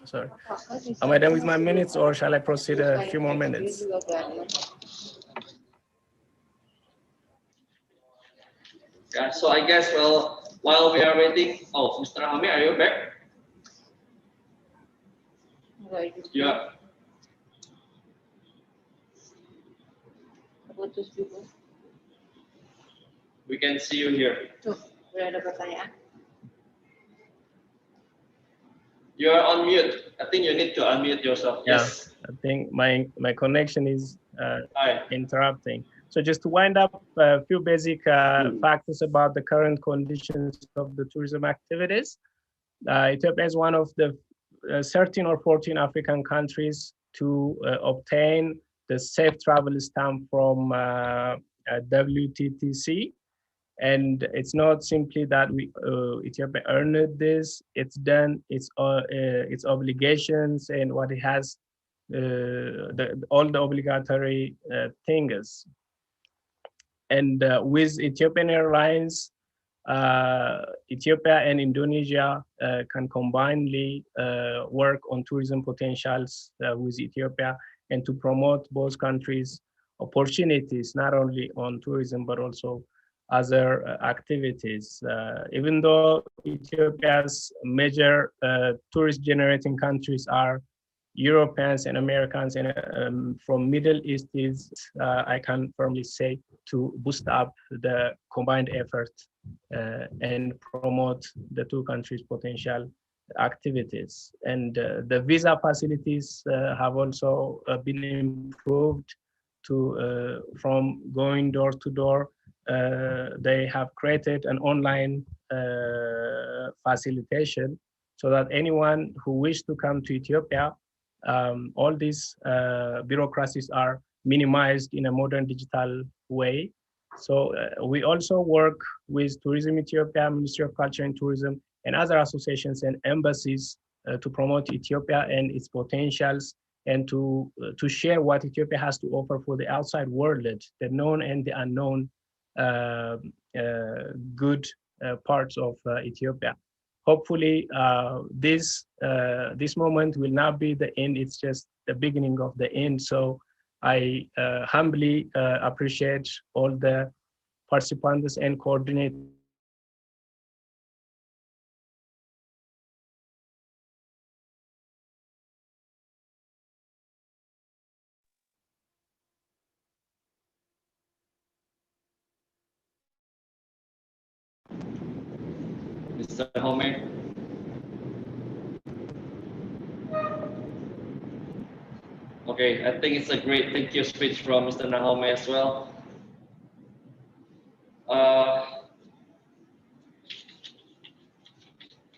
Sorry. Am I done with my minutes or shall I proceed a few more minutes? Yeah, so I guess, well, while we are waiting, oh, Mr. Nahome, are you back? Yeah. We can see you here. You are on mute. I think you need to unmute yourself. Yeah, Yes. I think my connection is interrupting. So just to wind up a few basic factors about the current conditions of the tourism activities. Ethiopia is one of the 13 or 14 African countries to obtain the safe travel stamp from WTTC. And it's not simply that Ethiopia earned this; it's done its obligations and what it has, all the obligatory things. And with Ethiopian Airlines, Ethiopia and Indonesia can combinedly work on tourism potentials with Ethiopia and to promote both countries' opportunities, not only on tourism, but also other activities. Even though Ethiopia's major tourist generating countries are Europeans and Americans and from Middle East, I can firmly say, to boost up the combined effort and promote the two countries' potential activities. And the visa facilities have also been improved to from going door to door. They have created an online facilitation so that anyone who wishes to come to Ethiopia, all these bureaucracies are minimized in a modern digital way. So we also work with Tourism Ethiopia, Ministry of Culture and Tourism, and other associations and embassies to promote Ethiopia and its potentials and to share what Ethiopia has to offer for the outside world, the known and the unknown good parts of Ethiopia. Hopefully, this moment will not be the end, it's just the beginning of the end. So I humbly appreciate all the participants and coordinators. Mr. Home. Okay, I think it's a great thank you speech from Mr. Nahome as well.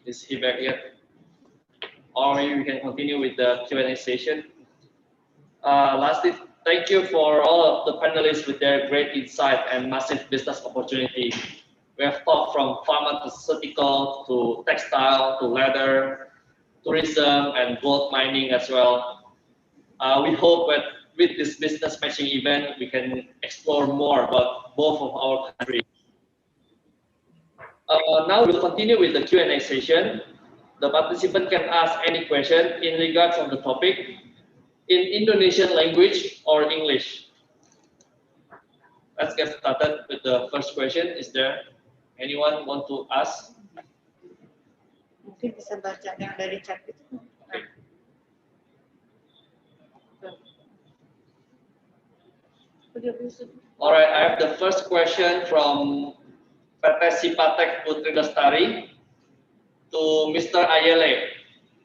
Is he back yet? Or maybe we can continue with the Q&A session. Lastly, thank you for all of the panelists with their great insight and massive business opportunity. We have talked from pharmaceutical to textile to leather, tourism and gold mining as well. We hope that with this business matching event, we can explore more about both of our countries. Now we'll continue with the Q&A session. The participant can ask any question in regards of the topic in Indonesian language or English. Let's get started with the first question. Is there anyone want to ask? Mungkin bisa baca yang dari chat itu. All right, I have the first question from PT Sipatek Putri Lestari to Mr. Ayele.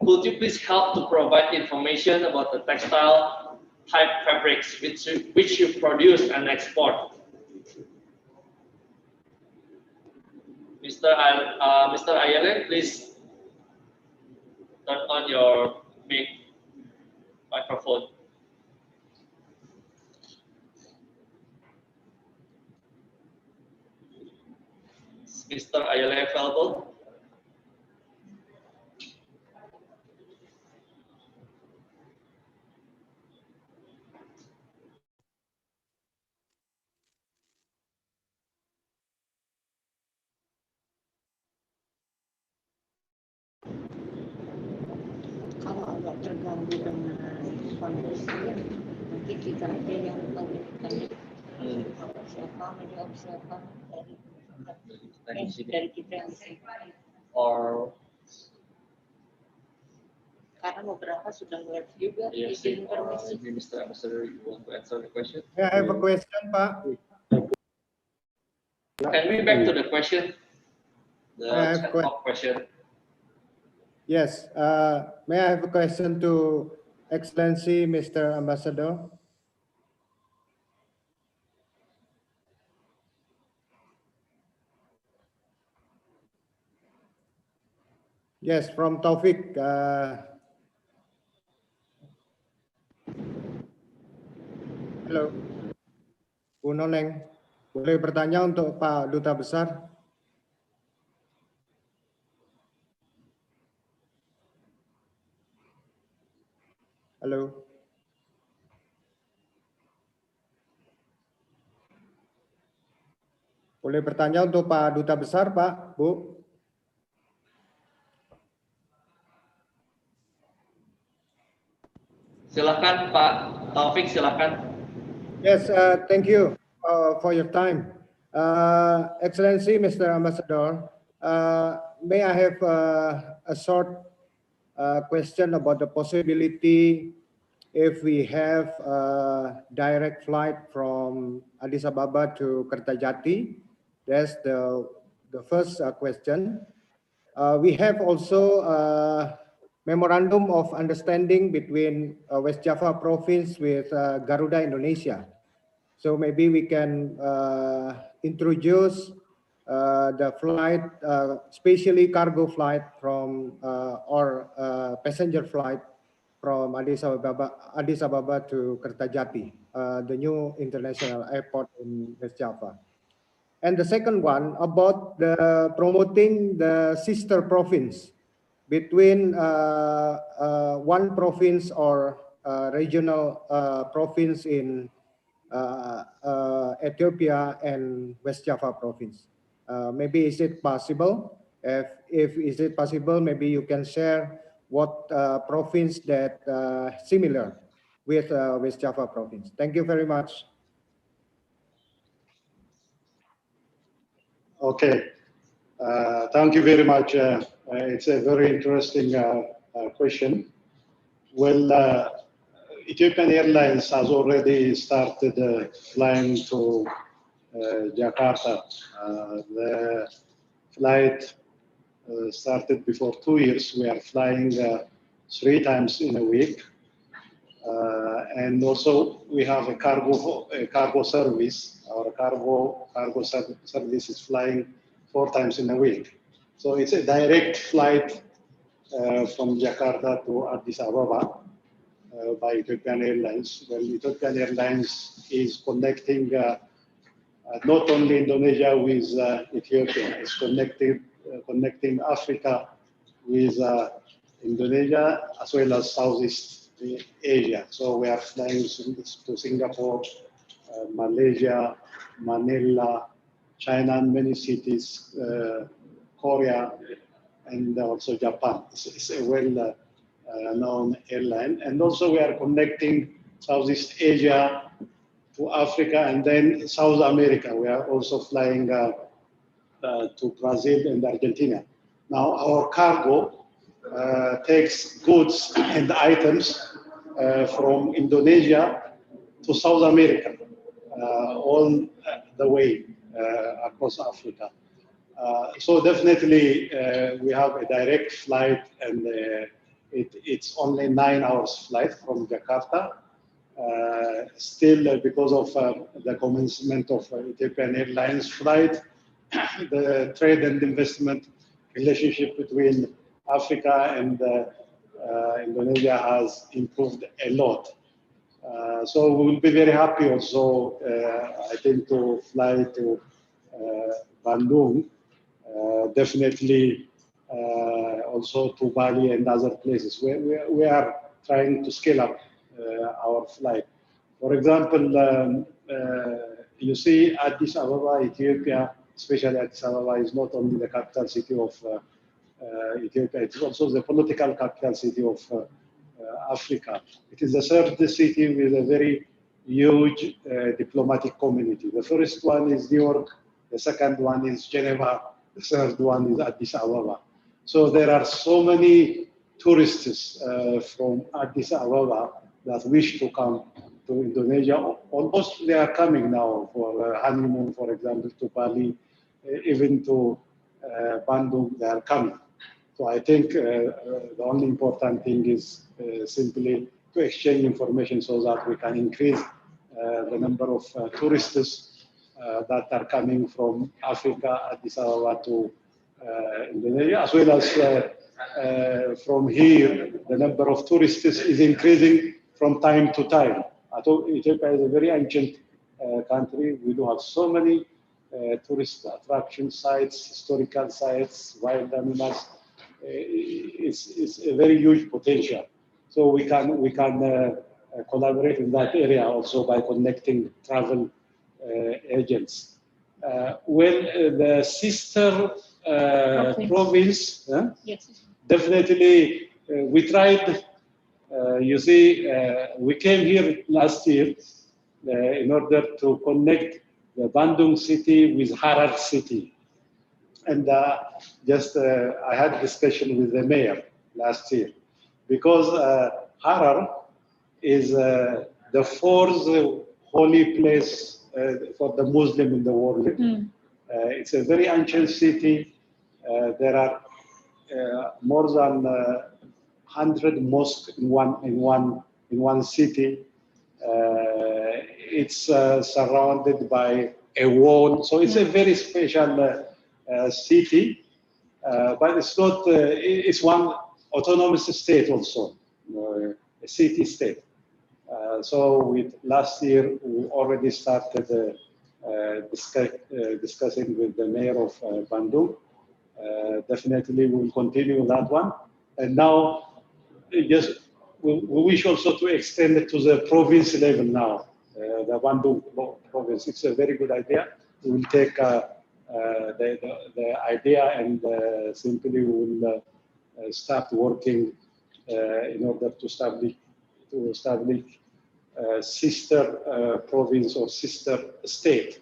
Could you please help to provide information about the textile type fabrics which you produce and export? Mr. Ayele, please turn on your microphone. Is Mr. Ayele available? Kalau agak terganggu dengan kondisi, nanti kita ada yang mengirimkan siapa menjawab siapa dari kita yang or karena beberapa sudah live juga izin permisi. Mr. Ambassador, you want to answer the question? Yeah, I have a question, Pak. Can we back to the question? I have The question. Yes, may I have a question to Excellency Mr. Ambassador? Yes, from Taufik. Halo, Bu Noneng, boleh bertanya untuk Pak Duta Besar? Halo. Boleh bertanya untuk Pak Duta Besar, Pak, Bu. Silakan Pak Taufik, silakan. Yes, thank you for your time. Excellency, Mr. Ambassador, may I have a short question about the possibility if we have a direct flight from Addis Ababa to Kertajati? That's the first question. We have also a memorandum of understanding between West Java province with Garuda Indonesia. So maybe we can introduce the flight, especially cargo flight from or passenger flight from Addis Ababa to Kertajati, the new international airport in West Java. And the second one about the promoting the sister province between one province or regional province in Ethiopia and West Java province. Maybe is it possible? If is it possible, maybe you can share what province that similar with West Java province. Thank you very much. Okay, thank you very much. It's a very interesting question. Well, Ethiopian Airlines has already started flying to Jakarta. The flight started before 2 years. We are flying 3 times in a week. And also we have a cargo service. Our cargo service is flying 4 times in a week. So it's a direct flight from Jakarta to Addis Ababa by Ethiopian Airlines. Well, Ethiopian Airlines is connecting not only Indonesia with Ethiopia, it's connecting Africa with Indonesia as well as Southeast Asia. So we are flying to Singapore, Malaysia, Manila, China, many cities, Korea, and also Japan. It's a well-known airline. And also we are connecting Southeast Asia to Africa and then South America. We are also flying to Brazil and Argentina. Now our cargo takes goods and items from Indonesia to South America, all the way across Africa. So definitely we have a direct flight, and it's only 9 hours flight from Jakarta. Still, because of the commencement of Ethiopian Airlines flight, the trade and investment relationship between Africa and Indonesia has improved a lot. So we will be very happy also, I think, to fly to Bandung, definitely also to Bali and other places. We are trying to scale up our flight. For example, you see Addis Ababa, Ethiopia, especially Addis Ababa, is not only the capital city of Ethiopia, it is also the political capital city of Africa. It is the third city with a very huge diplomatic community. The first one is New York, the second one is Geneva, the third one is Addis Ababa. So there are so many tourists from Addis Ababa that wish to come to Indonesia. Almost they are coming now for honeymoon, for example, to Bali, even to Bandung, they are coming. So I think the only important thing is simply to exchange information so that we can increase the number of tourists that are coming from Africa, Addis Ababa to Indonesia, as well as from here, the number of tourists is increasing from time to time. Ethiopia is a very ancient country. We do have so many tourist attraction sites, historical sites, wild animals. It's a very huge potential. So we can collaborate in that area also by connecting travel agents. the sister province, definitely we tried. You see, we came here last year in order to connect the Bandung city with Harar city. And I had a discussion with the mayor last year, because Harar is the fourth holy place for the Muslim in the world. It's a very ancient city. There are more than 100 mosques in one city. It's surrounded by a wall, so it's a very special city. But it's not. It's one autonomous state also, a city state. So last year we already started discussing with the mayor of Bandung. Definitely we will continue that one. And now we wish also to extend it to the province level now, the Bandung province. It's a very good idea. We will take the idea and simply we will start working in order to establish sister province or sister state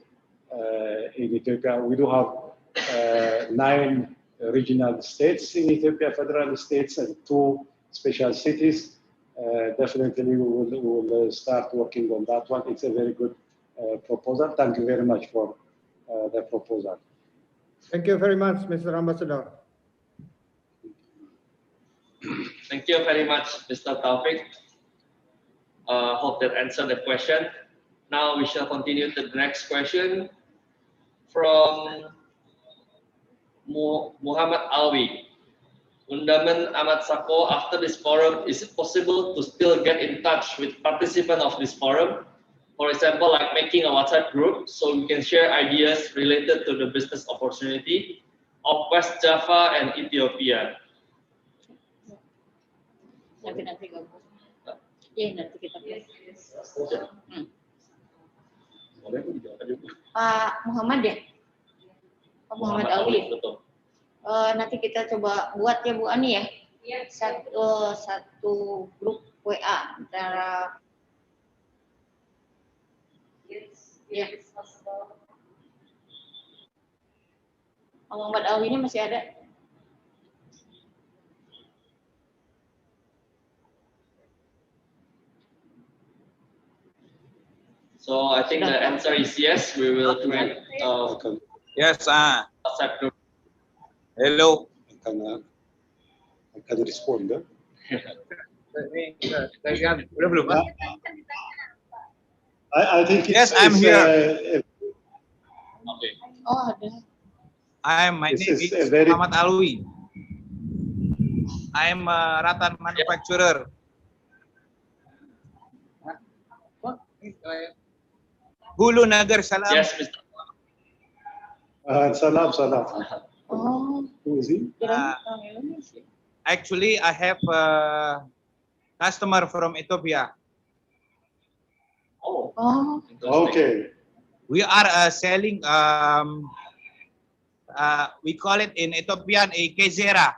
in Ethiopia. We do have 9 regional states in Ethiopia, federal states, and 2 special cities. Definitely we will start working on that one. It's a very good proposal. Thank you very much for the proposal. Thank you very much, Mr. Ambassador. Thank you very much, Mr. Taufik. Hope that answered the question. Now we shall continue to the next question from Muhammad Alwi. Undaman Ahmad Sako, after this forum, is it possible to still get in touch with participants of this forum? For example, like making a WhatsApp group so we can share ideas related to the business opportunity of West Java and Ethiopia. Nanti kita Pak Muhammad ya, Pak Muhammad Alwi. Nanti kita coba buat ya Bu Ani ya, satu grup WA antara ya. Pak Muhammad Alwi ini masih ada. So I think the answer is yes. We will create yes. WhatsApp group. Hello. I can respond. I think yes, I'm here. Okay. Oh, ada. My name is Muhammad Alwi. I am a rattan manufacturer. Hulu Nagar Salam. Yes, Mr. Salam. Oh. Who is he? Actually, I have a customer from Ethiopia. Oh. Okay. We are selling. We call it in Ethiopian a kezera.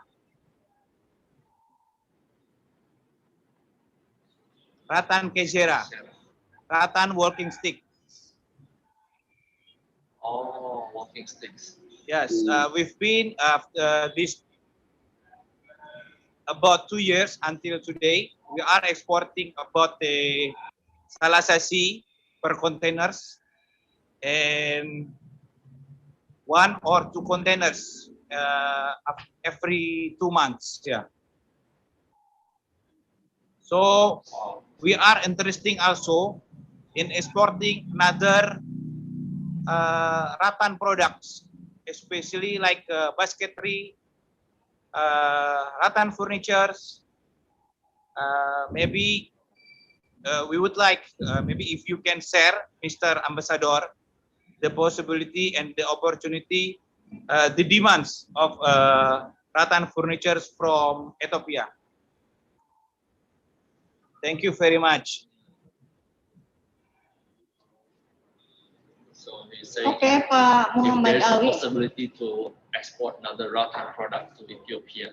Rattan kezera. Rattan walking stick. Oh, walking sticks. Yes, we've been this about 2 years until today. We are exporting about the salasasi per containers and 1 or 2 containers every 2 months. Yeah. So we are interested also in exporting another rattan products, especially like basketry, rattan furnitures. Maybe we would like, maybe if you can share, Mr. Ambassador, the possibility and the opportunity, the demands of rattan furnitures from Ethiopia. Thank you very much. So say Okay, Pak if Muhammad there's a Awi. possibility to export another rattan product to Ethiopia.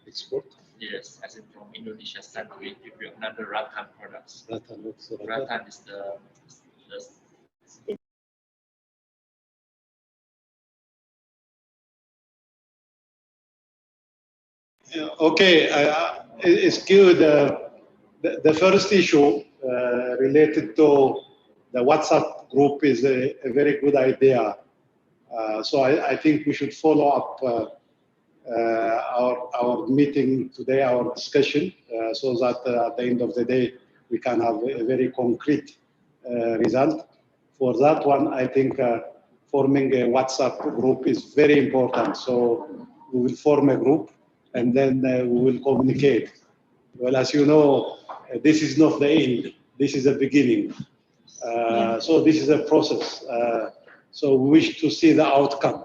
Export? Yes, as in from Indonesia send to Ethiopia another rattan products. Rattan, what's rattan? Rattan is the Okay, it's good. The first issue related to the WhatsApp group is a very good idea. So I think we should follow up our meeting today, our discussion, so that at the end of the day we can have a very concrete result. For that one, I think forming a WhatsApp group is very important. So we will form a group and then we will communicate. Well, as you know, this is not the end. This is the beginning. So this is a process. So we wish to see the outcome,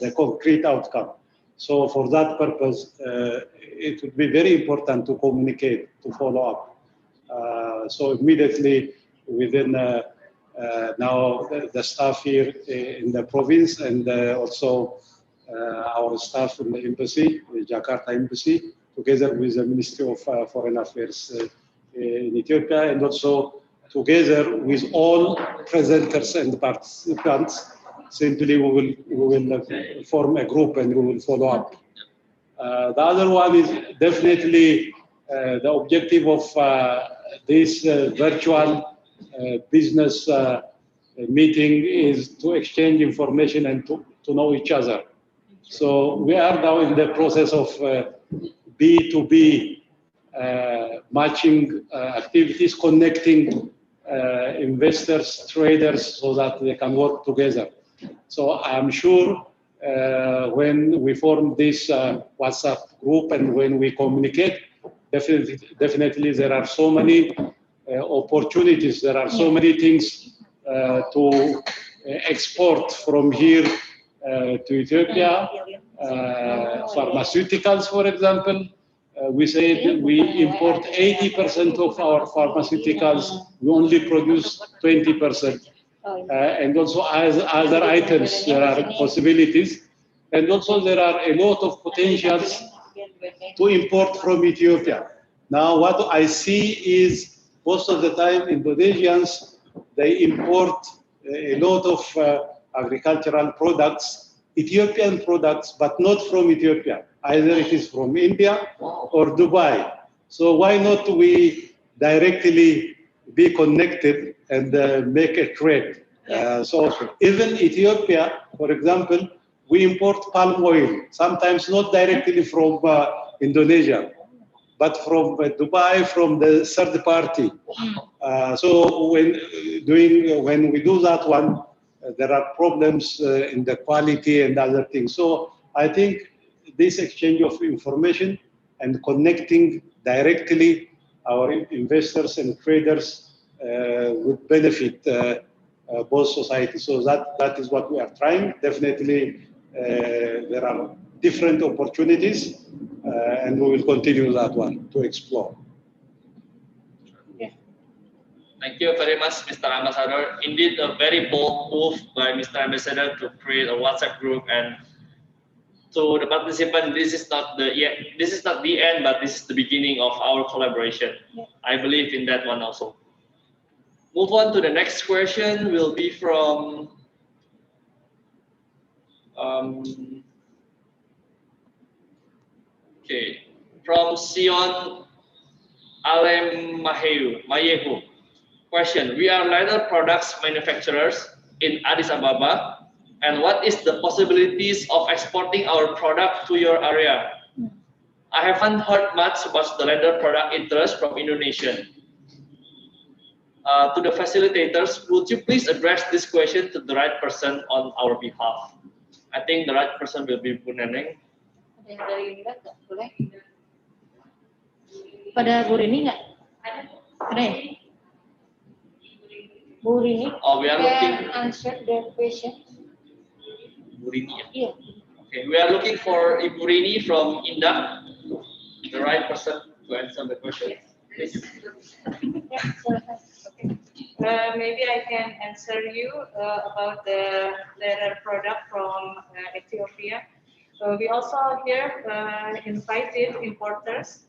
the concrete outcome. So for that purpose, it would be very important to communicate, to follow up. So immediately within now the staff here in the province and also our staff in the embassy, the Jakarta embassy, together with the Ministry of Foreign Affairs in Ethiopia, and also together with all presenters and participants, simply we will form a group and we will follow up. The other one is definitely the objective of this virtual business meeting is to exchange information and to know each other. So we are now in the process of B2B matching activities, connecting investors, traders, so that they can work together. So I'm sure when we form this WhatsApp group and when we communicate, definitely there are so many opportunities, there are so many things to export from here to Ethiopia. Pharmaceuticals, for example, we said we import 80% of our pharmaceuticals, we only produce 20%. And also as other items, there are possibilities. And also there are a lot of potentials to import from Ethiopia. Now what I see is most of the time Indonesians, they import a lot of agricultural products, Ethiopian products, but not from Ethiopia. Either it is from India or Dubai. So why not we directly be connected and make a trade? So even Ethiopia, for example, we import palm oil, sometimes not directly from Indonesia, but from Dubai, from the third party. So when we do that one, there are problems in the quality and other things. So I think this exchange of information and connecting directly our investors and traders would benefit both societies. So that is what we are trying. Definitely there are different opportunities and we will continue that one to explore. Thank you very much, Mr. Ambassador. Indeed, a very bold move by Mr. Ambassador to create a WhatsApp group. And to the participant, this is not the end, but this is the beginning of our collaboration. I believe in that one also. Move on to the next question. Will be from from Sion Alem Mayehu. Question: we are leather products manufacturers in Addis Ababa, and what is the possibilities of exporting our product to your area? I haven't heard much about the leather product interest from Indonesia. To the facilitators, would you please address this question to the right person on our behalf? I think the right person will be Bu Neneng. Ada yang dari Irak nggak? Boleh? Pada Bu Rini nggak? Ada ya? Bu Rini, we are looking. Answer the question. Bu Rini. Yeah. Okay, we are looking for Ibu Rini from Indah, the right person to answer the question. Thank you. maybe I can answer you about the leather product from Ethiopia. We also here invited importers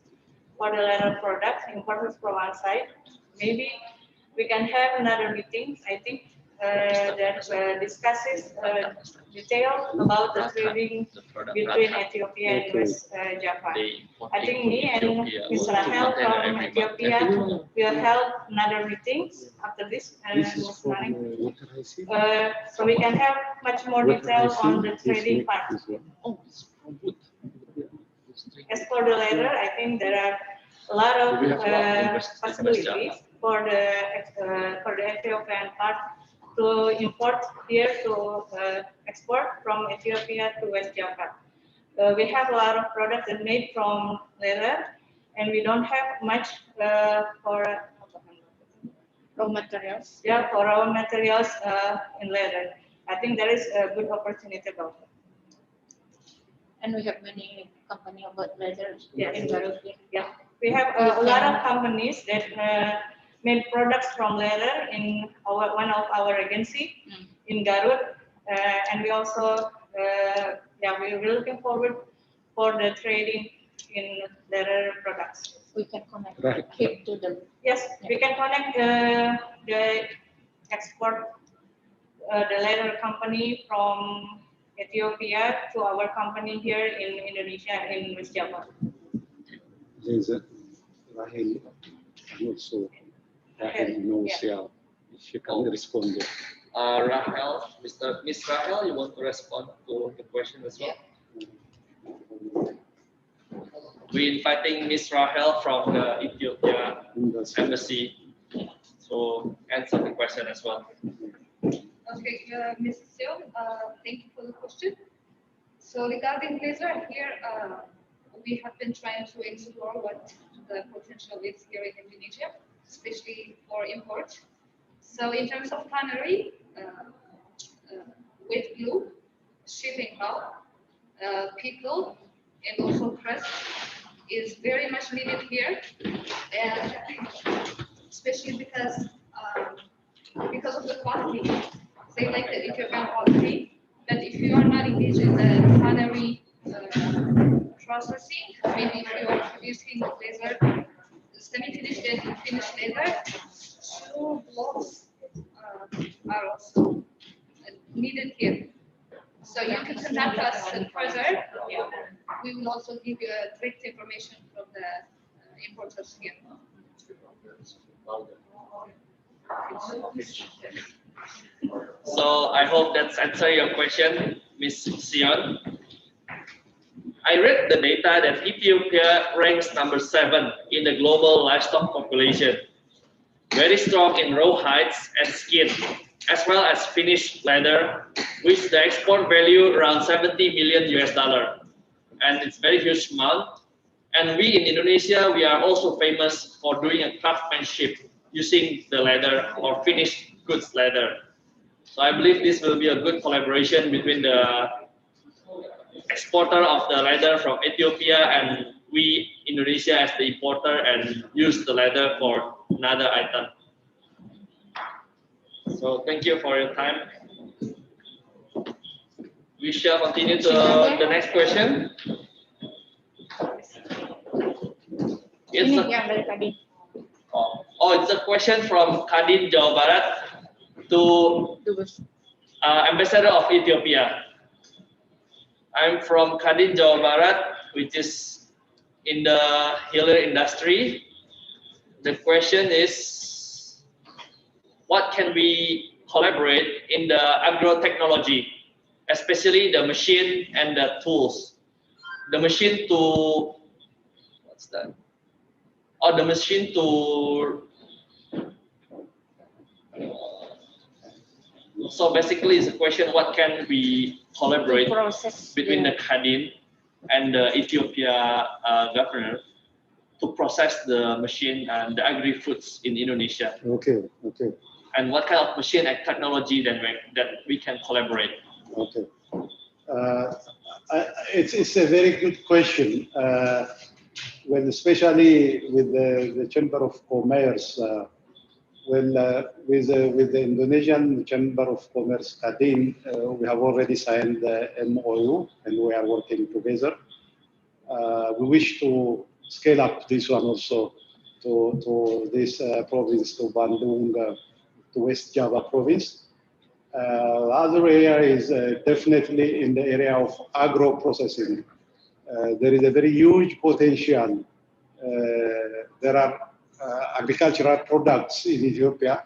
for the leather products, importers from outside. Maybe we can have another meeting, I think, that discusses detail about the trading between Ethiopia and West Java. I think me and Ms. Rahel from Ethiopia will have another meeting after this morning. So we can have much more detail on the trading part. As for the leather, I think there are a lot of possibilities for the Ethiopian part to import here to export from Ethiopia to West Java. We have a lot of products that made from leather, and we don't have much for raw materials. Yeah, for raw materials in leather. I think there is a good opportunity about it. And we have many companies about leather in Garut. Yeah, we have a lot of companies that made products from leather in one of our agency in Garut, and we also we're looking forward for the trading in leather products. We can connect keep to them. Yes, we can connect the export the leather company from Ethiopia to our company here in Indonesia in West Java. Rahel, also Rahel knows, she can respond. Rahel, Miss Rahel, you want to respond to the question as well? We're inviting Miss Rahel from the Ethiopia embassy to answer the question as well. Okay, Mrs. Seo, thank you for the question. So regarding laser here, we have been trying to explore what the potential is here in Indonesia, especially for import. So in terms of tannery, wet glue, shipping hull, pickle, and also press is very much needed here, and especially because of the quality. They like the Ethiopian quality, but if you are not engaged in the tannery processing, maybe if you are producing laser, semi-finished and finished laser, two blocks are also needed here. So you can contact us further. We will also give you direct information from the importers here. So I hope that's answer your question, Ms. Sion. I read the data that Ethiopia ranks number 7 in the global livestock population. Very strong in raw hides and skin, as well as finished leather, which the export value around $70 million US. And it's very huge amount. And we in Indonesia, we are also famous for doing a craftsmanship using the leather or finished goods leather. So I believe this will be a good collaboration between the exporter of the leather from Ethiopia and we Indonesia as the importer and use the leather for another item. So thank you for your time. We shall continue to the next question. It's a question from Kadin, Jawa Barat to Ambassador of Ethiopia. I'm from Kadin, Jawa Barat, which is in the healer industry. The question is, what can we collaborate in the agro-technology, especially the machine and the tools? The machine to, what's that? Or the machine to, so basically it's a question, what can we collaborate between the Kadin and the Ethiopia governor to process the machine and the agri-foods in Indonesia? Okay. And what kind of machine and technology that we can collaborate? Okay. It's a very good question. Well, especially with the Chamber of Commerce With the Indonesian Chamber of Commerce, Kadin, we have already signed the MOU and we are working together. We wish to scale up this one also to this province, to Bandung, to West Java province. The other area is definitely in the area of agro processing. There is a very huge potential. There are agricultural products in Ethiopia,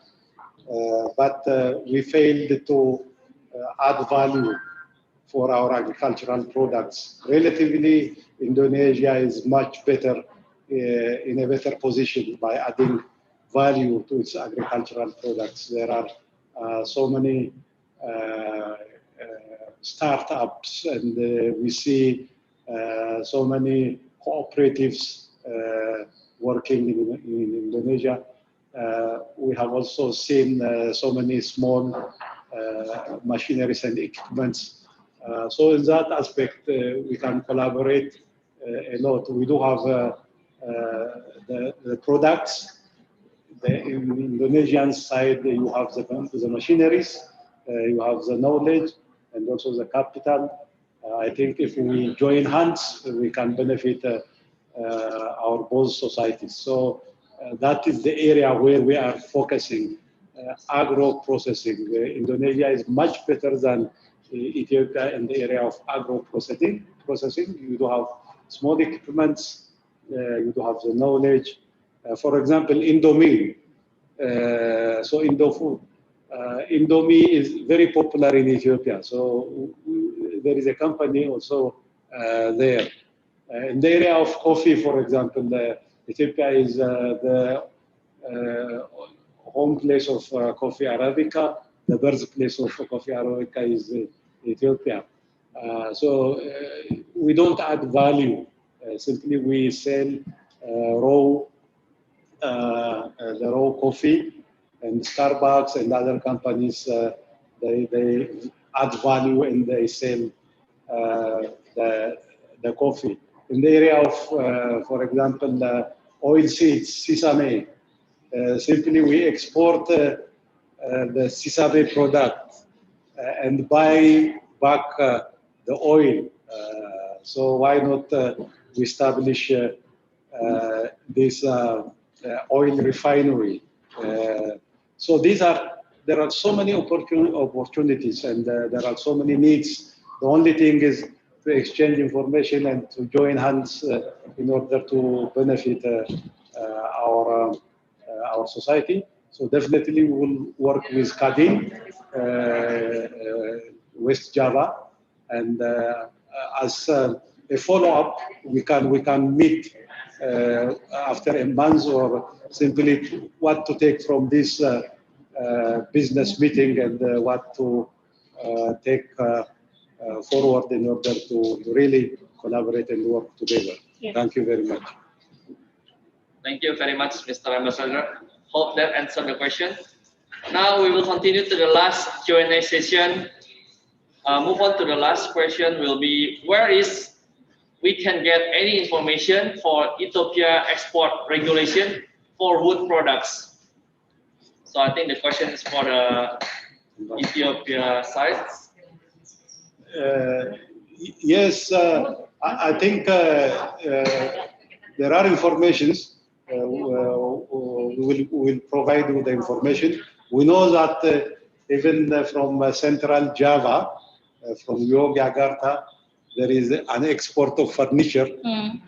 but we failed to add value for our agricultural products. Relatively, Indonesia is much better, in a better position by adding value to its agricultural products. There are so many startups, and we see so many cooperatives working in Indonesia. We have also seen so many small machineries and equipments. So in that aspect, we can collaborate a lot. We do have the products. In the Indonesian side, you have the machineries, you have the knowledge, and also the capital. I think if we join hands, we can benefit our both societies. So that is the area where we are focusing, agro processing. Indonesia is much better than Ethiopia in the area of agro processing. You do have small equipments, you do have the knowledge. For example, Indomie. So Indofood. Indomie is very popular in Ethiopia. So there is a company also there. In the area of coffee, for example, Ethiopia is the home place of coffee Arabica. The birthplace of coffee Arabica is Ethiopia. So we don't add value. Simply we sell the raw coffee, and Starbucks and other companies, they add value and they sell the coffee. In the area of, for example, oil seeds, sesame, simply we export the sesame product and buy back the oil. So why not we establish this oil refinery? So there are so many opportunities, and there are so many needs. The only thing is to exchange information and to join hands in order to benefit our society. So definitely we will work with Kadin, West Java, and as a follow-up, we can meet after a month, or simply what to take from this business meeting and what to take forward in order to really collaborate and work together. Yes. Thank you very much. Thank you very much, Mr. Ambassador. Hope that answered the question. Now we will continue to the last Q&A session. Move on to the last question will be, where is we can get any information for Ethiopia export regulation for wood products? So I think the question is for the Ethiopia side. Yes, I think there are informations. We will provide you the information. We know that even from Central Java, from Yogyakarta, there is an export of furniture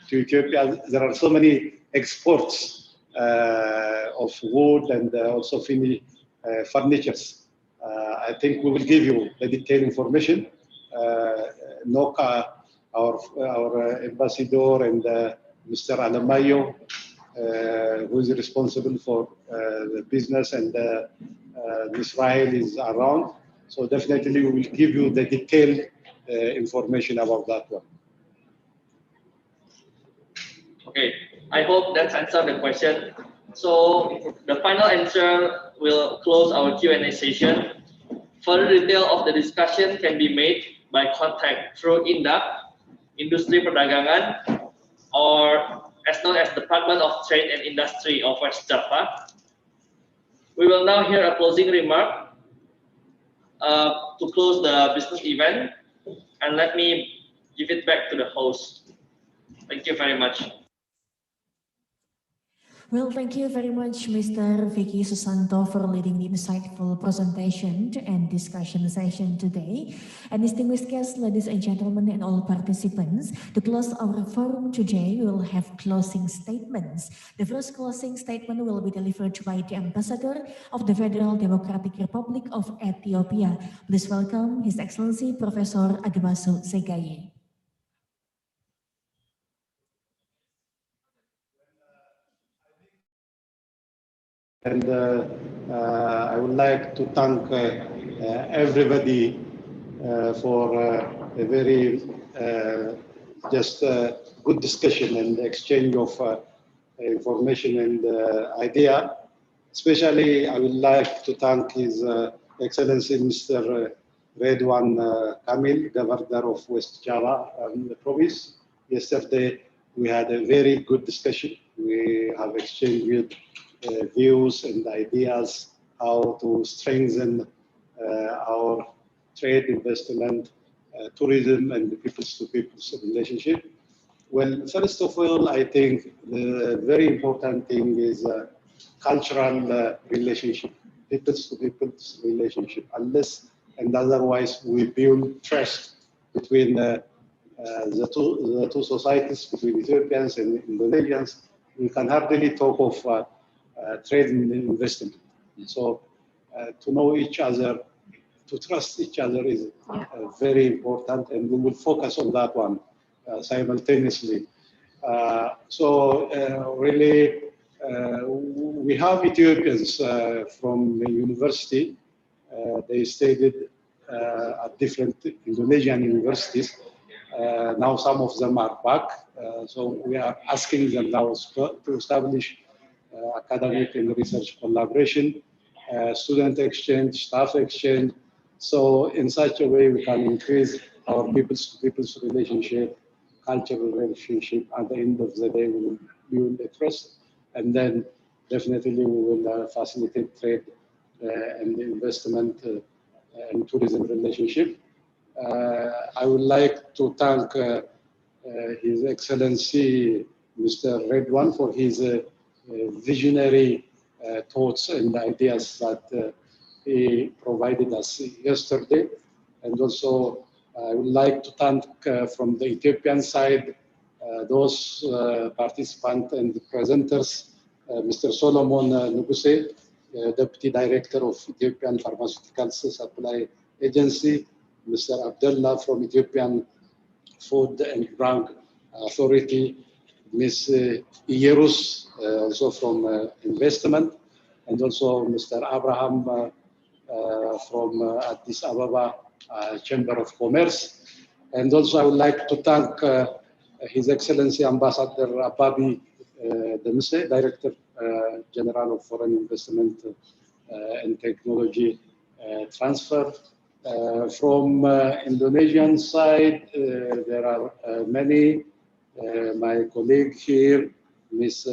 to Ethiopia. There are so many exports of wood and also furnitures. I think we will give you the detailed information. Noka, our ambassador, and Mr. Alamayo, who is responsible for the business, and Israel is around. So definitely we will give you the detailed information about that one. Okay, I hope that answered the question. So the final answer will close our Q&A session. Further detail of the discussion can be made by contact through INDAP, Industri Perdagangan, or as known as Department of Trade and Industry of West Java. We will now hear a closing remark to close the business event, and let me give it back to the host. Thank you very much. Well, thank you very much, Mr. Vicky Susanto, for leading the insightful presentation and discussion session today. And distinguished guests, ladies and gentlemen, and all participants, to close our forum today, we will have closing statements. The first closing statement will be delivered by the Ambassador of the Federal Democratic Republic of Ethiopia. Please welcome His Excellency Professor Ademasu Segaye. And I would like to thank everybody for a very good discussion and exchange of information and idea. Especially, I would like to thank His Excellency Mr. Redwan Kamil, Governor of West Java Province. Yesterday, we had a very good discussion. We have exchanged views and ideas how to strengthen our trade, investment, tourism, and the peoples-to-peoples relationship. Well, first of all, I think the very important thing is cultural relationship, peoples-to-peoples relationship. Unless and otherwise, we build trust between the two societies, between Ethiopians and Indonesians. We can hardly talk of trade and investment. So to know each other, to trust each other is very important, and we will focus on that one simultaneously. Really, we have Ethiopians from the university. They studied at different Indonesian universities. Now some of them are back. So we are asking them now to establish academic and research collaboration, student exchange, staff exchange. So in such a way, we can increase our people's relationship, cultural relationship. At the end of the day, we will build the trust, and then definitely we will facilitate trade and investment and tourism relationship. I would like to thank His Excellency Mr. Redwan for his visionary thoughts and ideas that he provided us yesterday. And also, I would like to thank from the Ethiopian side those participants and presenters, Mr. Solomon Nuguse, Deputy Director of Ethiopian Pharmaceuticals Supply Agency, Mr. Abdullah from Ethiopian Food and Drug Authority, Ms. Ierus, also from investment, and also Mr. Abraham from Addis Ababa Chamber of Commerce. And also I would like to thank His Excellency Ambassador Ababi Demise, Director General of Foreign Investment and Technology Transfer. From Indonesian side, there are many. My colleague here, Ms.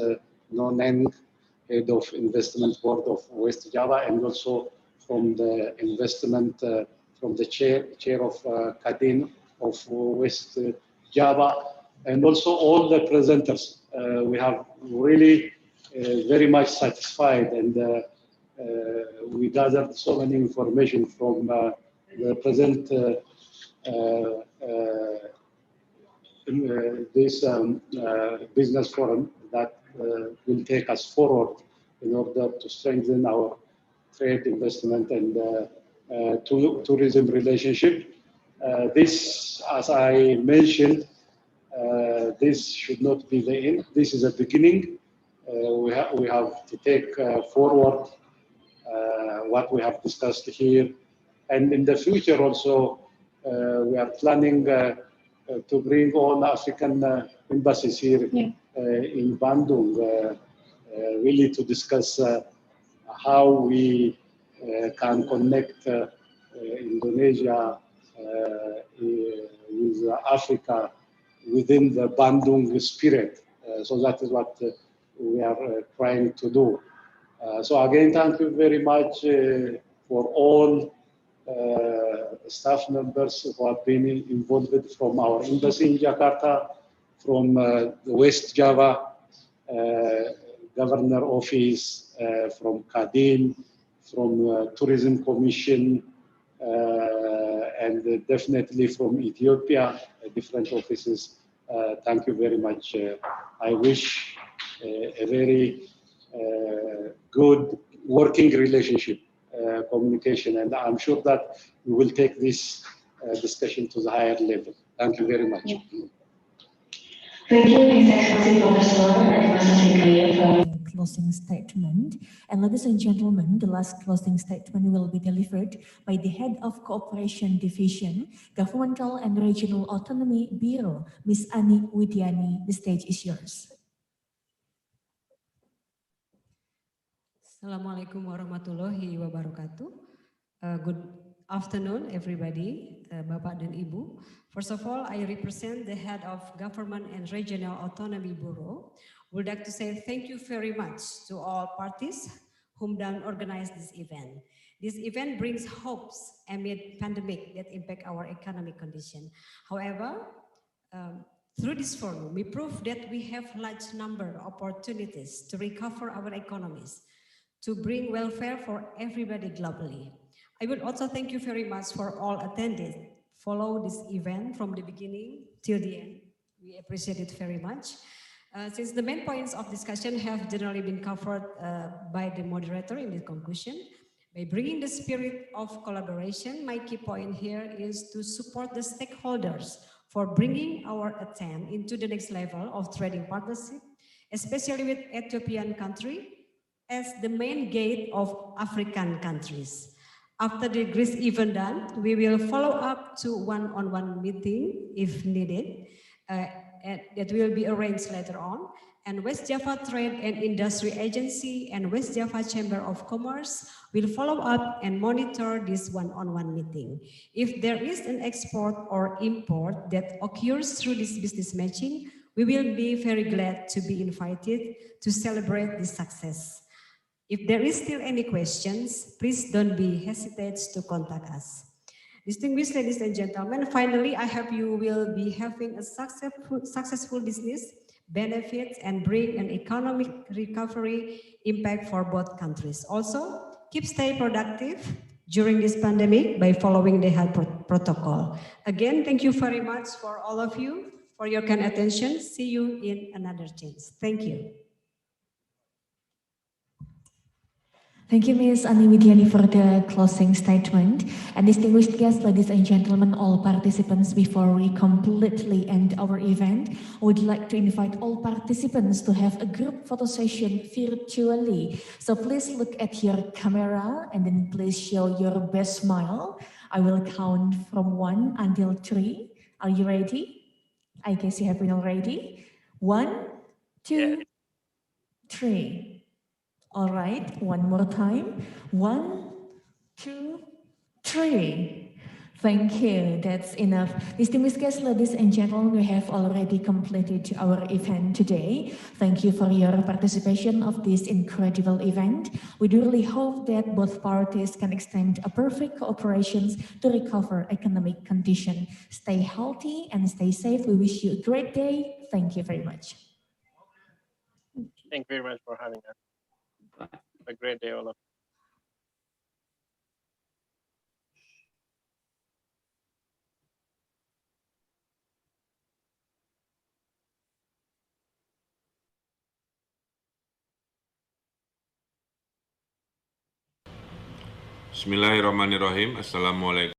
Noneng, Head of Investment Board of West Java, and also from the investment, from the chair of Kadin of West Java, and also all the presenters. We have really very much satisfied, and we gathered so many information from the present this business forum that will take us forward in order to strengthen our trade, investment, and tourism relationship. This, as I mentioned, this should not be the end. This is a beginning. We have to take forward what we have discussed here. And in the future also, we are planning to bring all African embassies here in Bandung, really to discuss how we can connect Indonesia with Africa within the Bandung spirit. So that is what we are trying to do. So again, thank you very much for all staff members who have been involved from our embassy in Jakarta, from the West Java Governor Office, from Kadin, from Tourism Commission, and definitely from Ethiopia, different offices. Thank you very much. I wish a very good working relationship, communication, and I'm sure that we will take this discussion to the higher level. Thank you very much. Yeah. Thank you, His Excellency Professor Advisor for the closing statement. And ladies and gentlemen, the last closing statement will be delivered by the Head of Cooperation Division, Governmental and Regional Autonomy Bureau, Ms. Ani Widiani. The stage is yours. Assalamualaikum warahmatullahi wabarakatuh. Good afternoon, everybody, Bapak dan Ibu. First of all, I represent the Head of Government and Regional Autonomy Bureau. Would like to say thank you very much to all parties whom done organize this event. This event brings hopes amid pandemic that impact our economic condition. However, through this forum, we prove that we have large number of opportunities to recover our economies, to bring welfare for everybody globally. I would also thank you very much for all attendees. Follow this event from the beginning till the end. We appreciate it very much. Since the main points of discussion have generally been covered by the moderator in the conclusion, by bringing the spirit of collaboration, my key point here is to support the stakeholders for bringing our attempt into the next level of trading partnership, especially with Ethiopian country as the main gate of African countries. After the Greece event done, we will follow up to one-on-one meeting if needed. That will be arranged later on. And West Java Trade and Industry Agency and West Java Chamber of Commerce will follow up and monitor this one-on-one meeting. If there is an export or import that occurs through this business matching, we will be very glad to be invited to celebrate this success. If there is still any questions, please don't be hesitant to contact us. Distinguished ladies and gentlemen, finally, I hope you will be having a successful business, benefits, and bring an economic recovery impact for both countries. Also, stay productive during this pandemic by following the health protocol. Again, thank you very much for all of you for your kind attention. See you in another chance. Thank you. Thank you, Ms. Ani Widiani, for the closing statement. And distinguished guests, ladies and gentlemen, all participants, before we completely end our event, I would like to invite all participants to have a group photo session virtually. So please look at your camera and then please show your best smile. I will count from 1 until 3. Are you ready? I guess you have been already. 1, 2, 3. All right, one more time. 1, 2, 3. Thank you, that's enough. Distinguished guests, ladies and gentlemen, we have already completed our event today. Thank you for your participation of this incredible event. We do really hope that both parties can extend a perfect cooperation to recover economic condition. Stay healthy and stay safe. We wish you a great day. Thank you very much. Thank you very much for having us. A great day, all of you. Bismillahirrahmanirrahim. Assalamualaikum.